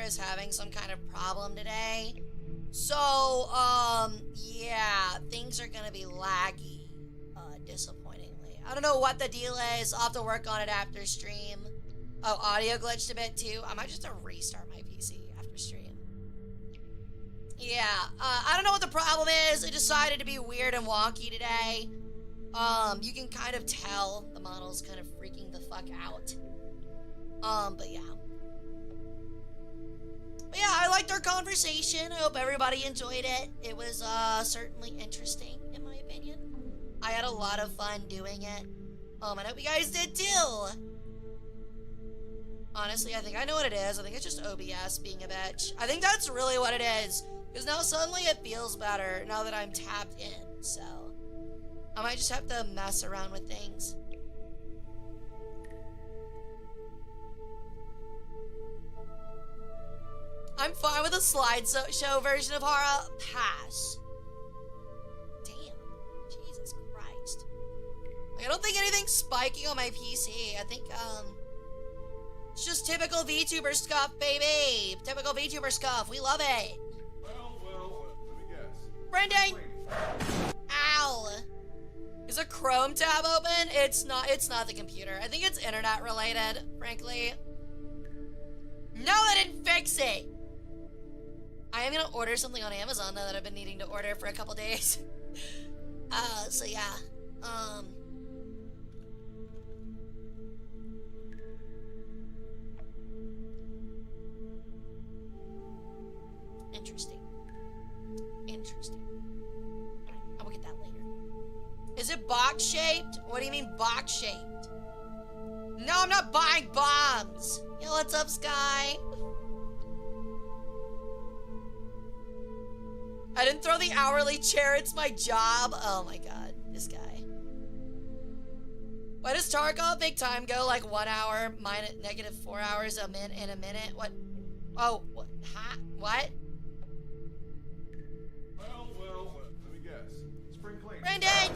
is having some kind of problem today. So, yeah, things are gonna be laggy, disappointingly. I don't know what the deal is. I'll have to work on it after stream. Oh, audio glitched a bit too. I might just have to restart my PC after stream. Yeah, I don't know what the problem is. It decided to be weird and wonky today. You can kind of tell the model's kind of freaking the fuck out. But yeah. But yeah, I liked our conversation. I hope everybody enjoyed it. It was, certainly interesting, in my opinion. I had a lot of fun doing it. I hope you guys did too. Honestly, I think I know what it is. I think it's just OBS being a bitch. I think that's really what it is. Because now suddenly it feels better now that I'm tapped in, so I might just have to mess around with things. I'm fine with a slideshow version of Hara. Pass. Damn. Jesus Christ. Like, I don't think anything's spiking on my PC. I think, it's just typical VTuber scuff, baby. Typical VTuber scuff. We love it. Well, let me guess. Brendan! Ow! Is a Chrome tab open? It's not the computer. I think it's internet related, frankly. No, that didn't fix it! I am gonna order something on Amazon though that I've been needing to order for a couple days. So yeah. Interesting. Alright, I will get that later. Is it box shaped? What do you mean box shaped? No, I'm not buying bombs! Yo, what's up, Sky? I didn't throw the hourly chair, it's my job. Oh my god, this guy. Why does Tarkov make time go like 1 hour minus negative 4 hours in a minute? What? Oh, what? Ha? What? Well, let me guess. Spring clean. Brendan!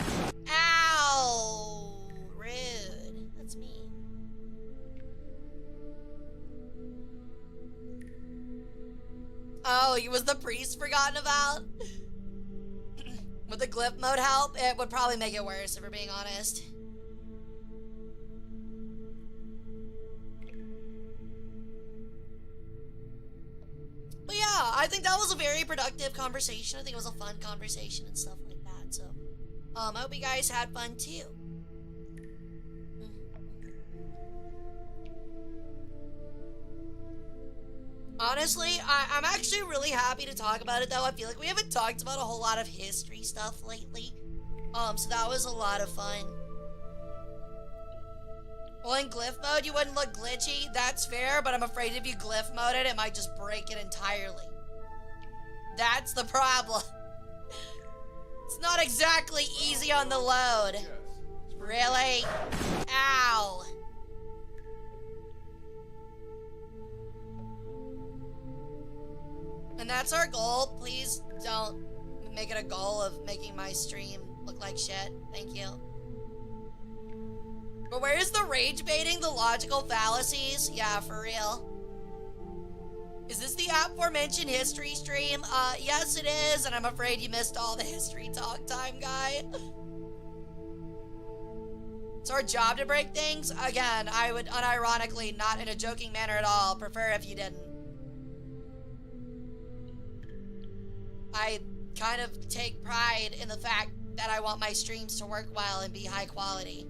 Ow! Rude. That's me. Oh, was the priest forgotten about? Would the glyph mode help? It would probably make it worse, if we're being honest. But yeah, I think that was a very productive conversation. I think it was a fun conversation and stuff like that. So, I hope you guys had fun too. Honestly, I'm actually really happy to talk about it though. I feel like we haven't talked about a whole lot of history stuff lately. So that was a lot of fun. Well, in glyph mode, you wouldn't look glitchy. That's fair, but I'm afraid if you glyph mode it, it might just break it entirely. That's the problem. It's not exactly easy on the load. Yes. Really? Ow. And that's our goal. Please don't make it a goal of making my stream look like shit. Thank you. But where is the rage baiting the logical fallacies? Yeah, for real. Is this the aforementioned history stream? Yes it is, and I'm afraid you missed all the history talk time, guy. It's our job to break things. Again, I would unironically, not in a joking manner at all, prefer if you didn't. I kind of take pride in the fact that I want my streams to work well and be high quality.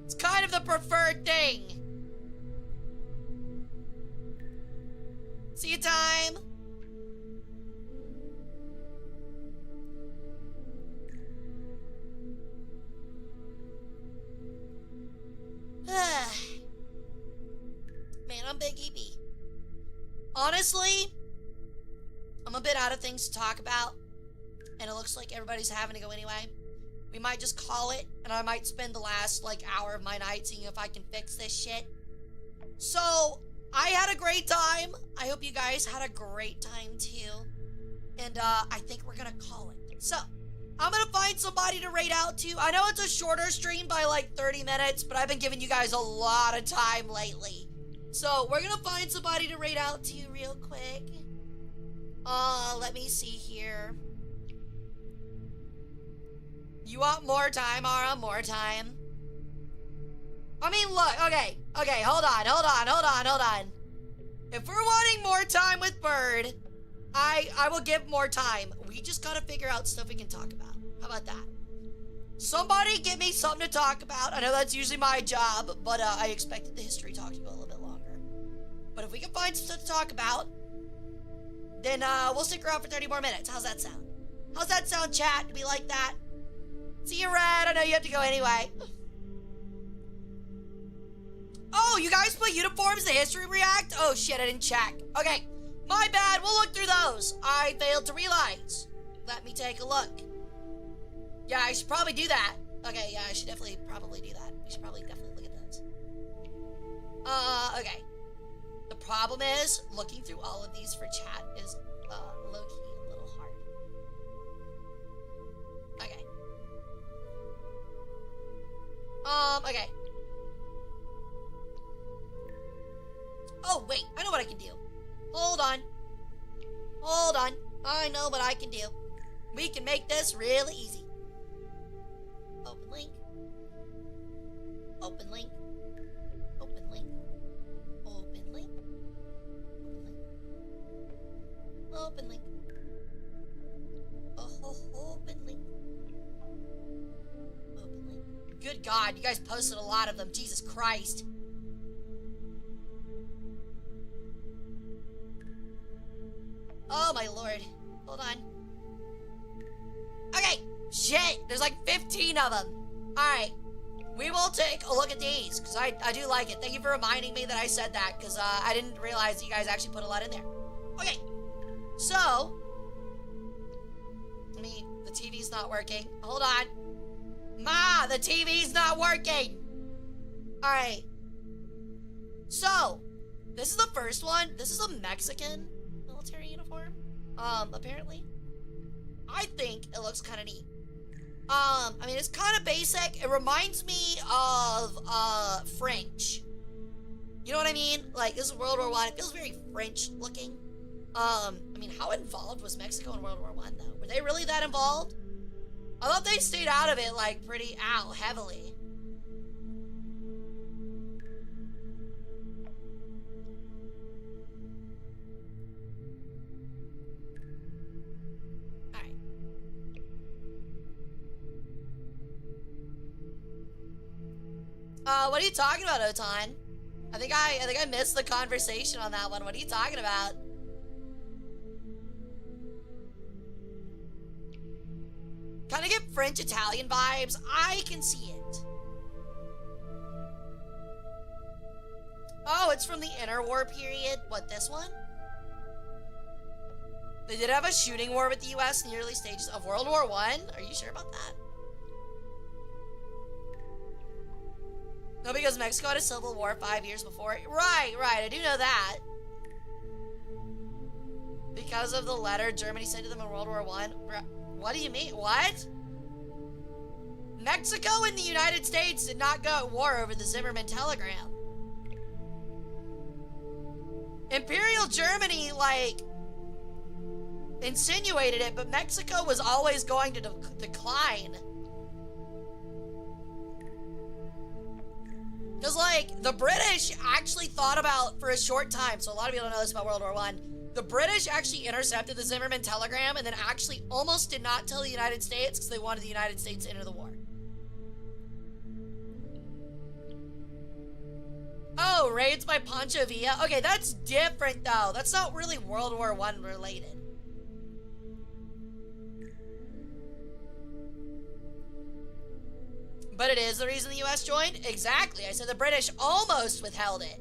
It's kind of the preferred thing. See you time. Man, I'm Big EP. Honestly, I'm a bit out of things to talk about, and it looks like everybody's having to go anyway. We might just call it, and I might spend the last, hour of my night seeing if I can fix this shit. So, I had a great time. I hope you guys had a great time, too. And, I think we're gonna call it. So, I'm gonna find somebody to raid out to. I know it's a shorter stream by, 30 minutes, but I've been giving you guys a lot of time lately. So we're gonna find somebody to raid out to real quick. Let me see here. You want more time, Hara? More time? I mean, look, okay, hold on. If we're wanting more time with Bird, I will give more time. We just gotta figure out stuff we can talk about. How about that? Somebody give me something to talk about. I know that's usually my job, but I expected the history talk to go a little bit longer. But if we can find stuff to talk about, then we'll stick around for 30 more minutes. How's that sound? How's that sound, chat? Do we like that? See you, Red. I know you have to go anyway. Oh, you guys put uniforms to history react? Oh shit, I didn't check. Okay, my bad. We'll look through those. I failed to realize. Let me take a look. Yeah, I should probably do that. Okay, yeah, I should probably do that. We should definitely look at those. Okay. The problem is, looking through all of these for chat is, low-key a little hard. Okay. Okay. Oh, wait, I know what I can do. Hold on. I know what I can do. We can make this really easy. Open link. Open link. Open link. Open link. Open link. Open link. Open link. Good God, you guys posted a lot of them. Jesus Christ. Oh my lord. Hold on. Okay. Shit. There's like 15 of them. Alright. We will take a look at these, because I do like it. Thank you for reminding me that I said that, because I didn't realize you guys actually put a lot in there. Okay. So. I mean, the TV's not working. Hold on. Ma, the TV's not working. Alright. So. This is the first one. This is a Mexican military uniform. Apparently. I think it looks kind of neat. I mean, it's kind of basic. It reminds me of, French. You know what I mean? Like, this is World War I. It feels very French looking. I mean, how involved was Mexico in World War I, though? Were they really that involved? I thought they stayed out of it, like, pretty heavily. What are you talking about, Otan? I think I missed the conversation on that one. What are you talking about? Kind of get French-Italian vibes. I can see it. Oh, it's from the interwar period. What, this one? They did have a shooting war with the US in the early stages of World War I? Are you sure about that? No, because Mexico had a civil war 5 years before. Right, I do know that. Because of the letter Germany sent to them in World War I. What do you mean? What? Mexico and the United States did not go at war over the Zimmerman telegram. Imperial Germany, like, insinuated it, but Mexico was always going to decline. Because, like, the British actually thought about, for a short time, so a lot of people don't know this about World War I, the British actually intercepted the Zimmerman telegram and then actually almost did not tell the United States because they wanted the United States to enter the war. Oh, raids by Pancho Villa? Okay, that's different, though. That's not really World War I related. But it is the reason the US joined? Exactly. I said the British almost withheld it.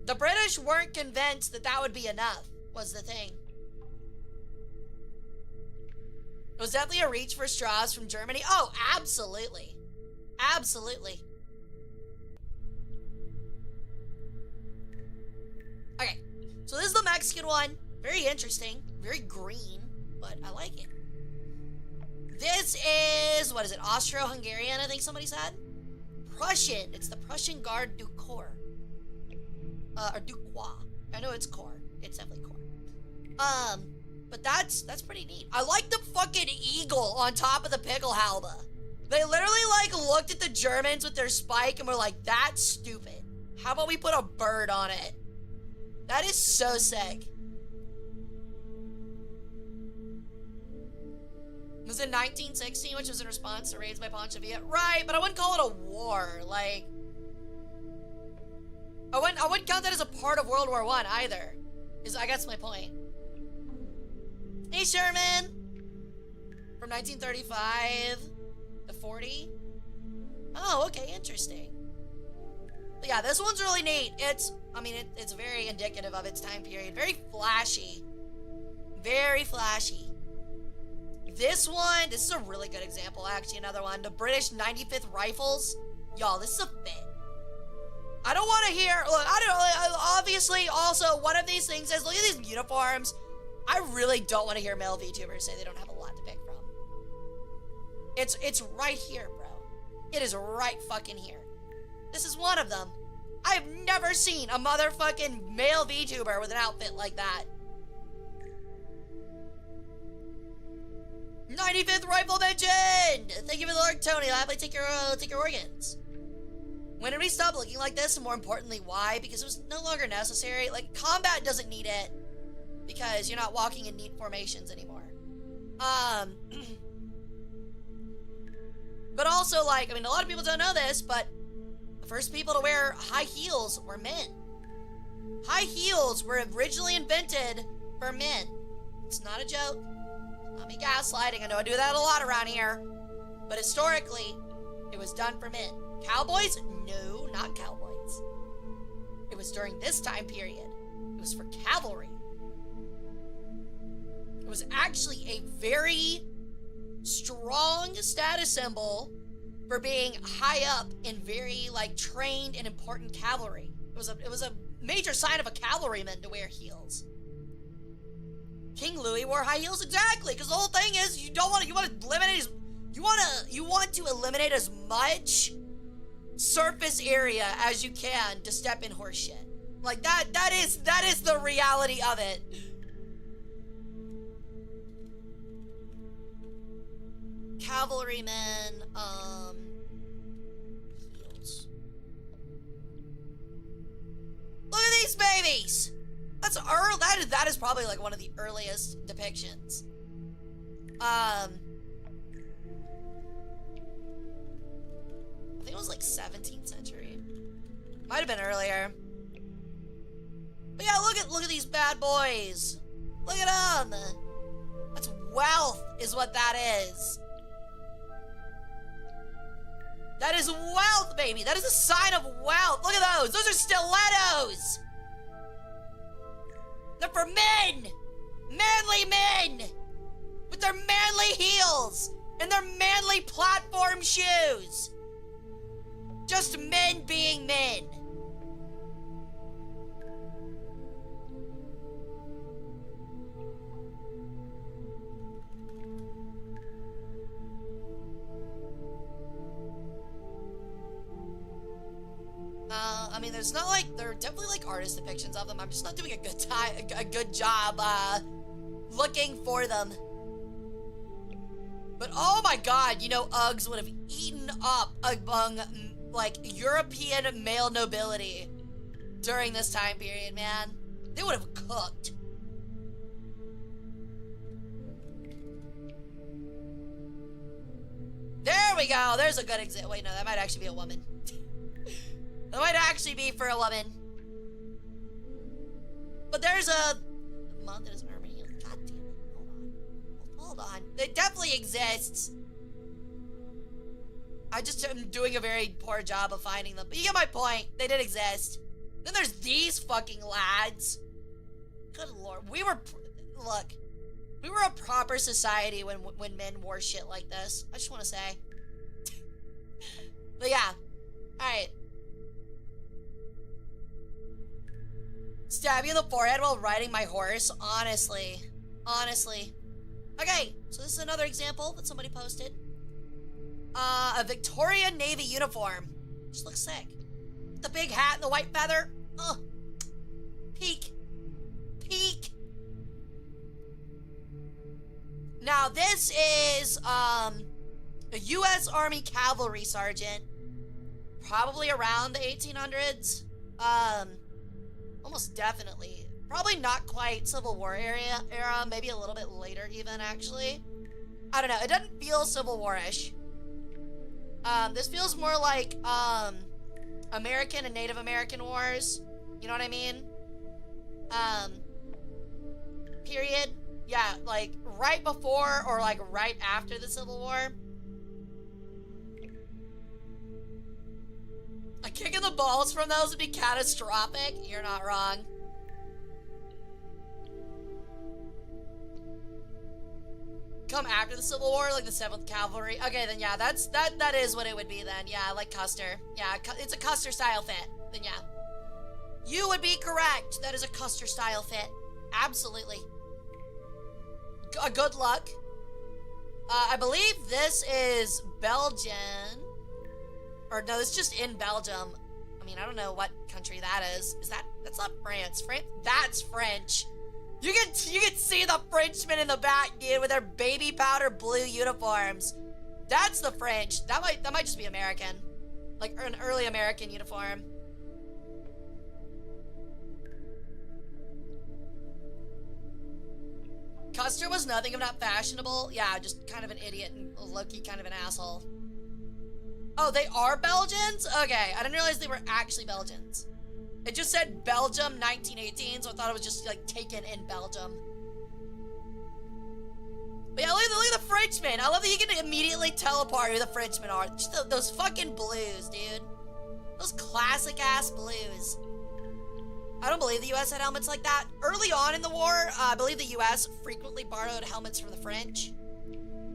The British weren't convinced that that would be enough, was the thing. It was definitely a reach for straws from Germany. Oh, absolutely. Absolutely. Okay, so this is the Mexican one. Very interesting. Very green. But I like it. This is, what is it, Austro-Hungarian, I think somebody said? Prussian. It's the Prussian Guard du Corps. Or du Croix. I know it's Corps. It's definitely Corps. But that's pretty neat. I like the fucking eagle on top of the Pickelhaube. They literally, like, looked at the Germans with their spike and were like, that's stupid. How about we put a bird on it? That is so sick. It was in 1916, which was in response to raids by Pontchavia. Right, but I wouldn't call it a war. Like, I wouldn't count that as a part of World War I either. I guess my point. Hey, Sherman! From 1935 to 40? Oh, okay, interesting. But yeah, this one's really neat. It's very indicative of its time period. Very flashy. Very flashy. This is a really good example, actually, another one. The British 95th Rifles. Y'all, this is a fit. I don't want to hear, look, obviously, also, one of these things is, look at these uniforms. I really don't want to hear male VTubers say they don't have a lot to pick from. It's right here, bro. It is right fucking here. This is one of them. I have never seen a motherfucking male VTuber with an outfit like that. 95th Rifle mentioned! Thank you for the lurk, Tony. I'll happily take your organs. When did we stop looking like this? And more importantly, why? Because it was no longer necessary. Like, combat doesn't need it. Because you're not walking in neat formations anymore. But also, like, I mean, a lot of people don't know this, but the first people to wear high heels were men. High heels were originally invented for men. It's not a joke. Not me gaslighting. I know I do that a lot around here. But historically, it was done for men. Cowboys? No, not cowboys. It was during this time period. It was for cavalry. It was actually a very strong status symbol for being high up in very, like, trained and important cavalry. It was a major sign of a cavalryman to wear heels. King Louis wore high heels, exactly, because the whole thing is you want to eliminate as much surface area as you can to step in horse shit. Like that is the reality of it. Cavalrymen, heels. Look at these babies! That's early. That is probably like one of the earliest depictions. I think it was like 17th century. Might have been earlier. But yeah, look at these bad boys. Look at them. That's wealth, is what that is. That is wealth, baby. That is a sign of wealth. Look at those. Those are stilettos. They're for men! Manly men! With their manly heels! And their manly platform shoes! Just men being men. I mean, there's not like, there are definitely like artist depictions of them. I'm just not doing a good job, looking for them. But oh my god, you know, Uggs would have eaten up among, like, European male nobility during this time period, man. They would have cooked. There we go, there's a good example. Wait, no, that might actually be a woman. That might actually be for a woman. But there's a month that is urban heal. God damn it. Hold on. It definitely exists. I just am doing a very poor job of finding them. But you get my point. They did exist. Then there's these fucking lads. Good lord. We were a proper society when men wore shit like this. I just want to say. But yeah. Alright. Stab you in the forehead while riding my horse? Honestly. Okay, so this is another example that somebody posted. A Victorian Navy uniform. Just looks sick. The big hat and the white feather. Ugh. Peak. Peak. Now this is a U.S. Army cavalry sergeant, probably around the 1800s. Almost definitely. Probably not quite Civil War era, maybe a little bit later even, actually. I don't know, it doesn't feel Civil War-ish. This feels more like, American and Native American wars. You know what I mean? Period. Yeah, like, right before or, like, right after the Civil War. A kick in the balls from those would be catastrophic. You're not wrong. Come after the Civil War, like the 7th Cavalry. Okay, then yeah, that is what it would be then. Yeah, like Custer. Yeah, it's a Custer style fit. Then yeah. You would be correct. That is a Custer style fit. Absolutely. Good luck. I believe this is Belgian. Or no, it's just in Belgium. I mean, I don't know what country that is. That's not France. That's French. You can see the Frenchmen in the back, dude, with their baby powder blue uniforms. That's the French. That might just be American. Like an early American uniform. Custer was nothing if not fashionable. Yeah, just kind of an idiot and low-key kind of an asshole. Oh, they are Belgians? Okay, I didn't realize they were actually Belgians. It just said Belgium 1918, so I thought it was just like taken in Belgium. But yeah, look at the Frenchmen. I love that you can immediately tell apart who the Frenchmen are. Just those fucking blues, dude. Those classic ass blues. I don't believe the US had helmets like that. Early on in the war, I believe the US frequently borrowed helmets from the French.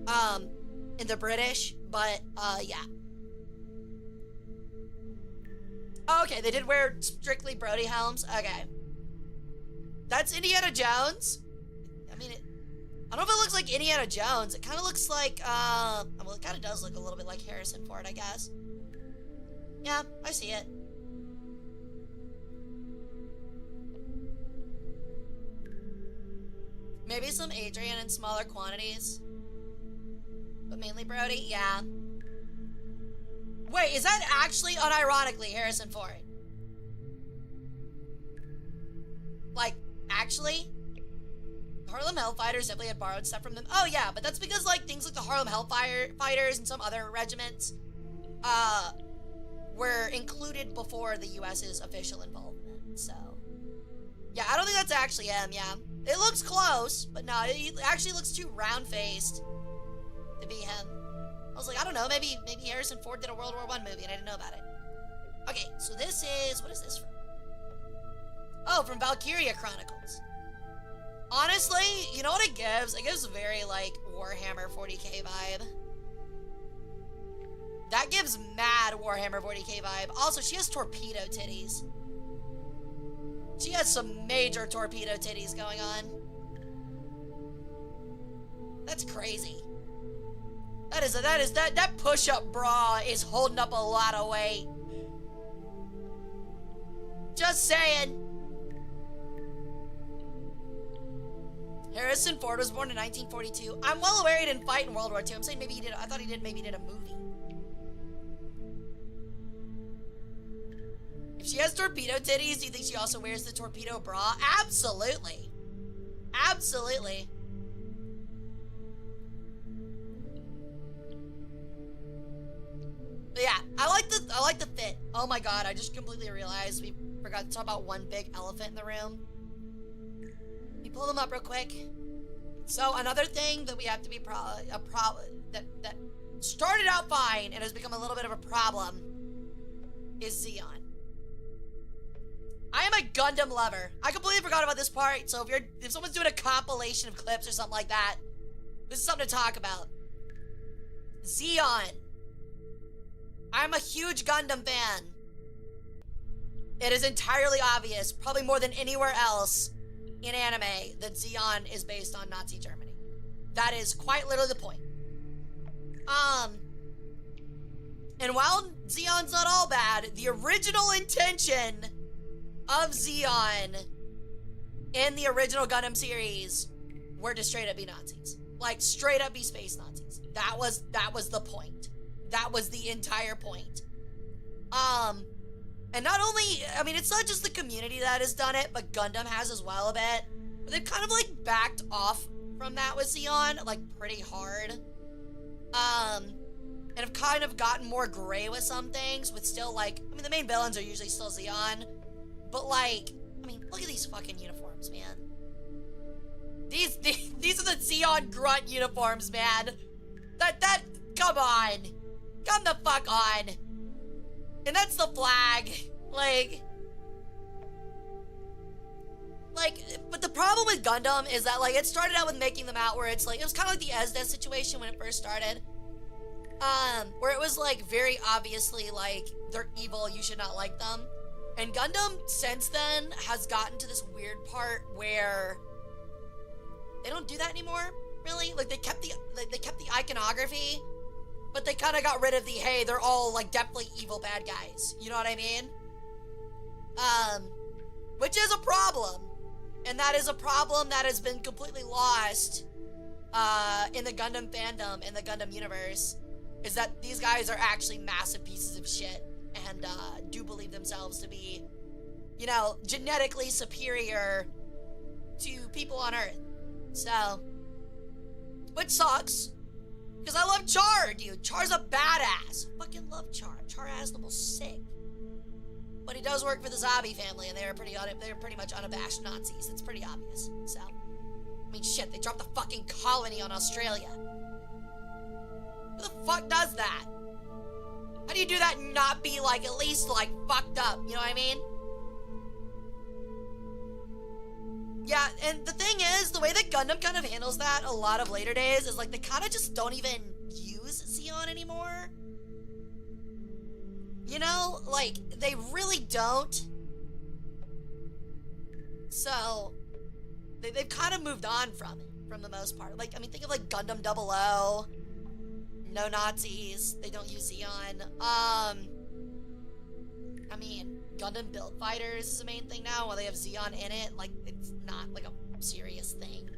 And the British, but yeah. Oh, okay, they did wear strictly Brody helms. Okay. That's Indiana Jones. I mean, I don't know if it looks like Indiana Jones. It kind of looks like, well, it kind of does look a little bit like Harrison Ford, I guess. Yeah, I see it. Maybe some Adrian in smaller quantities. But mainly Brody, yeah. Wait, is that actually, unironically, Harrison Ford? Like, actually? Harlem Hellfighters definitely had borrowed stuff from them. Oh, yeah, but that's because, like, things like the Harlem Hellfighters and some other regiments, were included before the U.S.'s official involvement, so. Yeah, I don't think that's actually him, yeah. It looks close, but no, it actually looks too round-faced to be him. I was like, I don't know, maybe Harrison Ford did a World War I movie and I didn't know about it. Okay, so this is, what is this from? Oh, from Valkyria Chronicles. Honestly, you know what it gives? It gives a very, like, Warhammer 40k vibe. That gives mad Warhammer 40k vibe. Also, she has torpedo titties. She has some major torpedo titties going on. That's crazy. That push-up bra is holding up a lot of weight. Just saying. Harrison Ford was born in 1942. I'm well aware he didn't fight in World War II. I'm saying maybe he did. I thought he did. Maybe he did a movie. If she has torpedo titties, do you think she also wears the torpedo bra? Absolutely. Absolutely. But yeah, I like the fit. Oh my god, I just completely realized we forgot to talk about one big elephant in the room. Let me pull them up real quick. So another thing that we have to be that started out fine and has become a little bit of a problem is Xeon. I am a Gundam lover. I completely forgot about this part, so if someone's doing a compilation of clips or something like that, this is something to talk about. Xeon. I'm a huge Gundam fan. It is entirely obvious, probably more than anywhere else in anime, that Xeon is based on Nazi Germany. That is quite literally the point. And while Zeon's not all bad, the original intention of Zeon in the original Gundam series were to straight up be Nazis. Like, straight up be space Nazis. That was the point. That was the entire point. And not only, I mean, it's not just the community that has done it, but Gundam has as well a bit. But they've kind of, like, backed off from that with Zeon, like, pretty hard. And have kind of gotten more gray with some things, with still, like, I mean, the main villains are usually still Zeon. But, like, I mean, look at these fucking uniforms, man. These are the Zeon grunt uniforms, man. Come on. Come the fuck on. And that's the flag. Like, but the problem with Gundam is that, like, it started out with making them out where it's like, it was kind of like the Esdes situation when it first started. Where it was, like, very obviously, like, they're evil, you should not like them. And Gundam, since then, has gotten to this weird part where they don't do that anymore, really. Like, they kept the iconography, but they kind of got rid of the, hey, they're all, like, definitely evil bad guys. You know what I mean? Which is a problem. And that is a problem that has been completely lost, in the Gundam fandom, in the Gundam universe, is that these guys are actually massive pieces of shit and, do believe themselves to be, you know, genetically superior to people on Earth. So, which sucks, because I love Char, dude. Char's a badass. Fucking love Char. Char has the most sick. But he does work for the Zabi family, and they're pretty much unabashed Nazis. It's pretty obvious. So, I mean, shit, they dropped the fucking colony on Australia. Who the fuck does that? How do you do that and not be, like, at least, like, fucked up? You know what I mean? Yeah, and the thing is, the way that Gundam kind of handles that a lot of later days is, like, they kind of just don't even use Zeon anymore. You know? Like, they really don't. So, they've kind of moved on from it, from the most part. Like, I mean, think of, like, Gundam 00. No Nazis. They don't use Zeon. I mean, Gundam Build Fighters is the main thing now, while they have Zeon in it. Like, it's not, like, a serious thing.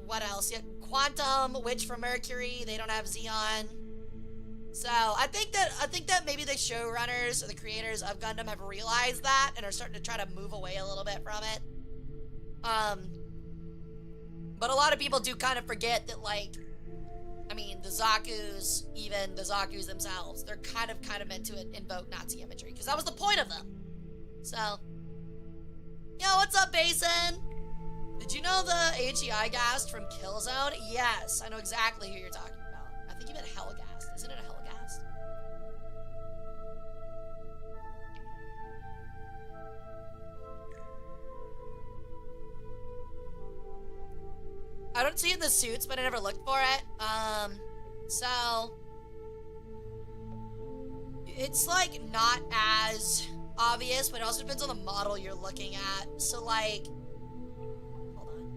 What else? Yeah, Quantum, Witch from Mercury, they don't have Zeon. So, I think that maybe the showrunners, or the creators of Gundam, have realized that, and are starting to try to move away a little bit from it. But a lot of people do kind of forget that, like, I mean, the Zaku's, even the Zaku's themselves, they're kind of meant to invoke Nazi imagery, because that was the point of them. So, yo, what's up, Basin? Did you know the AGI Gast from Killzone? Yes, I know exactly who you're talking about. I think you meant Hellgast. Isn't it a Hellgast? I don't see it in the suits, but I never looked for it. So it's, like, not as obvious, but it also depends on the model you're looking at. So, like, hold on.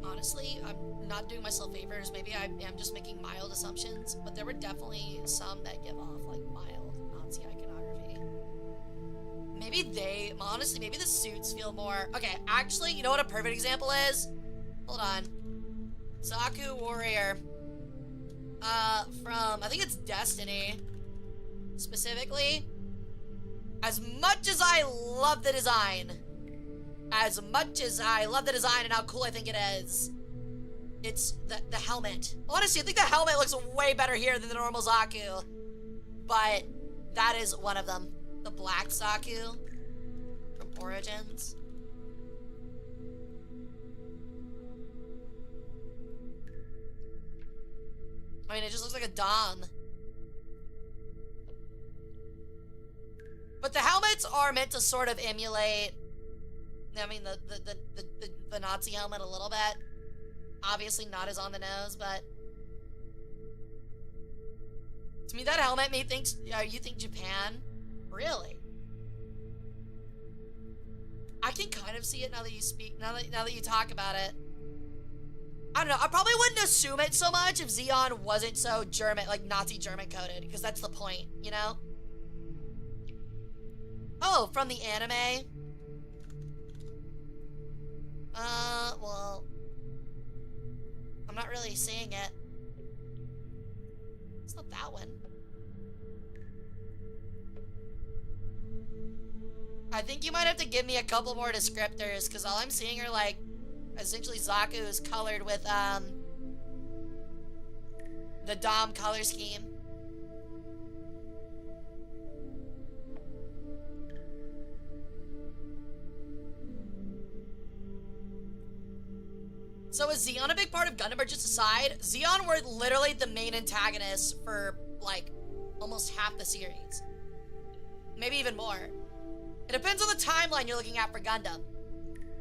Honestly, I'm not doing myself favors. Maybe I am just making mild assumptions, but there were definitely some that give off, like, mild Nazi iconography. Honestly, maybe the suits feel more... Okay, actually, you know what a perfect example is? Hold on. Zaku Warrior. From, I think it's Destiny. Specifically. As much as I love the design. And how cool I think it is. It's the helmet. Honestly, I think the helmet looks way better here than the normal Zaku. But that is one of them. The black Zaku from Origins. I mean, it just looks like a Dom. But the helmets are meant to sort of emulate, I mean, the Nazi helmet a little bit. Obviously not as on the nose, but to me that helmet made you think Japan. Really? I can kind of see it now that you speak, now that you talk about it. I don't know, I probably wouldn't assume it so much if Zeon wasn't so German, like Nazi German coded, because that's the point, you know? Oh, from the anime? Well, I'm not really seeing it. It's not that one. I think you might have to give me a couple more descriptors, because all I'm seeing are, like, essentially Zaku's colored with, the Dom color scheme. So is Zeon a big part of Gundam, or just aside? Zeon were literally the main antagonists for, like, almost half the series. Maybe even more. It depends on the timeline you're looking at for Gundam.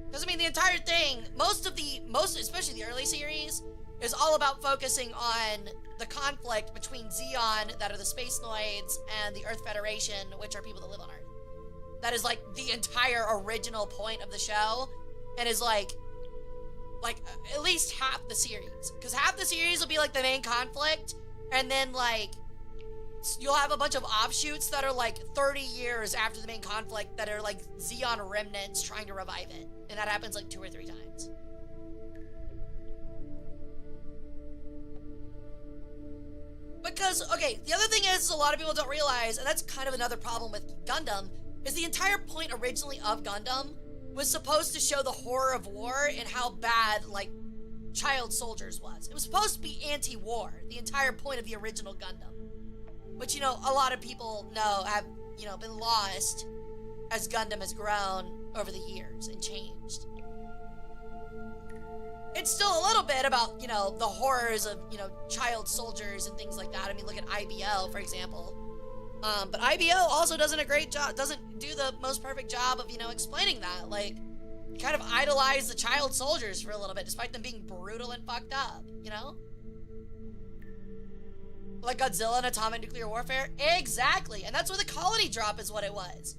Because, I mean, the entire thing, especially the early series, is all about focusing on the conflict between Zeon, that are the Space Noids, and the Earth Federation, which are people that live on Earth. That is, like, the entire original point of the show, and is, like at least half the series. Because half the series will be, like, the main conflict, and then, like, you'll have a bunch of offshoots that are, like, 30 years after the main conflict that are, like, Zeon remnants trying to revive it. And that happens, like, 2 or 3 times. Because, okay, the other thing is a lot of people don't realize, and that's kind of another problem with Gundam, is the entire point originally of Gundam was supposed to show the horror of war and how bad, like, child soldiers was. It was supposed to be anti-war, the entire point of the original Gundam. Which, you know, a lot of people know have, you know, been lost as Gundam has grown over the years and changed. It's still a little bit about, you know, the horrors of, you know, child soldiers and things like that. I mean, look at IBL, for example. But IBO also doesn't do the most perfect job of, you know, explaining that. Like, you kind of idolize the child soldiers for a little bit, despite them being brutal and fucked up, you know? Like Godzilla and Atomic Nuclear Warfare? Exactly, and that's where the colony drop is what it was.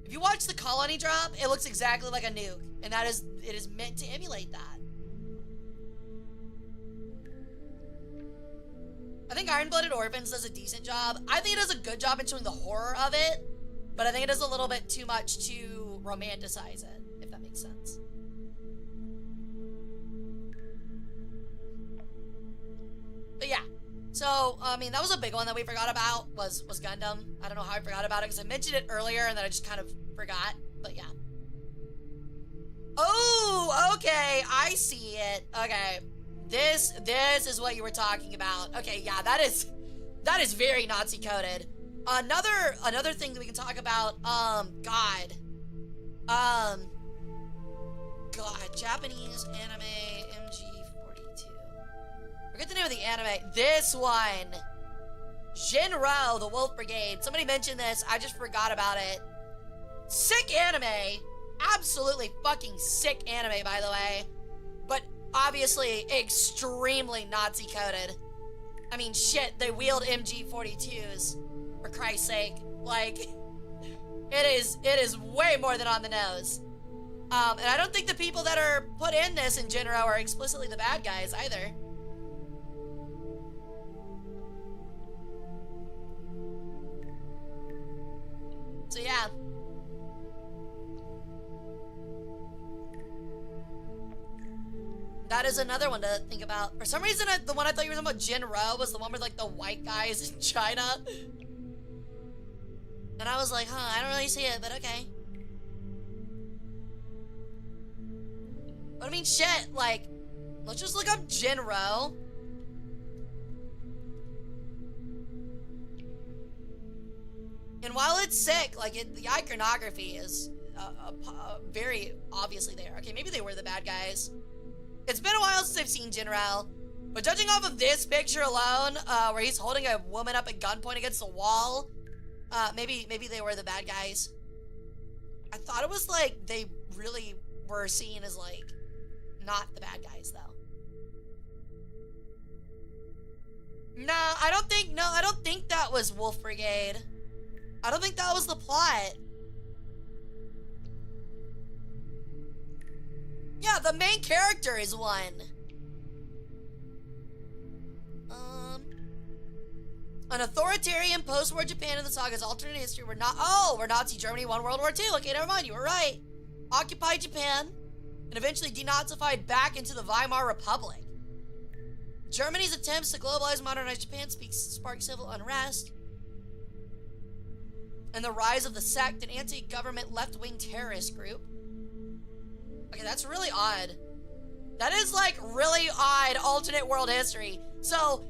If you watch the colony drop, it looks exactly like a nuke, and it is meant to emulate that. I think Iron-Blooded Orphans does a decent job. I think it does a good job in showing the horror of it, but I think it does a little bit too much to romanticize it, if that makes sense. But yeah, so, I mean, that was a big one that we forgot about, was Gundam. I don't know how I forgot about it, because I mentioned it earlier, and then I just kind of forgot, but yeah. Oh, okay, I see it. Okay. This is what you were talking about. Okay, yeah, that is very Nazi coded. Another thing that we can talk about, God, Japanese anime MG42. Forget the name of the anime. This one, Jinro, the Wolf Brigade. Somebody mentioned this. I just forgot about it. Sick anime. Absolutely fucking sick anime, by the way. But obviously extremely Nazi coded. I mean, shit, they wield MG42s, for Christ's sake. Like, it is way more than on the nose. And I don't think the people that are put in this in Jinro are explicitly the bad guys either. So yeah. That is another one to think about. For some reason, the one I thought you were talking about, Jinro, was the one with, like, the white guys in China. And I was like, huh, I don't really see it, but okay. But I mean, shit, like, let's just look up Jinro. And while it's sick, like, the iconography is very obviously there. Okay, maybe they were the bad guys. It's been a while since I've seen Jinro, but judging off of this picture alone, where he's holding a woman up at gunpoint against the wall, maybe they were the bad guys. I thought it was like they really were seen as, like, not the bad guys, though. No, I don't think that was Wolf Brigade. I don't think that was the plot. Yeah, the main character is one. An authoritarian post-war Japan in the saga's alternate history were Nazi Germany won World War II. Okay, never mind, you were right. Occupied Japan and eventually denazified back into the Weimar Republic. Germany's attempts to globalize and modernize Japan sparked civil unrest and the rise of the sect, an anti-government left-wing terrorist group. Okay, that's really odd. That is like really odd alternate world history. So,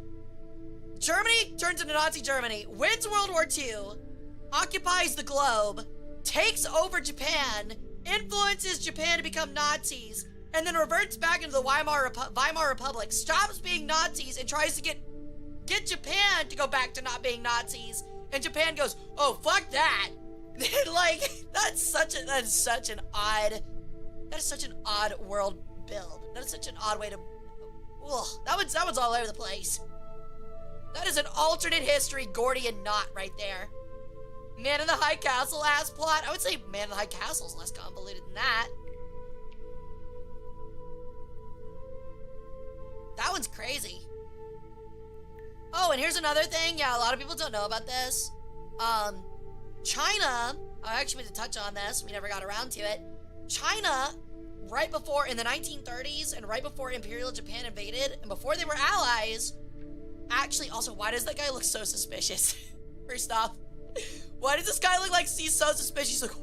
Germany turns into Nazi Germany, wins World War II, occupies the globe, takes over Japan, influences Japan to become Nazis, and then reverts back into the Weimar Republic, stops being Nazis, and tries to get Japan to go back to not being Nazis. And Japan goes, oh, fuck that. Like, that is such an odd world build. That is such an odd way to, ugh, that one's all over the place. That is an alternate history Gordian knot right there. Man in the High Castle ass plot. I would say Man in the High Castle is less convoluted than that. That one's crazy. Oh, and here's another thing. Yeah, a lot of people don't know about this. China, I actually meant to touch on this. We never got around to it. China, right before, in the 1930s, and right before Imperial Japan invaded, and before they were allies, actually, also, why does that guy look so suspicious? First off, why does this guy look like he's so suspicious? He's like,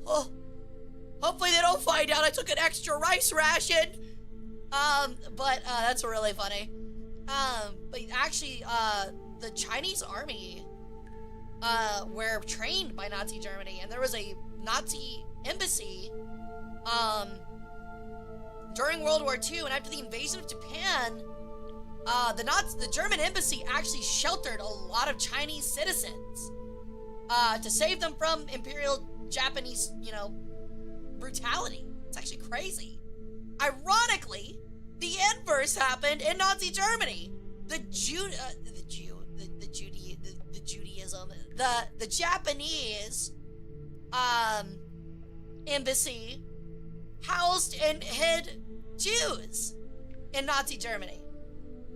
oh, hopefully they don't find out I took an extra rice ration. But that's really funny. But actually, the Chinese army, were trained by Nazi Germany, and there was a Nazi embassy, during World War II, and after the invasion of Japan, the German embassy actually sheltered a lot of Chinese citizens, to save them from Imperial Japanese, brutality. It's actually crazy. Ironically, the inverse happened in Nazi Germany. The Japanese, embassy housed and hid Jews in Nazi Germany,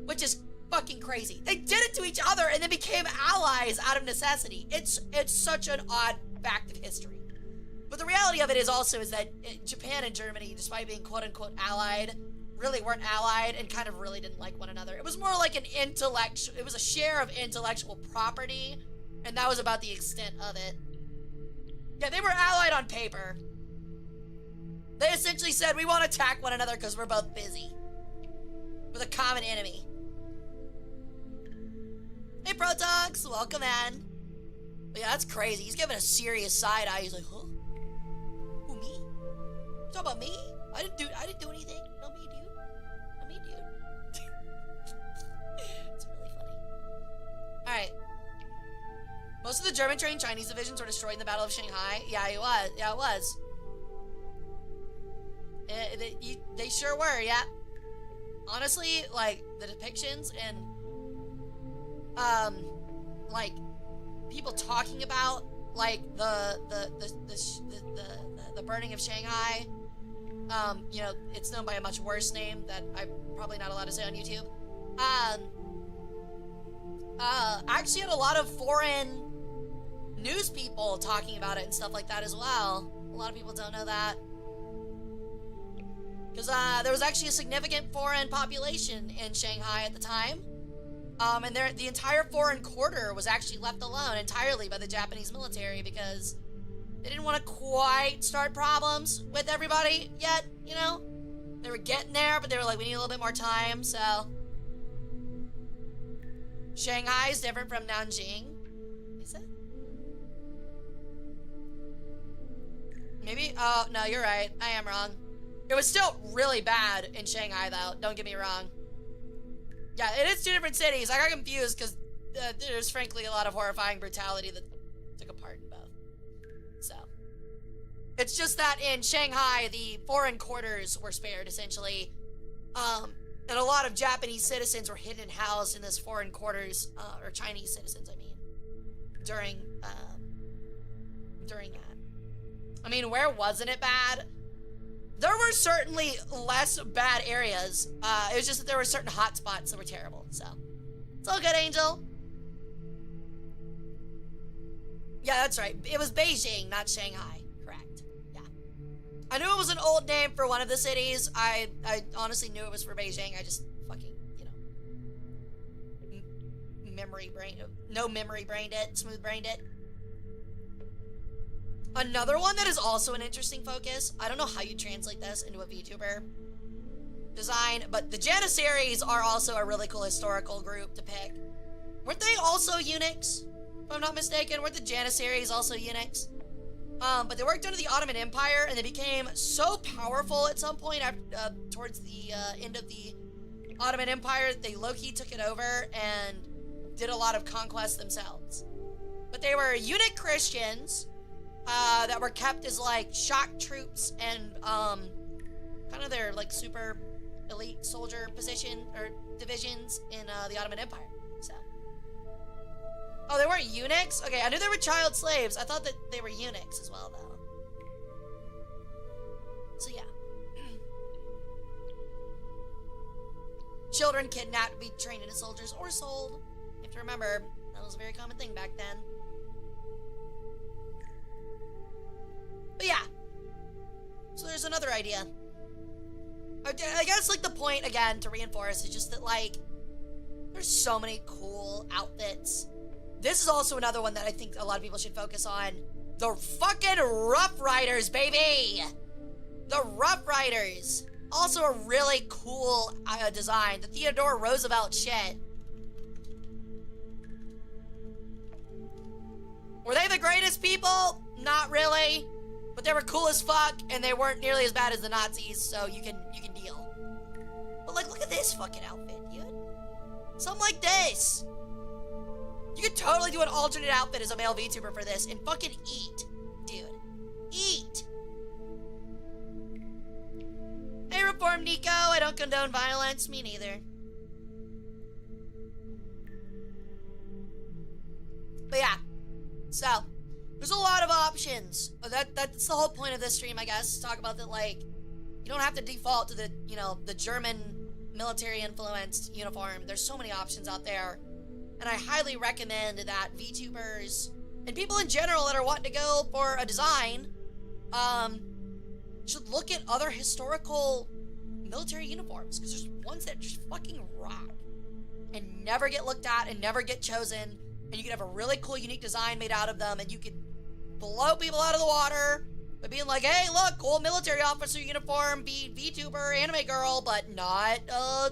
which is fucking crazy. They did it to each other and then became allies out of necessity. It's such an odd fact of history. But the reality of it is that Japan and Germany, despite being quote-unquote allied, really weren't allied and kind of really didn't like one another. It was more like it was a share of intellectual property, and that was about the extent of it. Yeah, they were allied on paper. They essentially said, we won't attack one another because we're both busy with a common enemy. Hey, Protox, welcome in. But yeah, that's crazy. He's giving a serious side eye. He's like, huh? Who, me? You talking about me? I didn't do anything. No, me, dude. No, me, dude. It's really funny. Alright. Most of the German-trained Chinese divisions were destroyed in the Battle of Shanghai. Yeah, it was. Yeah, it was. They sure were, yeah. Honestly, like, the depictions and, like, people talking about, like, the burning of Shanghai, it's known by a much worse name that I'm probably not allowed to say on YouTube. Actually had a lot of foreign news people talking about it and stuff like that as well. A lot of people don't know that. Because there was actually a significant foreign population in Shanghai at the time. And the entire foreign quarter was actually left alone entirely by the Japanese military because they didn't want to quite start problems with everybody yet, They were getting there, but they were like, we need a little bit more time, so. Shanghai is different from Nanjing. Is it? Maybe? Oh, no, you're right. I am wrong. It was still really bad in Shanghai, though. Don't get me wrong. Yeah, it is two different cities. I got confused because there's frankly a lot of horrifying brutality that took a part in both. So. It's just that in Shanghai, the foreign quarters were spared, essentially. And a lot of Japanese citizens were hidden and housed in this foreign quarters, or Chinese citizens, I mean, during that. I mean, where wasn't it bad? there were certainly less bad areas. It was just that there were certain hot spots that were terrible, so. It's all good, Angel. Yeah, that's right. It was Beijing, not Shanghai. Correct. Yeah. I knew it was an old name for one of the cities. I honestly knew it was for Beijing. I just fucking, you know, memory brained it, smooth brained it. Another one that is also an interesting focus. I don't know how you translate this into a VTuber design, but the Janissaries are also a really cool historical group to pick. Weren't they also eunuchs? If I'm not mistaken, weren't the Janissaries also eunuchs? But they worked under the Ottoman Empire, and they became so powerful at some point after, towards the end of the Ottoman Empire that they low-key took it over and did a lot of conquests themselves. But they were eunuch Christians that were kept as like shock troops and kind of their like super elite soldier position or divisions in the Ottoman Empire. So, oh, they weren't eunuchs? Okay, I knew they were child slaves. I thought that they were eunuchs as well, though. So yeah, children kidnapped to be trained into soldiers or sold. You have to remember that was a very common thing back then. But yeah, so there's another idea. I guess, like, the point, again, to reinforce is just that, like, there's so many cool outfits. This is also another one that I think a lot of people should focus on. The fucking Rough Riders, baby! The Rough Riders. Also a really cool design. The Theodore Roosevelt shit. Were they the greatest people? Not really. But they were cool as fuck, and they weren't nearly as bad as the Nazis, so you can deal. But like, look at this fucking outfit, dude. Something like this. You could totally do an alternate outfit as a male VTuber for this and fucking eat, dude. Eat. Hey, Reform Nico, I don't condone violence. Me neither. But yeah, so there's a lot of options. That's the whole point of this stream, I guess. Talk about that, like, you don't have to default to the, you know, the German military-influenced uniform. There's so many options out there. And I highly recommend that VTubers and people in general that are wanting to go for a design should look at other historical military uniforms, because there's ones that just fucking rock and never get looked at and never get chosen. And you could have a really cool, unique design made out of them, and you could blow people out of the water by being like, hey, look, cool military officer uniform, be VTuber, anime girl, but not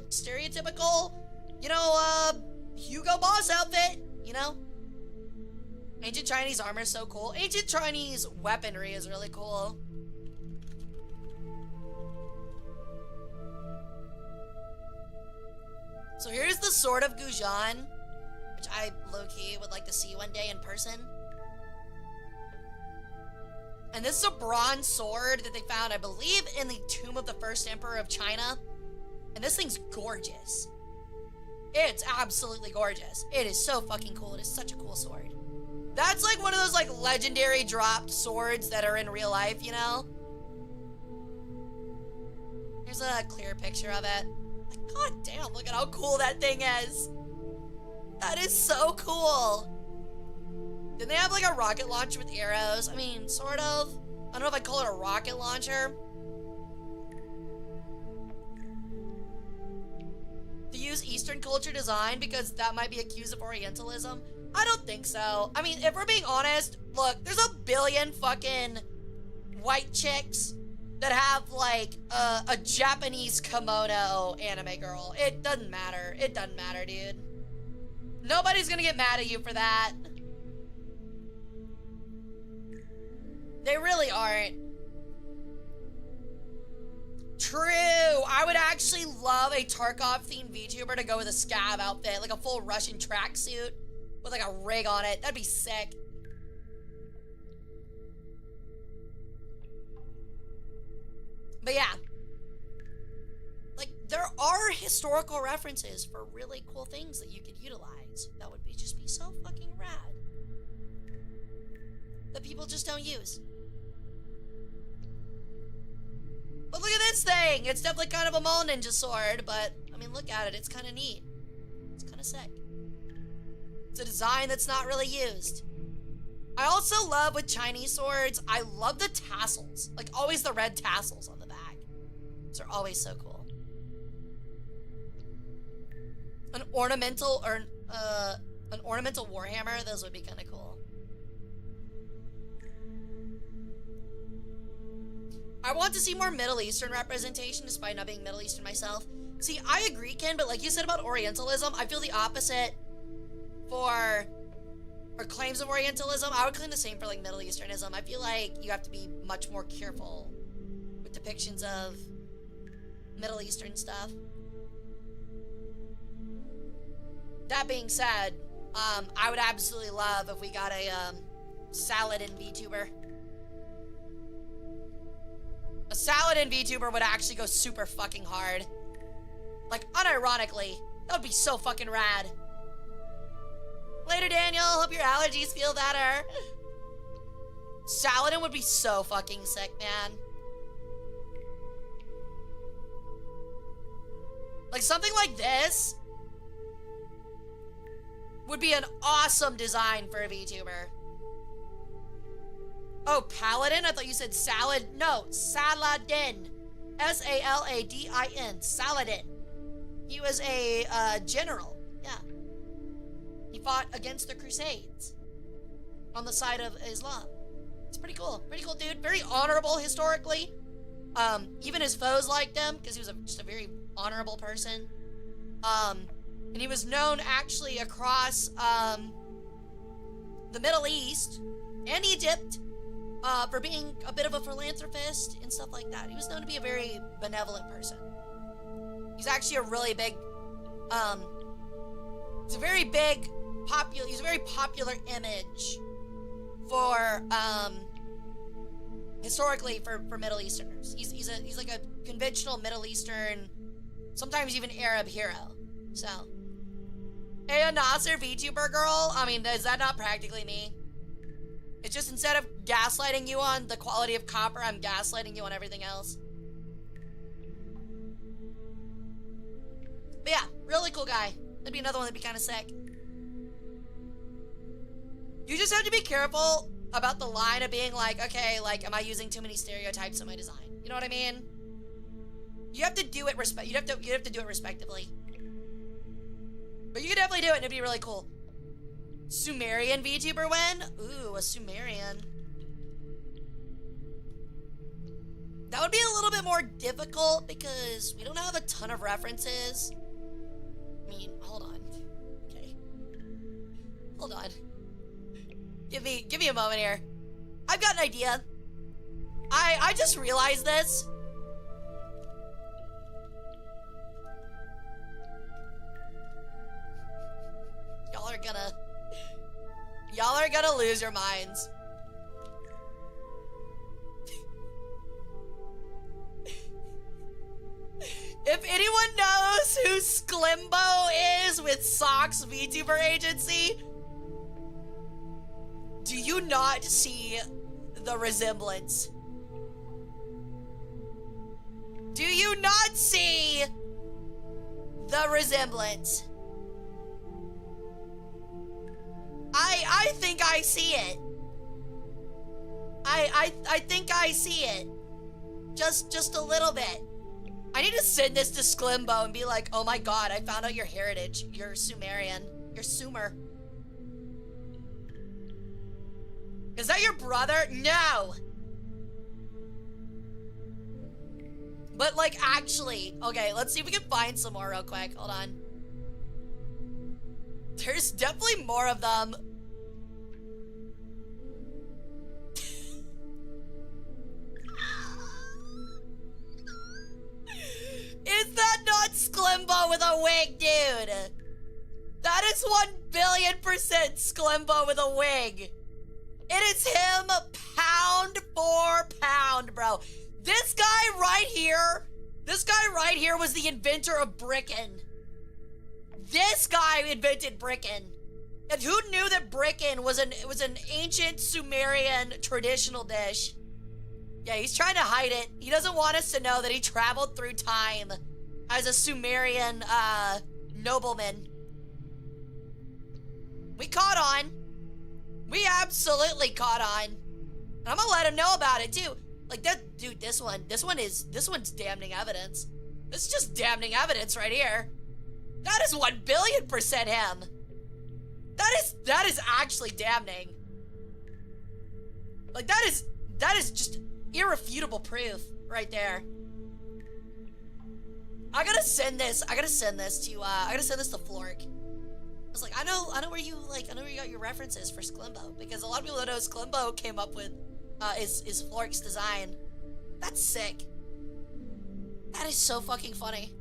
stereotypical, you know, Hugo Boss outfit, you know? Ancient Chinese armor is so cool. Ancient Chinese weaponry is really cool. So here's the Sword of Gujan, which I low-key would like to see one day in person. And this is a bronze sword that they found, I believe, in the tomb of the first emperor of China. And this thing's gorgeous. It's absolutely gorgeous. It is so fucking cool. It is such a cool sword. That's like one of those like legendary dropped swords that are in real life, you know? Here's a clear picture of it. Like, god damn, look at how cool that thing is. That is so cool. Didn't they have like a rocket launcher with arrows? I mean, sort of. I don't know if I'd call it a rocket launcher. To use Eastern culture design because that might be accused of Orientalism? I don't think so. I mean, if we're being honest, look, there's a billion fucking white chicks that have like a Japanese kimono anime girl. It doesn't matter. It doesn't matter, dude. Nobody's gonna get mad at you for that. They really aren't. True. I would actually love a Tarkov-themed VTuber to go with a scav outfit, like a full Russian tracksuit with like a rig on it. That'd be sick. But yeah. Like, there are historical references for really cool things that you could utilize. That would just be so fucking rad. That people just don't use. But look this thing? It's definitely kind of a mall ninja sword, but I mean, look at it. It's kind of neat. It's kind of sick. It's a design that's not really used. I also love with Chinese swords, I love the tassels. Like always the red tassels on the back. Those are always so cool. An ornamental warhammer, those would be kind of cool. I want to see more Middle Eastern representation despite not being Middle Eastern myself. See, I agree, Ken, but like you said about Orientalism, I feel the opposite for claims of Orientalism. I would claim the same for like Middle Easternism. I feel like you have to be much more careful with depictions of Middle Eastern stuff. That being said, I would absolutely love if we got a Saladin VTuber. A Saladin VTuber would actually go super fucking hard. Like, unironically, that would be so fucking rad. Later, Daniel. Hope your allergies feel better. Saladin would be so fucking sick, man. Like, something like this would be an awesome design for a VTuber. Oh, Paladin? I thought you said salad. No, Saladin. S-A-L-A-D-I-N. Saladin. He was a general. Yeah. He fought against the Crusades on the side of Islam. It's pretty cool. Pretty cool dude. Very honorable historically. Even his foes liked him because he was just a very honorable person. And he was known actually across the Middle East and Egypt for being a bit of a philanthropist and stuff like that. He was known to be a very benevolent person. He's actually a really big, he's a very popular image for, historically for Middle Easterners. He's like a conventional Middle Eastern, sometimes even Arab hero. So, hey, a Nasser VTuber girl. I mean, is that not practically me? It's just instead of gaslighting you on the quality of copper, I'm gaslighting you on everything else. But yeah, really cool guy. That'd be another one that'd be kind of sick. You just have to be careful about the line of being like, okay, like, am I using too many stereotypes in my design? You know what I mean? You have to do it you have to do it respectively. But you can definitely do it and it'd be really cool. Sumerian VTuber win? Ooh, a Sumerian. That would be a little bit more difficult because we don't have a ton of references. I mean, hold on. Okay. Hold on. Give me a moment here. I've got an idea. I just realized this. Y'all are gonna lose your minds. If anyone knows who Sklimbo is with Socks VTuber Agency, do you not see the resemblance? Do you not see the resemblance? I think I see it. I think I see it. Just a little bit. I need to send this to Sklimbo and be like, oh my god, I found out your heritage. You're Sumerian. You're Sumer. Is that your brother? No! But like, actually, okay, let's see if we can find some more real quick. Hold on. There's definitely more of them. Is that not Sklimbo with a wig, dude? That is 1,000,000,000% Sklimbo with a wig. It is him pound for pound, bro. This guy right here was the inventor of brickin'. This guy invented brickin'. And who knew that brickin' was an ancient Sumerian traditional dish? Yeah, he's trying to hide it. He doesn't want us to know that he traveled through time as a Sumerian, nobleman. We caught on. We absolutely caught on. And I'm gonna let him know about it, too. Like, that, dude, this one's damning evidence. This is just damning evidence right here. That is 1,000,000,000% him. That is actually damning. Like, that is just irrefutable proof right there. I gotta send this to Flork. I was like, I know where you got your references for Sklimbo, because a lot of people that know Sklimbo came up with is Flork's design. That's sick. That is so fucking funny.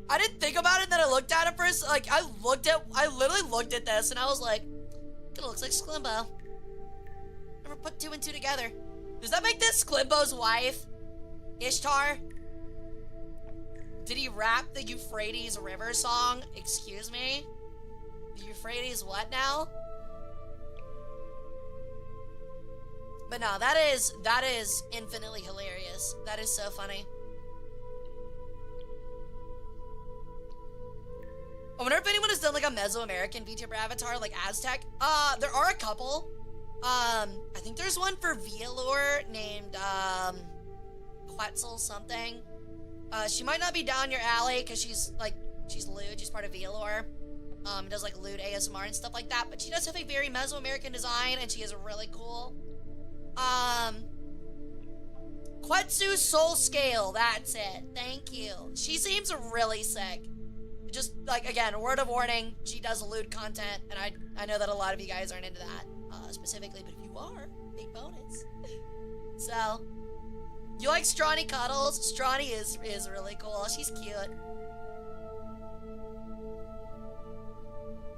I didn't think about it, then I looked at it first. Like, I literally looked at this and I was like, it looks like Sklimbo. Never put 2 and 2 together. Does that make this Sklimbo's wife? Ishtar? Did he rap the Euphrates River song? Excuse me? The Euphrates what now? But no, that is infinitely hilarious. That is so funny. I wonder if anyone has done like a Mesoamerican VTuber avatar, like Aztec. There are a couple. I think there's one for Vialor named, Quetzal something. She might not be down your alley because she's lewd. She's part of Vialor. Does like lewd ASMR and stuff like that. But she does have a very Mesoamerican design and she is really cool. Quetsu Soul Scale, that's it. Thank you. She seems really sick. Just, like, again, a word of warning, she does lewd content, and I know that a lot of you guys aren't into that, specifically, but if you are, big bonus. So, you like Strawny Cuddles? Strawny is really cool. She's cute.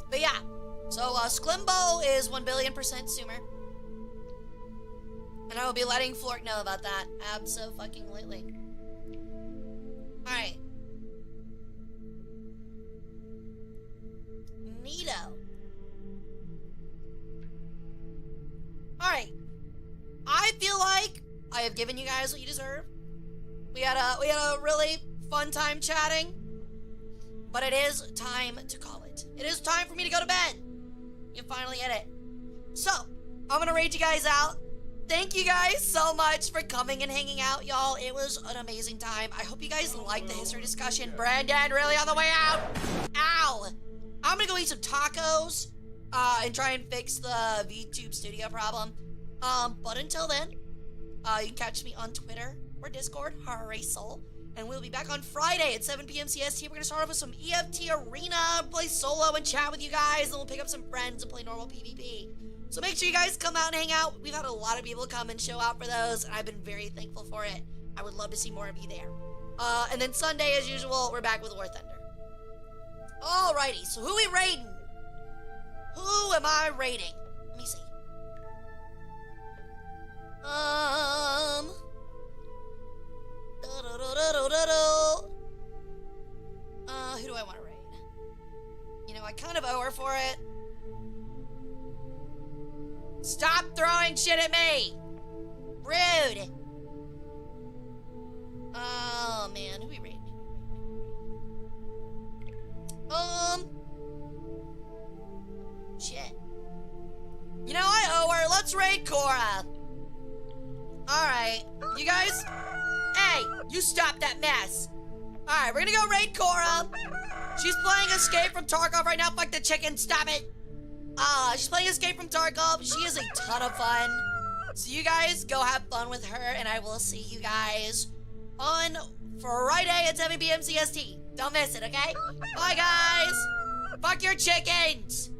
But yeah, so, Sklimbo is 1,000,000,000% Sumer. And I will be letting Flork know about that. Abso-fucking-lutely. Alright. Neato. Alright. I feel like I have given you guys what you deserve. We had a really fun time chatting. But it is time to call it. It is time for me to go to bed. You finally hit it. So, I'm gonna raid you guys out. Thank you guys so much for coming and hanging out, y'all. It was an amazing time. I hope you guys liked the history discussion. Brandon, really on the way out? Ow! I'm gonna go eat some tacos, and try and fix the VTube studio problem. But until then, you can catch me on Twitter or Discord, Hara Rae Sol. And we'll be back on Friday at 7 p.m. CST. We're gonna start off with some EFT Arena, play solo and chat with you guys, and we'll pick up some friends and play normal PvP. So make sure you guys come out and hang out. We've had a lot of people come and show out for those, and I've been very thankful for it. I would love to see more of you there. And then Sunday, as usual, we're back with War Thunder. Alrighty, so who we raiding? Who am I raiding? Let me see. Who do I want to raid? You know, I kind of owe her for it. Stop throwing shit at me! Rude! Oh, man, who we raiding? Shit. You know, I owe her. Let's raid Cora. Alright. You guys? Hey, you stop that mess. Alright, we're gonna go raid Cora. She's playing Escape from Tarkov right now. Fuck the chicken. Stop it. She's playing Escape from Tarkov. She is a ton of fun. So you guys go have fun with her, and I will see you guys on Friday at 7 p.m. CST. Don't miss it, okay? Bye, guys. Fuck your chickens.